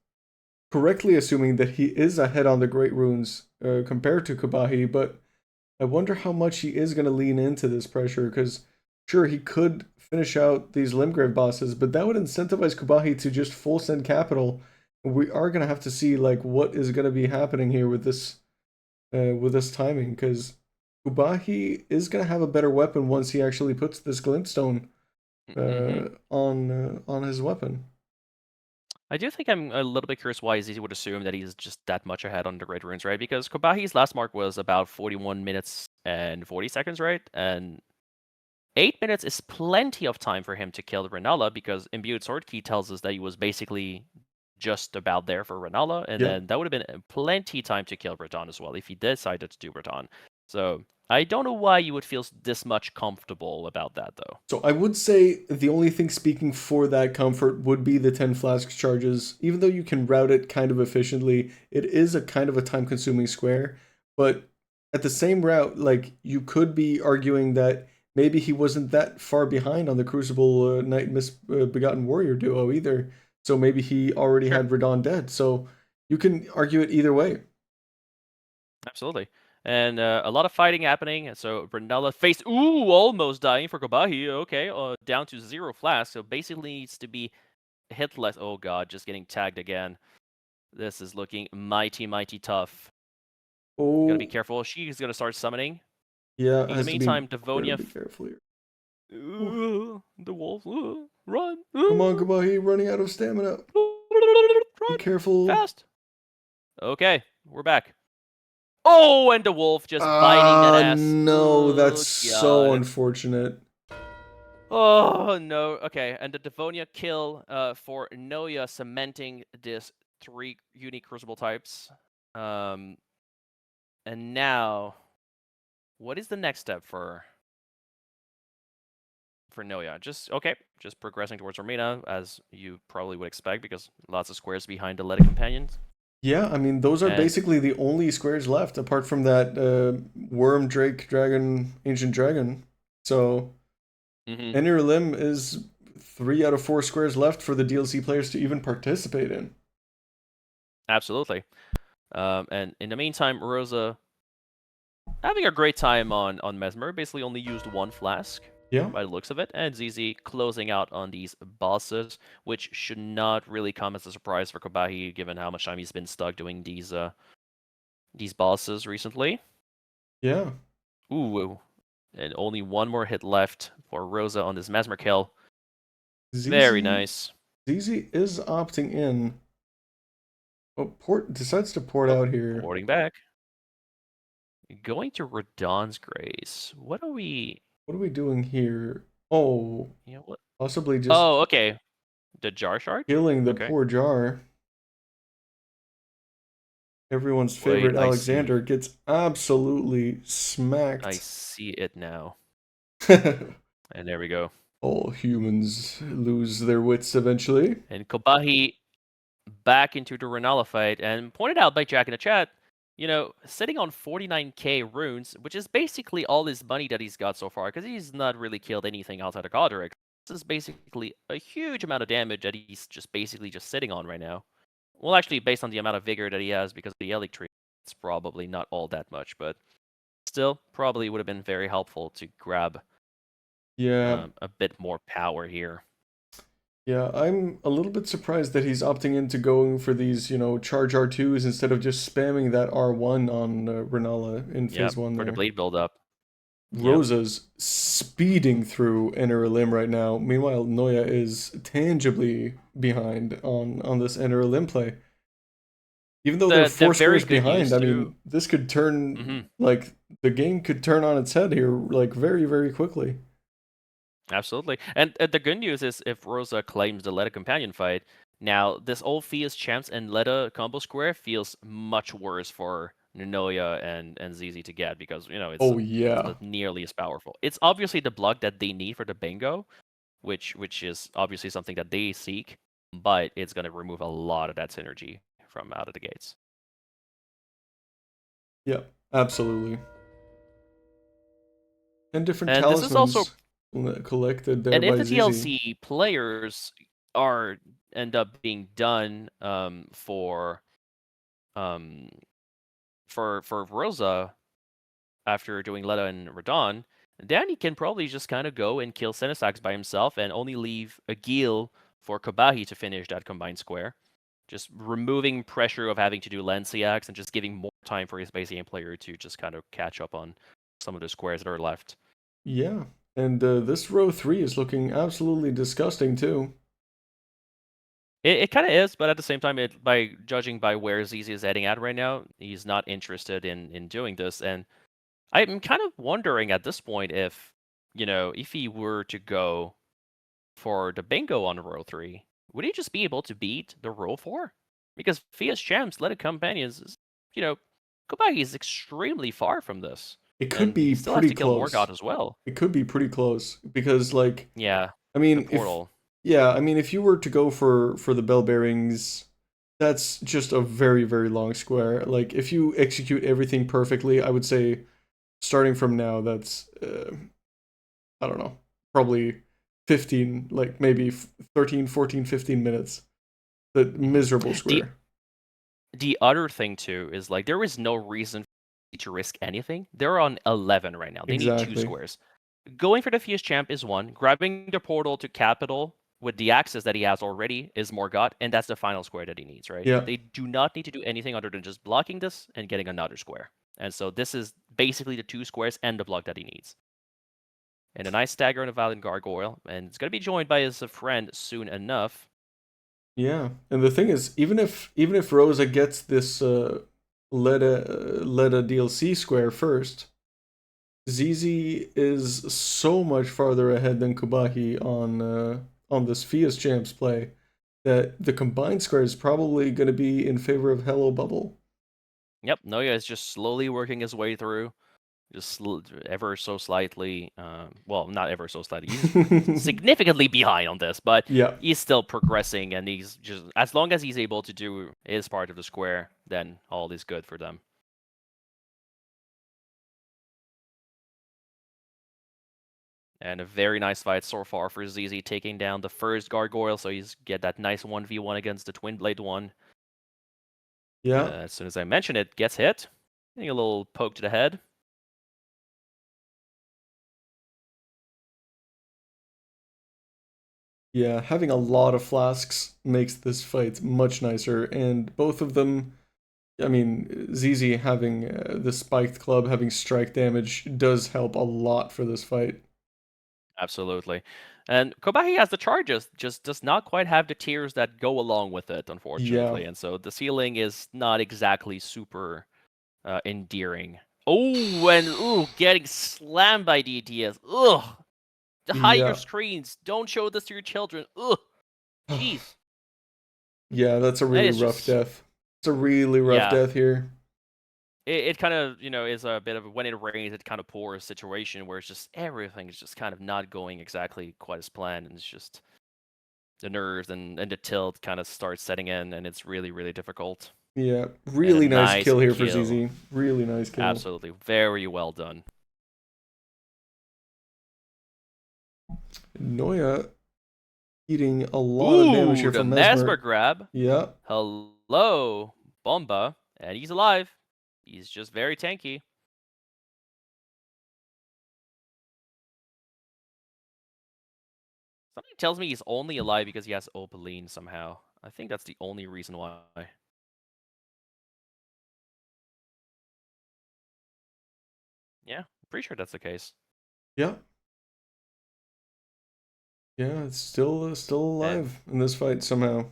correctly assuming that he is ahead on the Great Runes compared to Khobahi, but I wonder how much he is going to lean into this pressure, because sure, he could finish out these Limgrave bosses, but that would incentivize Khobahi to just full send capital. We are going to have to see like what is going to be happening here with this timing, because Khobahi is going to have a better weapon once he actually puts this Glintstone on his weapon. I do think I'm a little bit curious why ZZ would assume that he's just that much ahead on the Great Runes, right? Because Khobahi's last mark was about 41 minutes and 40 seconds, right? And 8 minutes is plenty of time for him to kill Renala, because Imbued Sword Key tells us that he was basically just about there for Renala, and then that would have been plenty time to kill Radahn as well if he decided to do Radahn. So I don't know why you would feel this much comfortable about that, though. So I would say the only thing speaking for that comfort would be the 10 flask charges. Even though you can route it kind of efficiently, it is a kind of a time-consuming square. But at the same route, like, you could be arguing that maybe he wasn't that far behind on the Crucible Knight Misbegotten Warrior duo either. So maybe he already had Radahn dead. So you can argue it either way. Absolutely. And a lot of fighting happening. So Renala faced, almost dying for Khobahi. Okay, down to 0 flask. So basically needs to be hit less. Oh god, just getting tagged again. This is looking mighty, mighty tough. Oh, gotta be careful. She's gonna start summoning. Yeah. In the meantime, Devonia. Be careful here. The wolf. Run. Come on, Khobahi, running out of stamina. Be careful. Fast. Okay, we're back. Oh, and the wolf just biting that ass. No, that's so unfortunate. Oh, no. Okay, and the Devonia kill for Noya, cementing this 3 unique Crucible types. And now, what is the next step for for Noya. Just progressing towards Armina, as you probably would expect, because lots of squares behind the Leda companions. Yeah, I mean, those are And- basically the only squares left, apart from that worm, drake, dragon, ancient dragon. So, Mhm. Inner Limb is 3 out of 4 squares left for the DLC players to even participate in. Absolutely. And in the meantime, Rosa having a great time on Mesmer. Basically only used 1 flask Yeah. by the looks of it. And ZZ closing out on these bosses, which should not really come as a surprise for Khobahi, given how much time he's been stuck doing these bosses recently. Yeah. Ooh. And only 1 more hit left for Rosa on this Mesmer kill. ZZ, Very nice. ZZ is opting in. Oh, decides to port out here. Porting back. Going to Radon's Grace. What are we... What are we doing here? Oh, You know what? possibly just Oh, okay. The jar shard? killing the Okay. poor jar. Everyone's Wait, favorite I see. Alexander gets absolutely smacked. I see it now. And there we go. All humans lose their wits eventually. And Khobahi back into the Renala fight, and pointed out by Jack in the chat, you know, sitting on 49k runes, which is basically all his money that he's got so far, because he's not really killed anything outside of Godric. This is basically a huge amount of damage that he's just basically just sitting on right now. Well, actually, based on the amount of vigor that he has because of the Elic tree, it's probably not all that much, but still, probably would have been very helpful to grab Yeah. a bit more power here. Yeah, I'm a little bit surprised that he's opting into going for these, charge R2s instead of just spamming that R1 on Renala in phase 1 for there. the blade build-up. Rosa's speeding through Inner Limb right now. Meanwhile, Noya is tangibly behind on this Inner Limb play. Even though they're 4 very squares good news behind, I too- mean, this could turn, Mhm. like, the game could turn on its head here, like, very, very quickly. Absolutely. And the good news is if Rosa claims the Leda companion fight, now this old Fia's champs and Leda combo square feels much worse for Noya and ZZ to get, because, it's Oh, yeah. not nearly as powerful. It's obviously the block that they need for the bingo, which is obviously something that they seek, but it's going to remove a lot of that synergy from out of the gates. Yeah, absolutely. And different And this is also collected there And by if the ZZ. DLC players end up being done for Rosa after doing Leda and Radon, then he can probably just kind of go and kill Sinisax by himself and only leave a Gil for Khobahi to finish that combined square. Just removing pressure of having to do Lanciax and just giving more time for his base game player to just kind of catch up on some of the squares that are left. Yeah, and this row 3 is looking absolutely disgusting too. It kind of is, but at the same time, by judging by where ZZ is heading at right now, he's not interested in doing this. And I'm kind of wondering at this point if he were to go for the bingo on row 3, would he just be able to beat the row 4? Because Fia's champs, Leda companions, Khobahi is extremely far from this. It could And be he still pretty has to kill close. Morgoth as well. It could be pretty close because, like, Yeah, I the mean, portal. if you were to go for the bell bearings, that's just a very, very long square. Like, if you execute everything perfectly, I would say starting from now, that's I don't know, probably 15, like maybe 13, 14, 15 minutes. The miserable square. The other thing too is, like, there is no reason to risk anything. They're on 11 right now. They need 2 Exactly. squares. Going for the Fia's champ is 1. Grabbing the portal to capital with the access that he has already is Morgoth, and that's the final square that he needs, right? Yeah. They do not need to do anything other than just blocking this and getting another square. And so this is basically the 2 squares and the block that he needs. And a nice stagger on a Valiant Gargoyle, and it's going to be joined by his friend soon enough. Yeah, and the thing is, even if Rosa gets this Leda DLC square first, ZZ is so much farther ahead than Khobahi on this Fia's Champs play that the combined square is probably going to be in favor of Hello Bubble. Yep, Noya is just slowly working his way through. just ever so slightly, well, not ever so slightly, he's significantly behind on this, but Yeah. he's still progressing, and he's just, as long as he's able to do his part of the square, then all is good for them. And a very nice fight so far for ZZ, taking down the first Gargoyle, so he's get that nice 1v1 against the Twin Blade one. Yeah. As soon as I mention it, gets hit. Getting a little poke to the head. Yeah, having a lot of flasks makes this fight much nicer, and both of them, I mean, ZZ having the spiked club, having strike damage, does help a lot for this fight. Absolutely. And Khobahi has the charges, just does not quite have the tiers that go along with it, unfortunately. Yeah. And so the ceiling is not exactly super endearing. Oh, and ooh, getting slammed by DTS. Ugh. Hide Yeah. your screens. Don't show this to your children. Ugh. Jeez. Yeah, that's a really is rough just- death. It's a really rough Yeah. death here. It kind of, is a bit of a, when it rains, it kind of pours situation where it's just everything is just kind of not going exactly quite as planned, and it's just the nerves and the tilt kind of starts setting in, and it's really, really difficult. Yeah, really nice nice kill here for kill. ZZ. Really nice kill. Absolutely. Very well done. Noya eating a lot of damage here the from Mesmer Mesmer. grab. Yeah. Hello, Bomba. And he's alive. He's just very tanky. Something tells me he's only alive because he has Opaline somehow. I think that's the only reason why. Yeah, I'm pretty sure that's the case. Yeah. Yeah, it's still alive in this fight somehow.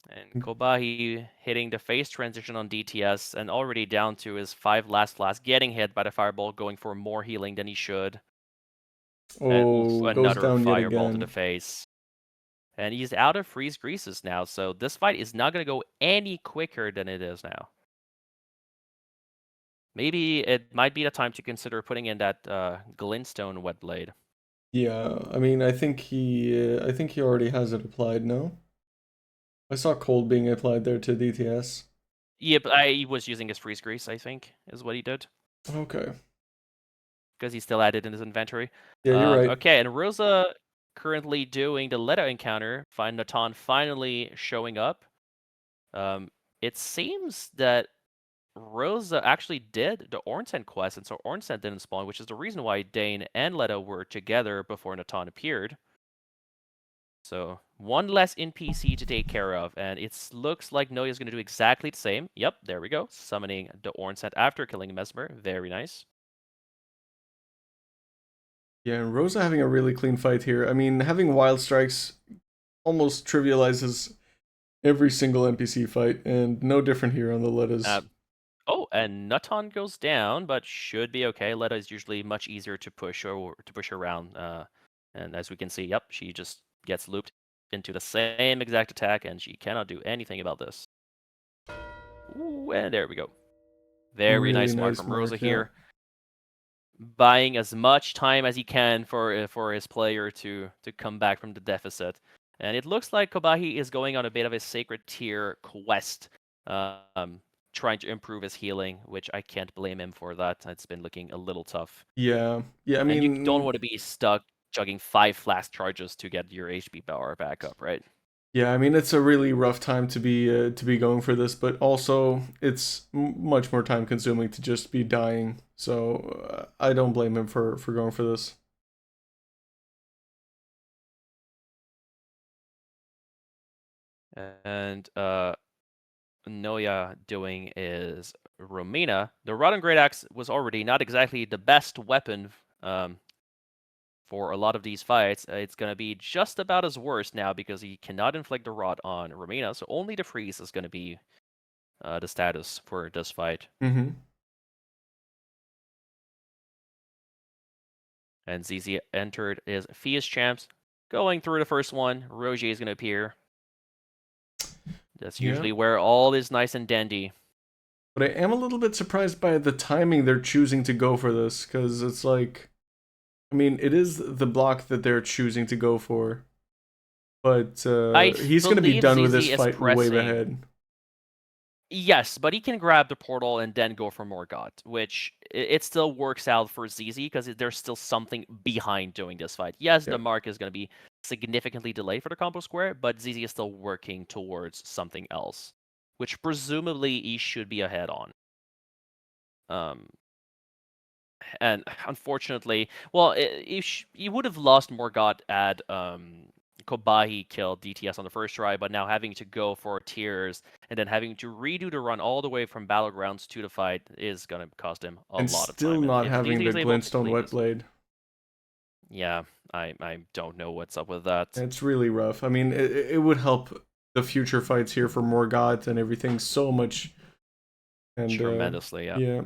And Khobahi hitting the phase transition on DTS and already down to his 5 last flask, getting hit by the fireball, going for more healing than he should. Oh, and, goes another down yet fireball to again. the face. And he's out of freeze greases now, so this fight is not going to go any quicker than it is now. Maybe it might be the time to consider putting in that glintstone wet blade. Yeah, I mean, I think he already has it applied. No, I saw cold being applied there to DTS. Yep, he was using his freeze grease, I think, is what he did. Okay. Because he still had it in his inventory. Yeah, you're right. Okay, and Rosa currently doing the Leda encounter. Find Natan finally showing up. It seems that Rosa actually did the Ornstein quest, and so Ornstein didn't spawn, which is the reason why Dane and Leda were together before Natan appeared. So, one less NPC to take care of, and it looks like Noya is going to do exactly the same. Yep, there we go. Summoning the Ornstein after killing Mesmer. Very nice. Yeah, and Rosa having a really clean fight here. I mean, having wild strikes almost trivializes every single NPC fight, and no different here on the Ledas. Oh, and Natan goes down, but should be okay. Leda is usually much easier to push around. And as we can see, yep, she just gets looped into the same exact attack, and she cannot do anything about this. Ooh, and there we go. Very Really nice mark nice from mark, Rosa yeah. here. Buying as much time as he can for his player to come back from the deficit. And it looks like Khobahi is going on a bit of a sacred tier quest, trying to improve his healing, which I can't blame him for that. It's been looking a little tough. Yeah, I mean, and you don't want to be stuck chugging 5 flask charges to get your HP bar back up, right? Yeah, I mean, it's a really rough time to be going for this, but also it's much more time consuming to just be dying. So I don't blame him for going for this. And Noya doing is Romina. The Rod and Great Axe was already not exactly the best weapon for a lot of these fights. It's going to be just about as worse now because he cannot inflict the Rod on Romina, so only the freeze is going to be the status for this fight. Mm-hmm. And ZZ entered his Fias champs. Going through the first one, Roger is going to appear. That's usually where all is nice and dandy. But I am a little bit surprised by the timing they're choosing to go for this, because it's like, I mean, it is the block that they're choosing to go for, but I he's going to be believe done with this ZZ is fight way pressing. ahead. Yes, but he can grab the portal and then go for Morgott, which it still works out for ZZ because there's still something behind doing this fight. Yes, Yeah. the mark is going to be significantly delayed for the combo square, but ZZ is still working towards something else, which presumably he should be ahead on. And unfortunately, well, he would have lost Morgott at Khobahi killed DTS on the first try, but now having to go for tiers and then having to redo the run all the way from Battlegrounds to the fight is going to cost him a And lot of still time. not If having ZZ the is able to glintstone complete wet this- blade. Yeah, I don't know what's up with that. It's really rough. I mean, it would help the future fights here for Morgott and everything so much. And Tremendously, yeah. Yeah.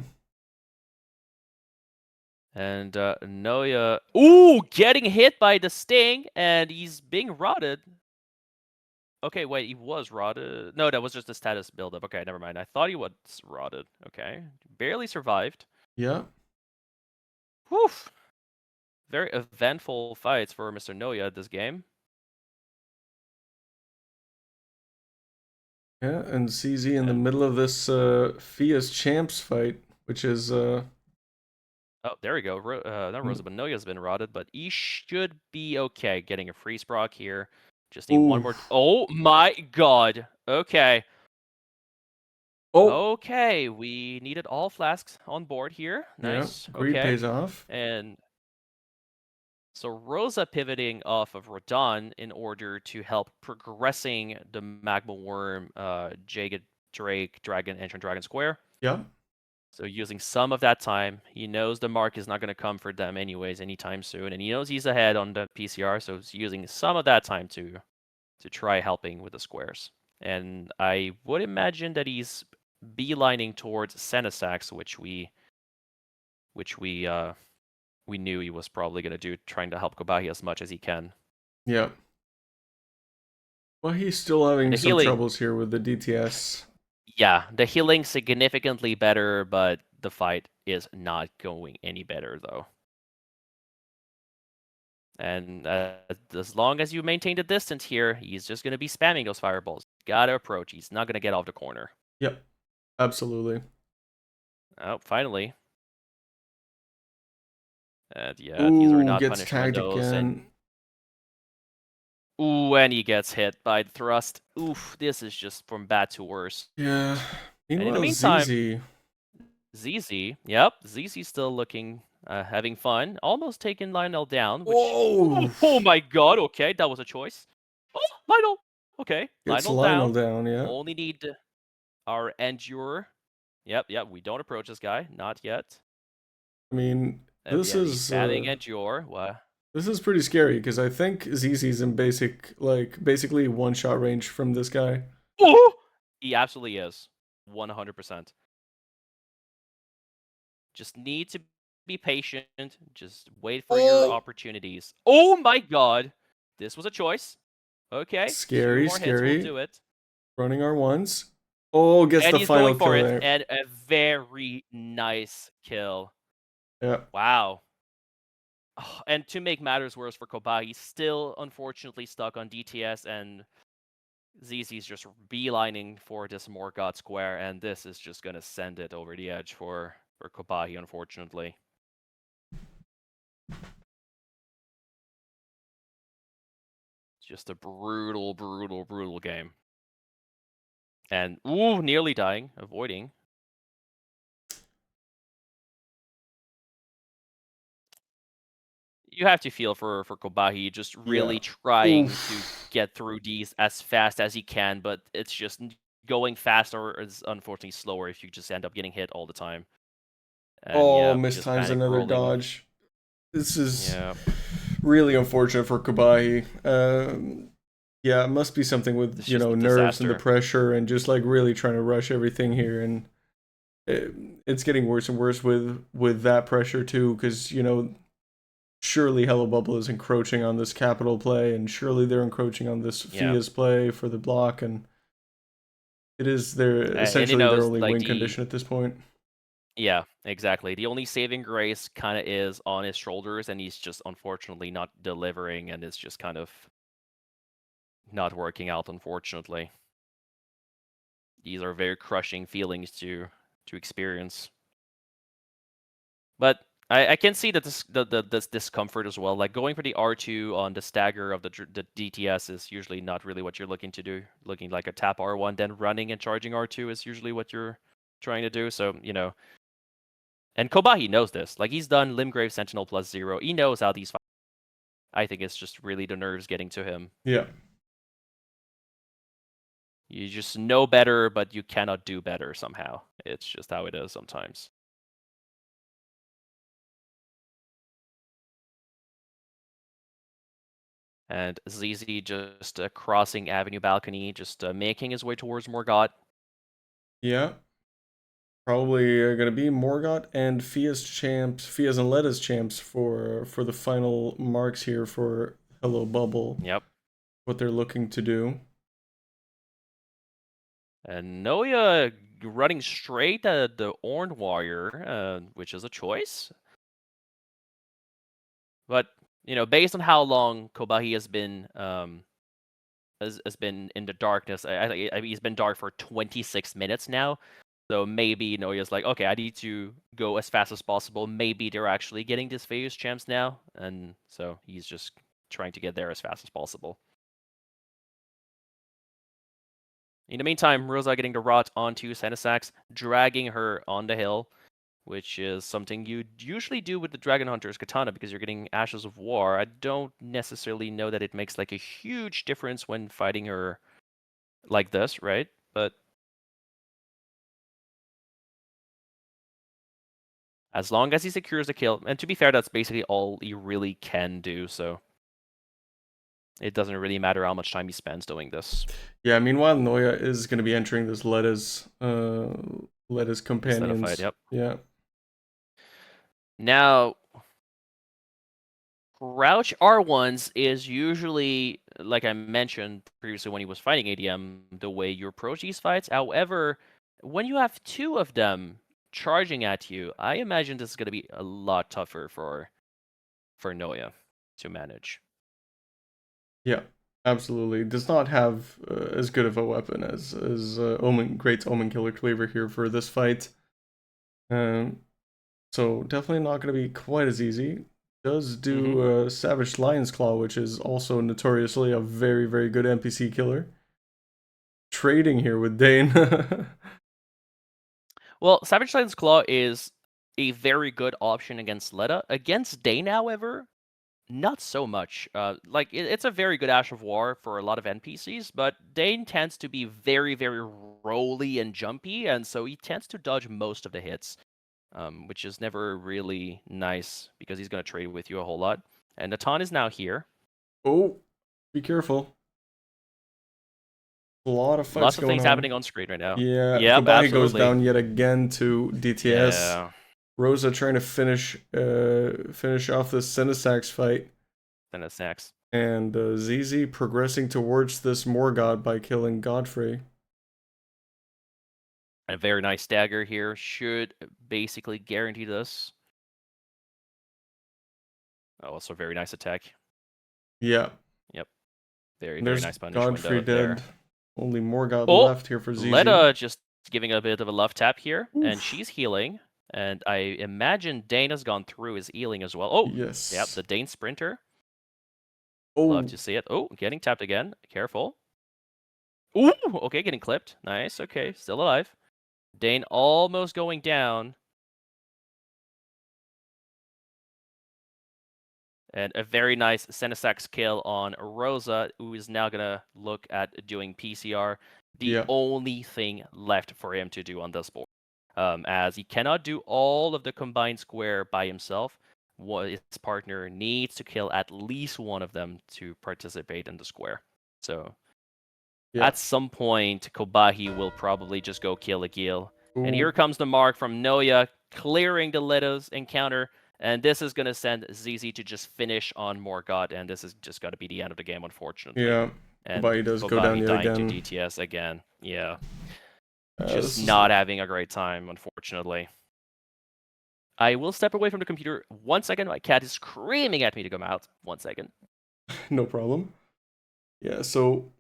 And Noya, ooh, getting hit by the sting, and he's being rotted. Okay, wait, he was rotted. No, that was just a status buildup. Okay, never mind. I thought he was rotted. Okay, barely survived. Yeah. Whew. Very eventful fights for Mr. Noya this game. Yeah, and CZ in the middle of this Fia's Champs fight, which is Oh, there we go. Not Rosa, but Noya's been rotted, but he should be okay. Getting a freeze proc here. Just need one more. Oof. Oh my god. Okay. Oh, Okay, we needed all flasks on board here. Nice. yeah, greed Okay. pays off. And so Rosa pivoting off of Radon in order to help progressing the Magma Worm, Jagged Drake, Dragon, Ancient Dragon Square. Yeah. So using some of that time, he knows the mark is not going to come for them anyways anytime soon, and he knows he's ahead on the PCR, so he's using some of that time to try helping with the squares. And I would imagine that he's beelining towards Senesax, which we knew he was probably going to do, trying to help Khobahi as much as he can. Yeah. Well, he's still having The some healing- troubles here with the DTS. Yeah, the healing significantly better, but the fight is not going any better though. And as long as you maintain the distance here, he's just going to be spamming those fireballs. Gotta approach. He's not going to get off the corner. Yep. Absolutely. Oh, finally. And yeah, these are not gets punishment tagged those. And again. and he gets hit by the thrust. Oof, this is just from bad to worse. Yeah. in the Meanwhile, meantime- ZZ. ZZ, yep, ZZ's still looking, having fun. Almost taking Lionel down. Which, Whoa! oh my god, okay, that was a choice. Oh, Lionel! Okay, Gets Lionel Lionel down, yeah. Only need our Endure. Yep, we don't approach this guy. Not yet. I mean, this he's is spamming Endure. What? this is pretty scary because I think ZZ's in basically one-shot range from this guy. Oh! He absolutely is. 100%. Just need to be patient. Just wait for your opportunities. Oh my god! This was a choice. Okay. Scary, 2 more scary. Hits will do it. Running R1s. Oh, gets And the he's final going for kill it. there. And a very nice kill. Yeah. Wow. Oh, and to make matters worse for Khobahi, he's still unfortunately stuck on DTS, and ZZ's just beelining for this Morgott square, and this is just gonna send it over the edge for Khobahi, unfortunately. It's just a brutal, brutal, brutal game. And ooh, nearly dying, avoiding. You have to feel for Khobahi, just really trying to get through these as fast as he can, but it's just going faster is unfortunately slower if you just end up getting hit all the time. And yeah, just mistimes panic another rolling. dodge. This is Yeah. really unfortunate for Khobahi. Yeah, it must be something with, It's you just know, a nerves and the disaster. pressure and just like really trying to rush everything here, and it's getting worse and worse with that pressure too, because, you know, surely Hello Bubble is encroaching on this capital play, and surely they're encroaching on this Yeah. Fia's play for the block, and It is their and he essentially their knows, only like, win condition at this point. Yeah, exactly. The only saving grace kind of is on his shoulders, and he's just unfortunately not delivering, and it's just kind of not working out, unfortunately. These are very crushing feelings to experience. But I can see that this discomfort as well. Like going for the R2 on the stagger of the DTS is usually not really what you're looking to do. Looking like a tap R1, then running and charging R2 is usually what you're trying to do. So, you know. And Khobahi knows this. Like, he's done Limgrave Sentinel +0. He knows how these fights. I think it's just really the nerves getting to him. Yeah. You just know better, but you cannot do better somehow. It's just how it is sometimes. And ZZ just crossing Avenue Balcony, just making his way towards Morgott. Yeah. Probably going to be Morgott and Fia's and Letta's champs for the final marks here for Hello Bubble. Yep. What they're looking to do. And Noya running straight at the Orange Warrior, which is a choice. But, you know, based on how long Khobahi has been in the darkness, I think he's been dark for 26 minutes now. So maybe Noya's like, okay, I need to go as fast as possible. Maybe they're actually getting this Vixus champs now, and so he's just trying to get there as fast as possible. In the meantime, Rosa getting the rot onto Senesax, dragging her on the hill, which is something you usually do with the Dragon Hunter's Katana because you're getting Ashes of War. I don't necessarily know that it makes like a huge difference when fighting her like this, right? But as long as he secures the kill, and to be fair, that's basically all he really can do, so it doesn't really matter how much time he spends doing this. Yeah, meanwhile, Noya is going to be entering this Letta's companions. Fight, yep. Yeah. Now, Crouch R1s is usually, like I mentioned previously when he was fighting ADM, the way you approach these fights. However, when you have two of them charging at you, I imagine this is going to be a lot tougher for Noya to manage. Yeah, absolutely. Does not have as good of a weapon as Great Omen Killer Cleaver here for this fight. So definitely not going to be quite as easy. Does do Savage Lion's Claw, which is also notoriously a very, very good NPC killer. Trading here with Dane. Well, Savage Lion's Claw is a very good option against Letta. Against Dane, however, not so much. Like, it's a very good Ash of War for a lot of NPCs, but Dane tends to be very, very rolly and jumpy, and so he tends to dodge most of the hits. Which is never really nice because he's going to trade with you a whole lot. And Natan is now here. Oh, be careful. A lot of fights Lots of going things on. happening on screen right now. Yeah, yep, Khobahi goes down yet again to DTS. Yeah. Rosa trying to finish off this Senesax fight. Senesax. And ZZ progressing towards this Morgott by killing Godfrey. A very nice stagger here should basically guarantee this. Oh, also very nice attack. Yeah. Yep. Very nice punish Godfrey window dead. there. Only Morgott left here for ZZ. Letta just giving a bit of a love tap here, Oof. and she's healing. And I imagine Dane has gone through his healing as well. Oh, yes. Yep, the Dane Sprinter. Oh. Love to see it. Oh, getting tapped again. Careful. Ooh, okay, getting clipped. Nice, okay, still alive. Dane almost going down. And a very nice Senesax kill on Rosa, who is now going to look at doing PCR. The only thing left for him to do on this board. As he cannot do all of the combined square by himself. His partner needs to kill at least one of them to participate in the square. So at some point, Khobahi will probably just go kill a Gil. And here comes the mark from Noya, clearing the Letta's encounter. And this is going to send ZZ to just finish on Morgott, and this is just going to be the end of the game, unfortunately. Yeah, and Khobahi does go down yet again. to DTS again. Yeah. This Just is- not having a great time, unfortunately. I will step away from the computer 1 second. My cat is screaming at me to come out. 1 second. No problem. Yeah, so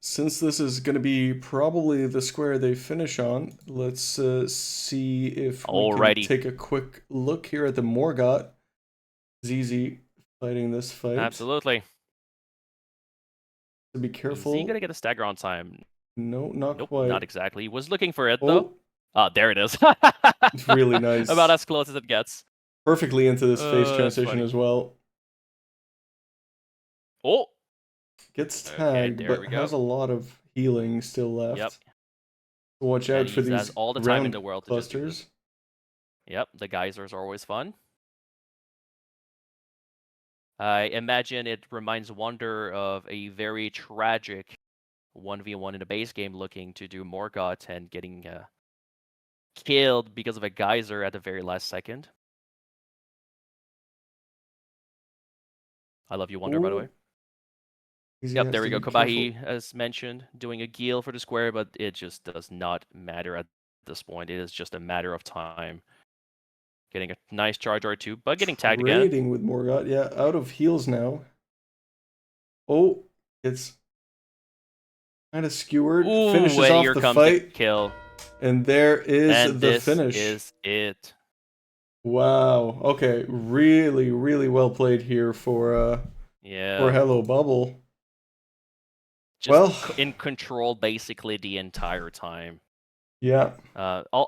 since this is going to be probably the square they finish on, let's see if we Alrighty. can take a quick look here at the Morgott. ZZ fighting this fight. Absolutely. To be Is careful. he gonna get a stagger on time? No, not Nope, quite. not exactly. He was looking for it though. Oh, Ah, there it is. it's really nice. About as close as it gets. Perfectly into this phase That's transition funny. as well. Oh, Gets Okay, tagged, there but we go. has a lot of healing still left. Yep. Watch And out for he has these all the time in ground the world to just do clusters. this. Yep, the geysers are always fun. I imagine it reminds Wonder of a very tragic 1v1 in a base game looking to do Morgott and getting killed because of a geyser at the very last second. I love you, Wonder, by the way. Easy Yep, has there to we go. be Khobahi, careful. as mentioned, doing a Geel for the square, but it just does not matter at this point. It is just a matter of time. Getting a nice charge or two, but getting tagged again. Trading with Morgott, yeah, out of heals now. Oh, it's kind of skewered. Ooh, Finishes and off here the comes fight, the kill. and there is And the this finish. is it. Wow. Okay, really, really well played here for Yeah. Hello Bubble. Just Well, in control basically the entire time. yeah.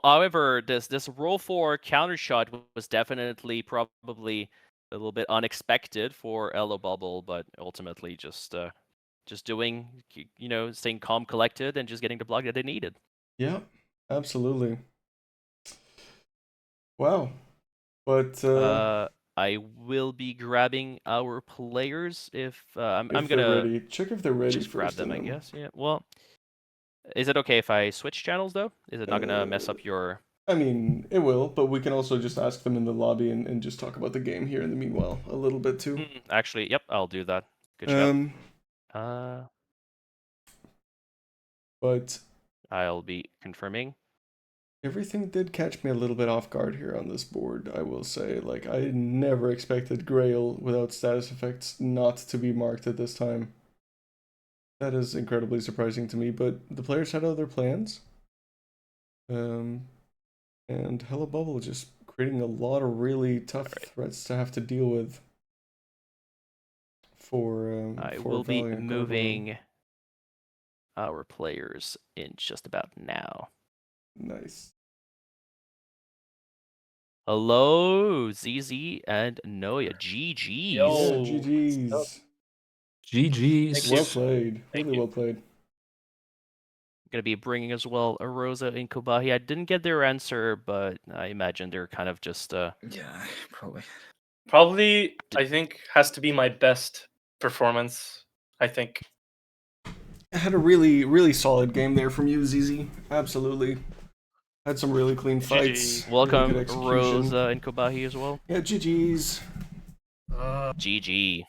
However, this roll for counter shot was definitely probably a little bit unexpected for Hello Bubble, but ultimately just doing, staying calm, collected, and just getting the block that they needed. Yeah, absolutely. Wow. But I will be grabbing our players if I'm if they're gonna ready, check if they're ready just grab first. them, I and then- guess. Yeah. Well, is it okay if I switch channels though? Is it not gonna mess up your? I mean, it will, but we can also just ask them in the lobby and just talk about the game here in the meanwhile a little bit too. Actually, yep, I'll do that. Good shout. But I'll be confirming. everything did catch me a little bit off guard here on this board, I will say. Like, I never expected Grail without status effects not to be marked at this time. That is incredibly surprising to me, but the players had other plans. And Hello Bubble just creating a lot of really tough threats to have to deal with. I for will be Valiant moving our players in just about now. Gargoyle. Nice. Hello, ZZ and Noya. GG's. Yeah, Yo. GG's. GG's. Well played. Thank Really you. well played. Gonna be bringing as well a Rosa and Khobahi. I didn't get their answer, but I imagine they're kind of just Yeah, probably. I think has to be my best performance. I think. Had a really, really solid game there from you, ZZ. Absolutely. Had some really clean fights. GG. Really welcome good execution. Rosa and Khobahi as well. Yeah, GG's. GG.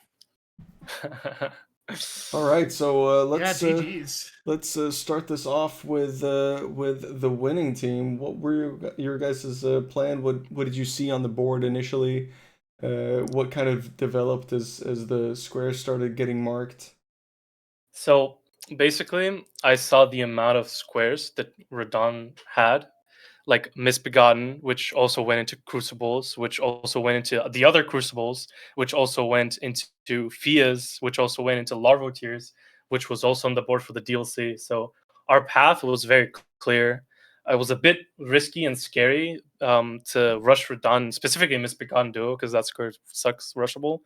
All right, so let's GG's. let's start this off with the winning team. What were your guys' plan? What did you see on the board initially? What kind of developed as the squares started getting marked? So basically, I saw the amount of squares that Radon had, like Misbegotten, which also went into Crucibles, which also went into the other Crucibles, which also went into Fias, which also went into Larval Tears, which was also on the board for the DLC. So our path was very clear. It was a bit risky and scary to rush Radon, specifically Misbegotten Duo, because that square sucks rushable.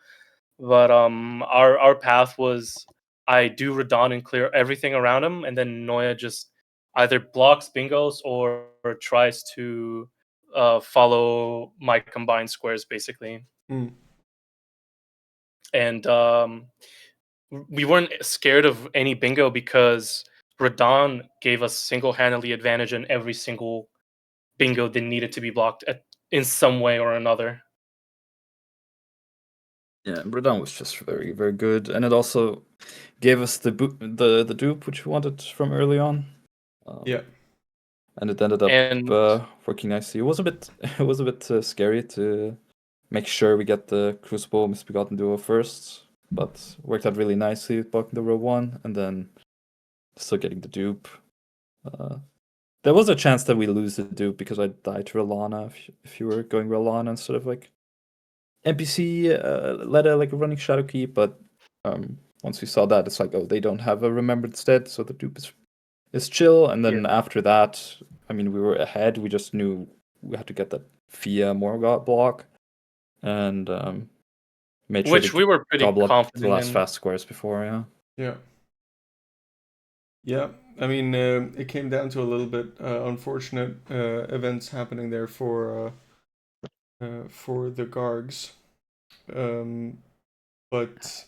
But our path was I do Radon and clear everything around him, and then Noya just either blocks bingos or tries to follow my combined squares, basically. And we weren't scared of any bingo because Radon gave us single-handedly advantage in every single bingo that needed to be blocked in some way or another. Yeah, Radon was just very, very good, and it also gave us the dupe which we wanted from early on. Yeah. And it ended up And working nicely. It was a bit scary to make sure we get the Crucible Misbegotten duo first, but worked out really nicely blocking the row 1 and then still getting the dupe. There was a chance that we lose the dupe because I died to Rellana if you were going Rellana instead of like NPC Leda like a running Shadow Keep, but once we saw that, it's like, oh, they don't have a Remembered Stead, so the dupe is chill. And then after that, I mean, we were ahead. We just knew we had to get that Fia Morgott block, and made sure which to we were pretty gobble up the confident last in. fast squares before. Yeah. Yeah, I mean, it came down to a little bit unfortunate events happening there for the Gargs, but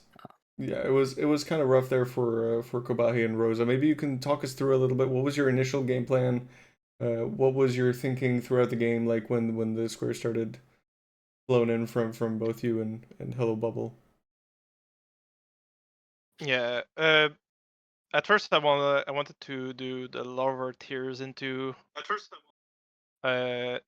yeah, it was kind of rough there for Khobahi and Rosa. Maybe you can talk us through a little bit. What was your initial game plan? What was your thinking throughout the game, like when the square started flowing in from both you and Hello Bubble? Yeah. At first, I wanted to do the lower tiers into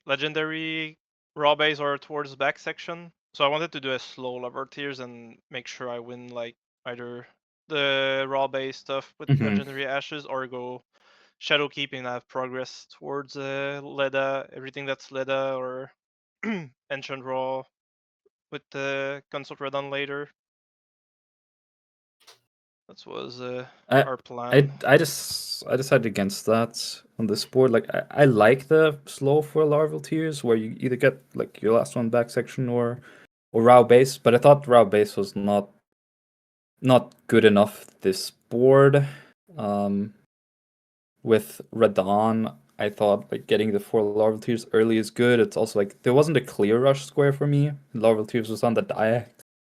legendary raw base or towards the back section. So I wanted to do a slow lower tiers and make sure I win like either the raw base stuff with legendary ashes or go shadow keeping and have progress towards Leda, everything that's Leda or Ancient Raw with the Consult Redon later. That was our plan. I decided against that on this board. Like I like the slow for larval tiers where you either get like your last one back section or Rao base, but I thought Rao base was not good enough this board. With Radon, I thought like getting the 4 larval tiers early is good. It's also like there wasn't a clear rush square for me. Larval tiers was on the die,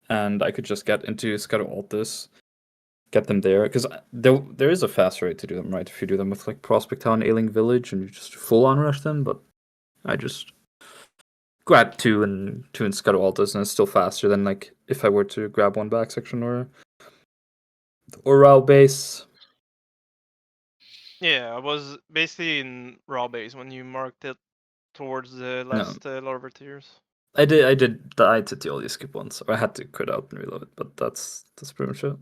and I could just get into Scatter Altus, get them there, because there is a faster way to do them, right? If you do them with like Prospect Town, Ailing Village, and you just full on rush them, but I just grab 2 and Scuttle Altus, and it's still faster than like if I were to grab 1 back section or Raw base. Yeah, I was basically in raw base when you marked it towards the last lower tiers. I did die to the only skip once, or I had to quit out and reload, but that's pretty much it.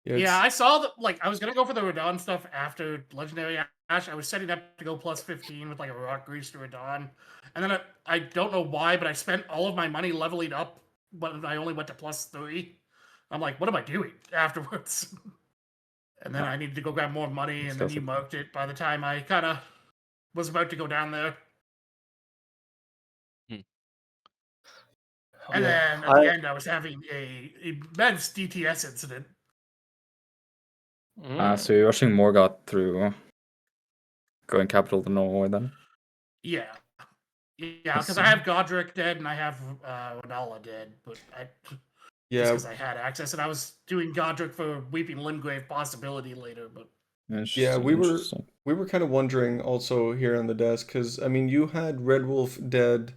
Yeah, I saw that. Like, I was gonna go for the Radon stuff after Legendary Ash. I was setting up to go plus 15 with like a Rock Grease to Radon, and then I don't know why, but I spent all of my money leveling up, but I only went to plus 3. I'm like, what am I doing afterwards? And then I needed to go grab more money, and then you marked it by the time I kind of was about to go down there. And then at the end, I was having a immense DTS incident. So you're rushing Morgott through going capital to Norway then? Yeah, because I have Godric dead and I have Renala dead, but just because I had access and I was doing Godric for Weeping Limgrave possibility later, but yeah, we were kind of wondering also here on the desk because I mean you had Red Wolf dead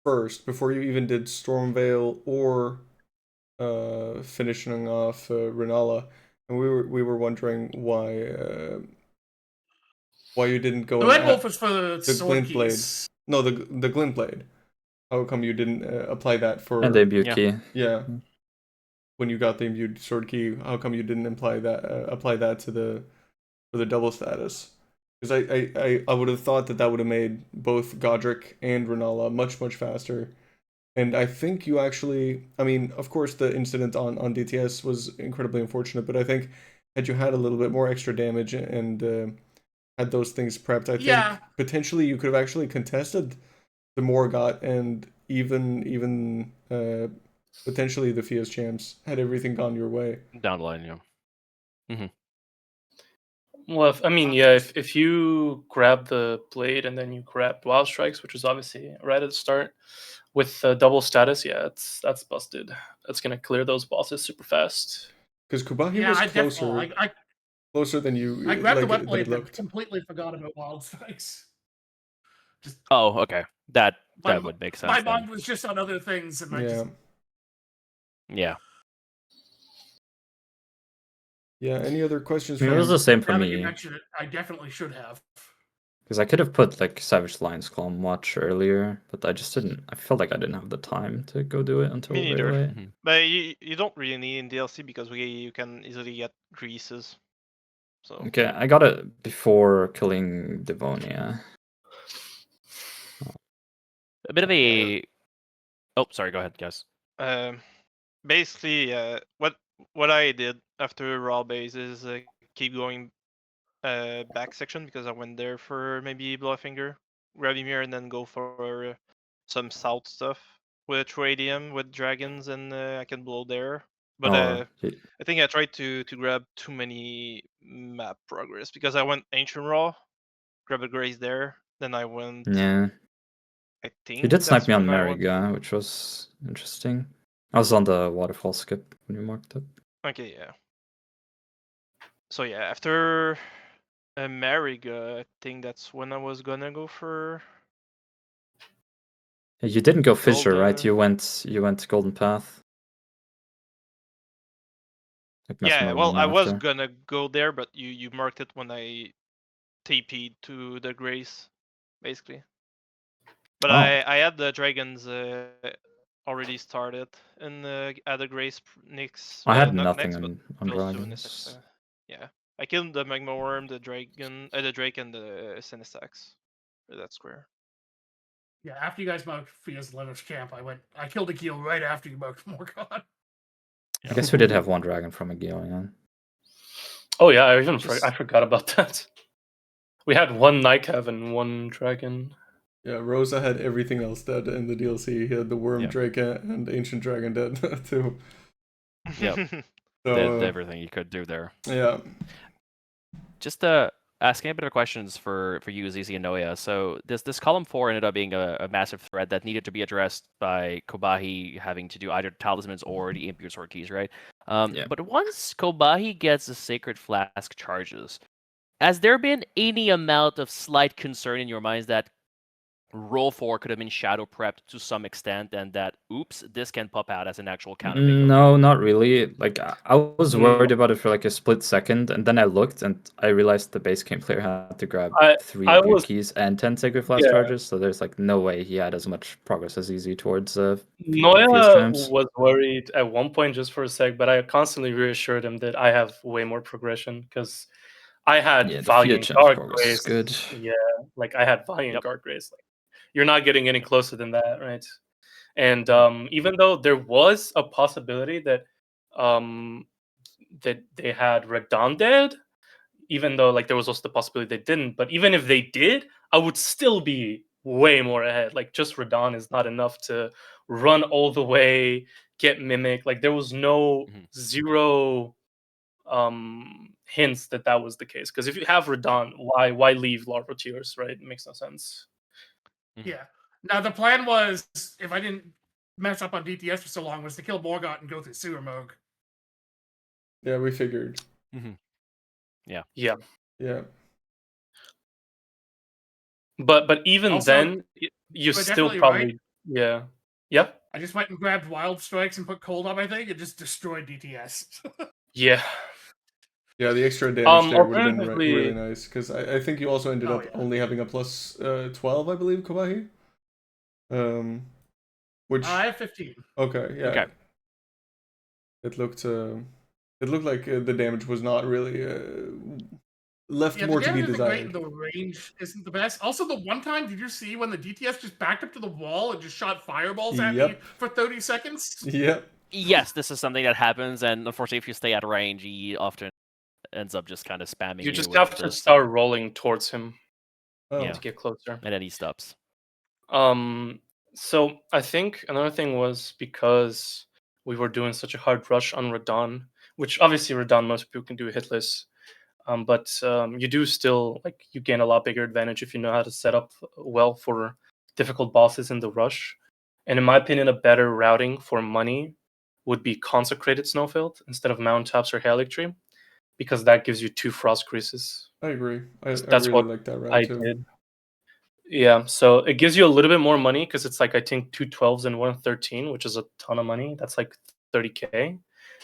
first before you even did Stormveil or finishing off Renala, and we were wondering why you didn't go. The Red Wolf was for the Glint Blade. No, the Glint Blade. How come you didn't apply that for and the Imbued Key? Yeah. When you got the Imbued Sword Key, how come you didn't apply that to the double status? Because I would have thought that would have made both Godric and Renala much faster. And I think you actually, I mean, of course the incident on DTS was incredibly unfortunate, but I think had you had a little bit more extra damage and had those things prepped, I think potentially you could have actually contested the Morgott and even potentially the Fia's champs had everything gone your way. Down the line, yeah. Well, if you grab the blade and then you grab Wild Strikes, which is obviously right at the start, with double status, that's busted. That's gonna clear those bosses super fast. Because Khobahi was closer. Closer than you. I grabbed the wet blade and completely forgot about Wild Strikes. Okay. That would make sense. My mind was just on other things, and Yeah. Yeah. Any other questions? I mean, it was the same for Now that you me. mention it, I definitely should have. Because I could have put like Savage Lion's Claw much earlier, but I just didn't. I felt like I didn't have the time to go do it until Me very neither. late. But you don't really need in DLC because you can easily get greases. So Okay, I got it before killing Devonia. A bit of a. Oh, sorry. Go ahead, guys. basically, what I did after raw base is keep going back section because I went there for maybe Blowfinger, Gravimir, and then go for some south stuff with Radium with dragons, and I can blow there. But Oh, I think I tried to grab too many map progress because I went Ancient Raw, grab a Grace there, then I went. yeah. I think You did snipe that's me on when I went. Mariga, which was interesting. I was on the waterfall skip when you marked it. Okay, yeah. So yeah, after Mariga, I think that's when I was gonna go for. You didn't go Fissure, right? Golden- You went Golden Path. Like Yeah, Mesmer well, went I was after. gonna go there, but you marked it when I TP'd to the Grace, basically. But Oh. I had the dragons already started in the other Grace next. I had not nothing next, but on close to dragons. Nestax. Yeah, I killed the Magma Worm, the dragon, the Drake, and the Sinistax. That square. Yeah, after you guys marked Fia's Lenos camp, I killed a Geel right after you marked Morgon. I guess we did have one dragon from a Gale, yeah. Oh yeah, I forgot about that. We had one Nightcav and one dragon. Yeah, Rosa had everything else dead in the DLC. He had the Worm, Yep. Drake, and Ancient Dragon dead too. Yep. So, Did everything you could do there. yeah. Just asking a bit of questions for you, Zizi and Noya. So this column 4 ended up being a massive thread that needed to be addressed by Khobahi having to do either talismans or the impure sword keys, right? Yeah. But once Khobahi gets the Sacred Flask charges, has there been any amount of slight concern in your minds that roll 4 could have been shadow prepped to some extent, and that oops, this can pop out as an actual counter pick? No, not really. Like I was Mm. worried about it for like a split second, and then I looked and I realized the base game player had to grab 3 I impure was- keys and 10 Sacred Flask Yeah. charges, so there's like no way he had as much progress as easy towards Fia's Noya champs. was worried at one point just for a sec, but I constantly reassured him that I have way more progression because I had Yeah, the Valiant Fia champs progress is Gargoyle. good. Yeah, like I had Valiant Yep. Gargoyle. Like, you're not getting any closer than that, right? And even though there was a possibility that that they had Radon dead, even though like there was also the possibility they didn't, but even if they did, I would still be way more ahead. Like just Radon is not enough to run all the way, get Mimic. Like there was no zero hints that that was the case. Because if you have Radon, why leave Larva Tears, right? It makes no sense. Yeah. Now the plan was, if I didn't mess up on DTS for so long, was to kill Morgott and go through Sewer Moog. Yeah, we figured. Yeah. Yeah. Yeah. But even Also, then, you you're still definitely probably right. yeah. Yep. I just went and grabbed Wild Strikes and put Cold up, I think, and just destroyed DTS. Yeah. Yeah, the extra damage there would have been Alternatively- really nice, because I think you also ended Oh, up yeah. only having a plus 12, I believe, Khobahi. Which I have 15. okay, yeah. Okay. It looked like the damage was not really left Yeah, more the to be damage isn't great, desired. and the range isn't the best. Also, the one time, did you see when the DTS just backed up to the wall and just shot fireballs at me Yep. for 30 seconds? Yep. Yes, this is something that happens, and unfortunately, if you stay at range, he often ends up just kind of spamming you. You just with have to this, start rolling towards him Oh. Yeah. to get closer. and then he stops. So I think another thing was because we were doing such a hard rush on Radon, which obviously Radon most people can do hitless. But you do still like you gain a lot bigger advantage if you know how to set up well for difficult bosses in the rush. And in my opinion, a better routing for money would be Consecrated Snowfield instead of Mountaintops or Halictree, because that gives you 2 Frost Creases. I agree. I That's really what like that route I too. did. Yeah, so it gives you a little bit more money because it's like I think 2 12s and 1 13, which is a ton of money. That's like 30k,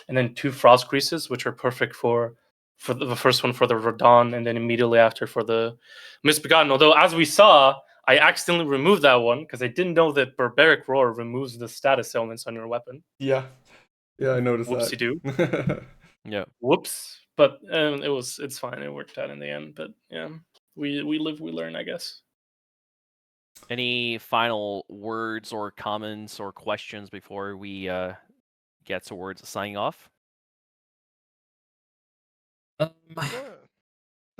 and then 2 Frost Creases, which are perfect for for the first one for the Radon, and then immediately after for the Misbegotten. Although, as we saw, I accidentally removed that one because I didn't know that Barbaric Roar removes the status elements on your weapon. Yeah, I noticed Whoopsie doo. that. Yeah. Whoops. But it's fine. It worked out in the end. But yeah, we live, we learn, I guess. Any final words or comments or questions before we get towards signing off?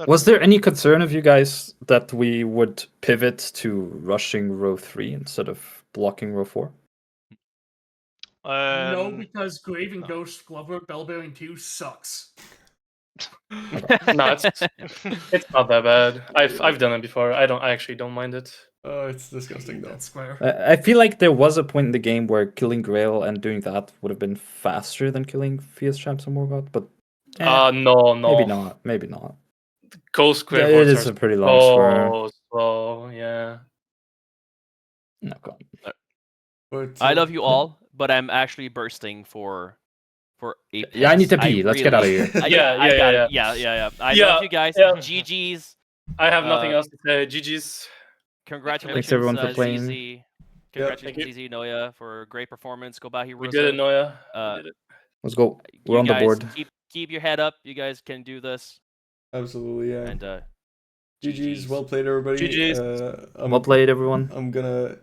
Was there any concern of you guys that we would pivot to rushing row 3 instead of blocking row 4? No, because Grave and Ghost Glover Bellbearing 2 sucks. No, it's not that bad. I've done it before. I actually don't mind it. It's disgusting though. That's square. I feel like there was a point in the game where killing Grail and doing that would have been faster than killing Fierce Champs and Morgoth, but no. Maybe not. Ghost Grave it is a pretty long square. Slow, yeah. No, go on. But, I love you all, but I'm actually bursting for Apex. Yeah, I need to pee. Let's get out of here. Yeah. I love you guys. Yeah. GG's. I have nothing else to say. GG's. Congratulations, Thanks everyone for playing. ZZ. Congratulations, ZZ Noya, for a great performance. Khobahi, We did it, Noya. We did it. Let's go. We're on the board. Keep your head up. You guys can do this. Absolutely, yeah. And GG's. Well played, everybody. GG's. Well played, everyone. I'm gonna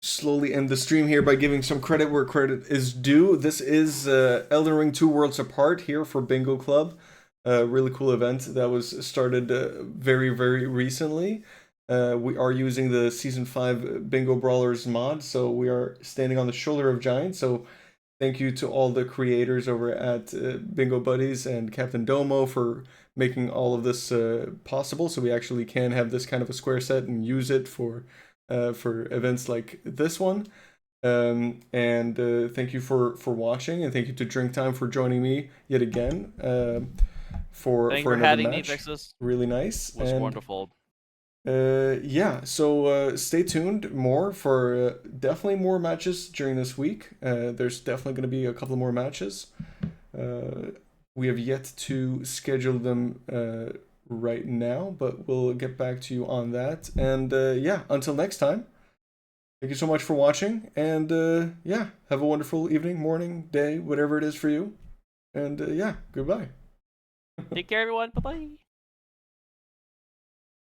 slowly end the stream here by giving some credit where credit is due. This is Elden Ring 2 Worlds Apart here for Bingo Club. A really cool event that was started very, very recently. We are using the Season 5 Bingo Brawlers mod, so we are standing on the shoulder of giants. So thank you to all the creators over at Bingo Buddies and Captain Domo for making all of this possible, so we actually can have this kind of a square set and use it for events like this one. And thank you for watching, and thank you to Drinktime for joining me yet again for another having match. me, Vixus. Really nice. It was wonderful. So stay tuned more for definitely more matches during this week. There's definitely going to be a couple more matches. We have yet to schedule them right now, but we'll get back to you on that. And until next time, thank you so much for watching, and have a wonderful evening, morning, day, whatever it is for you. And goodbye. Take care, everyone. Bye-bye.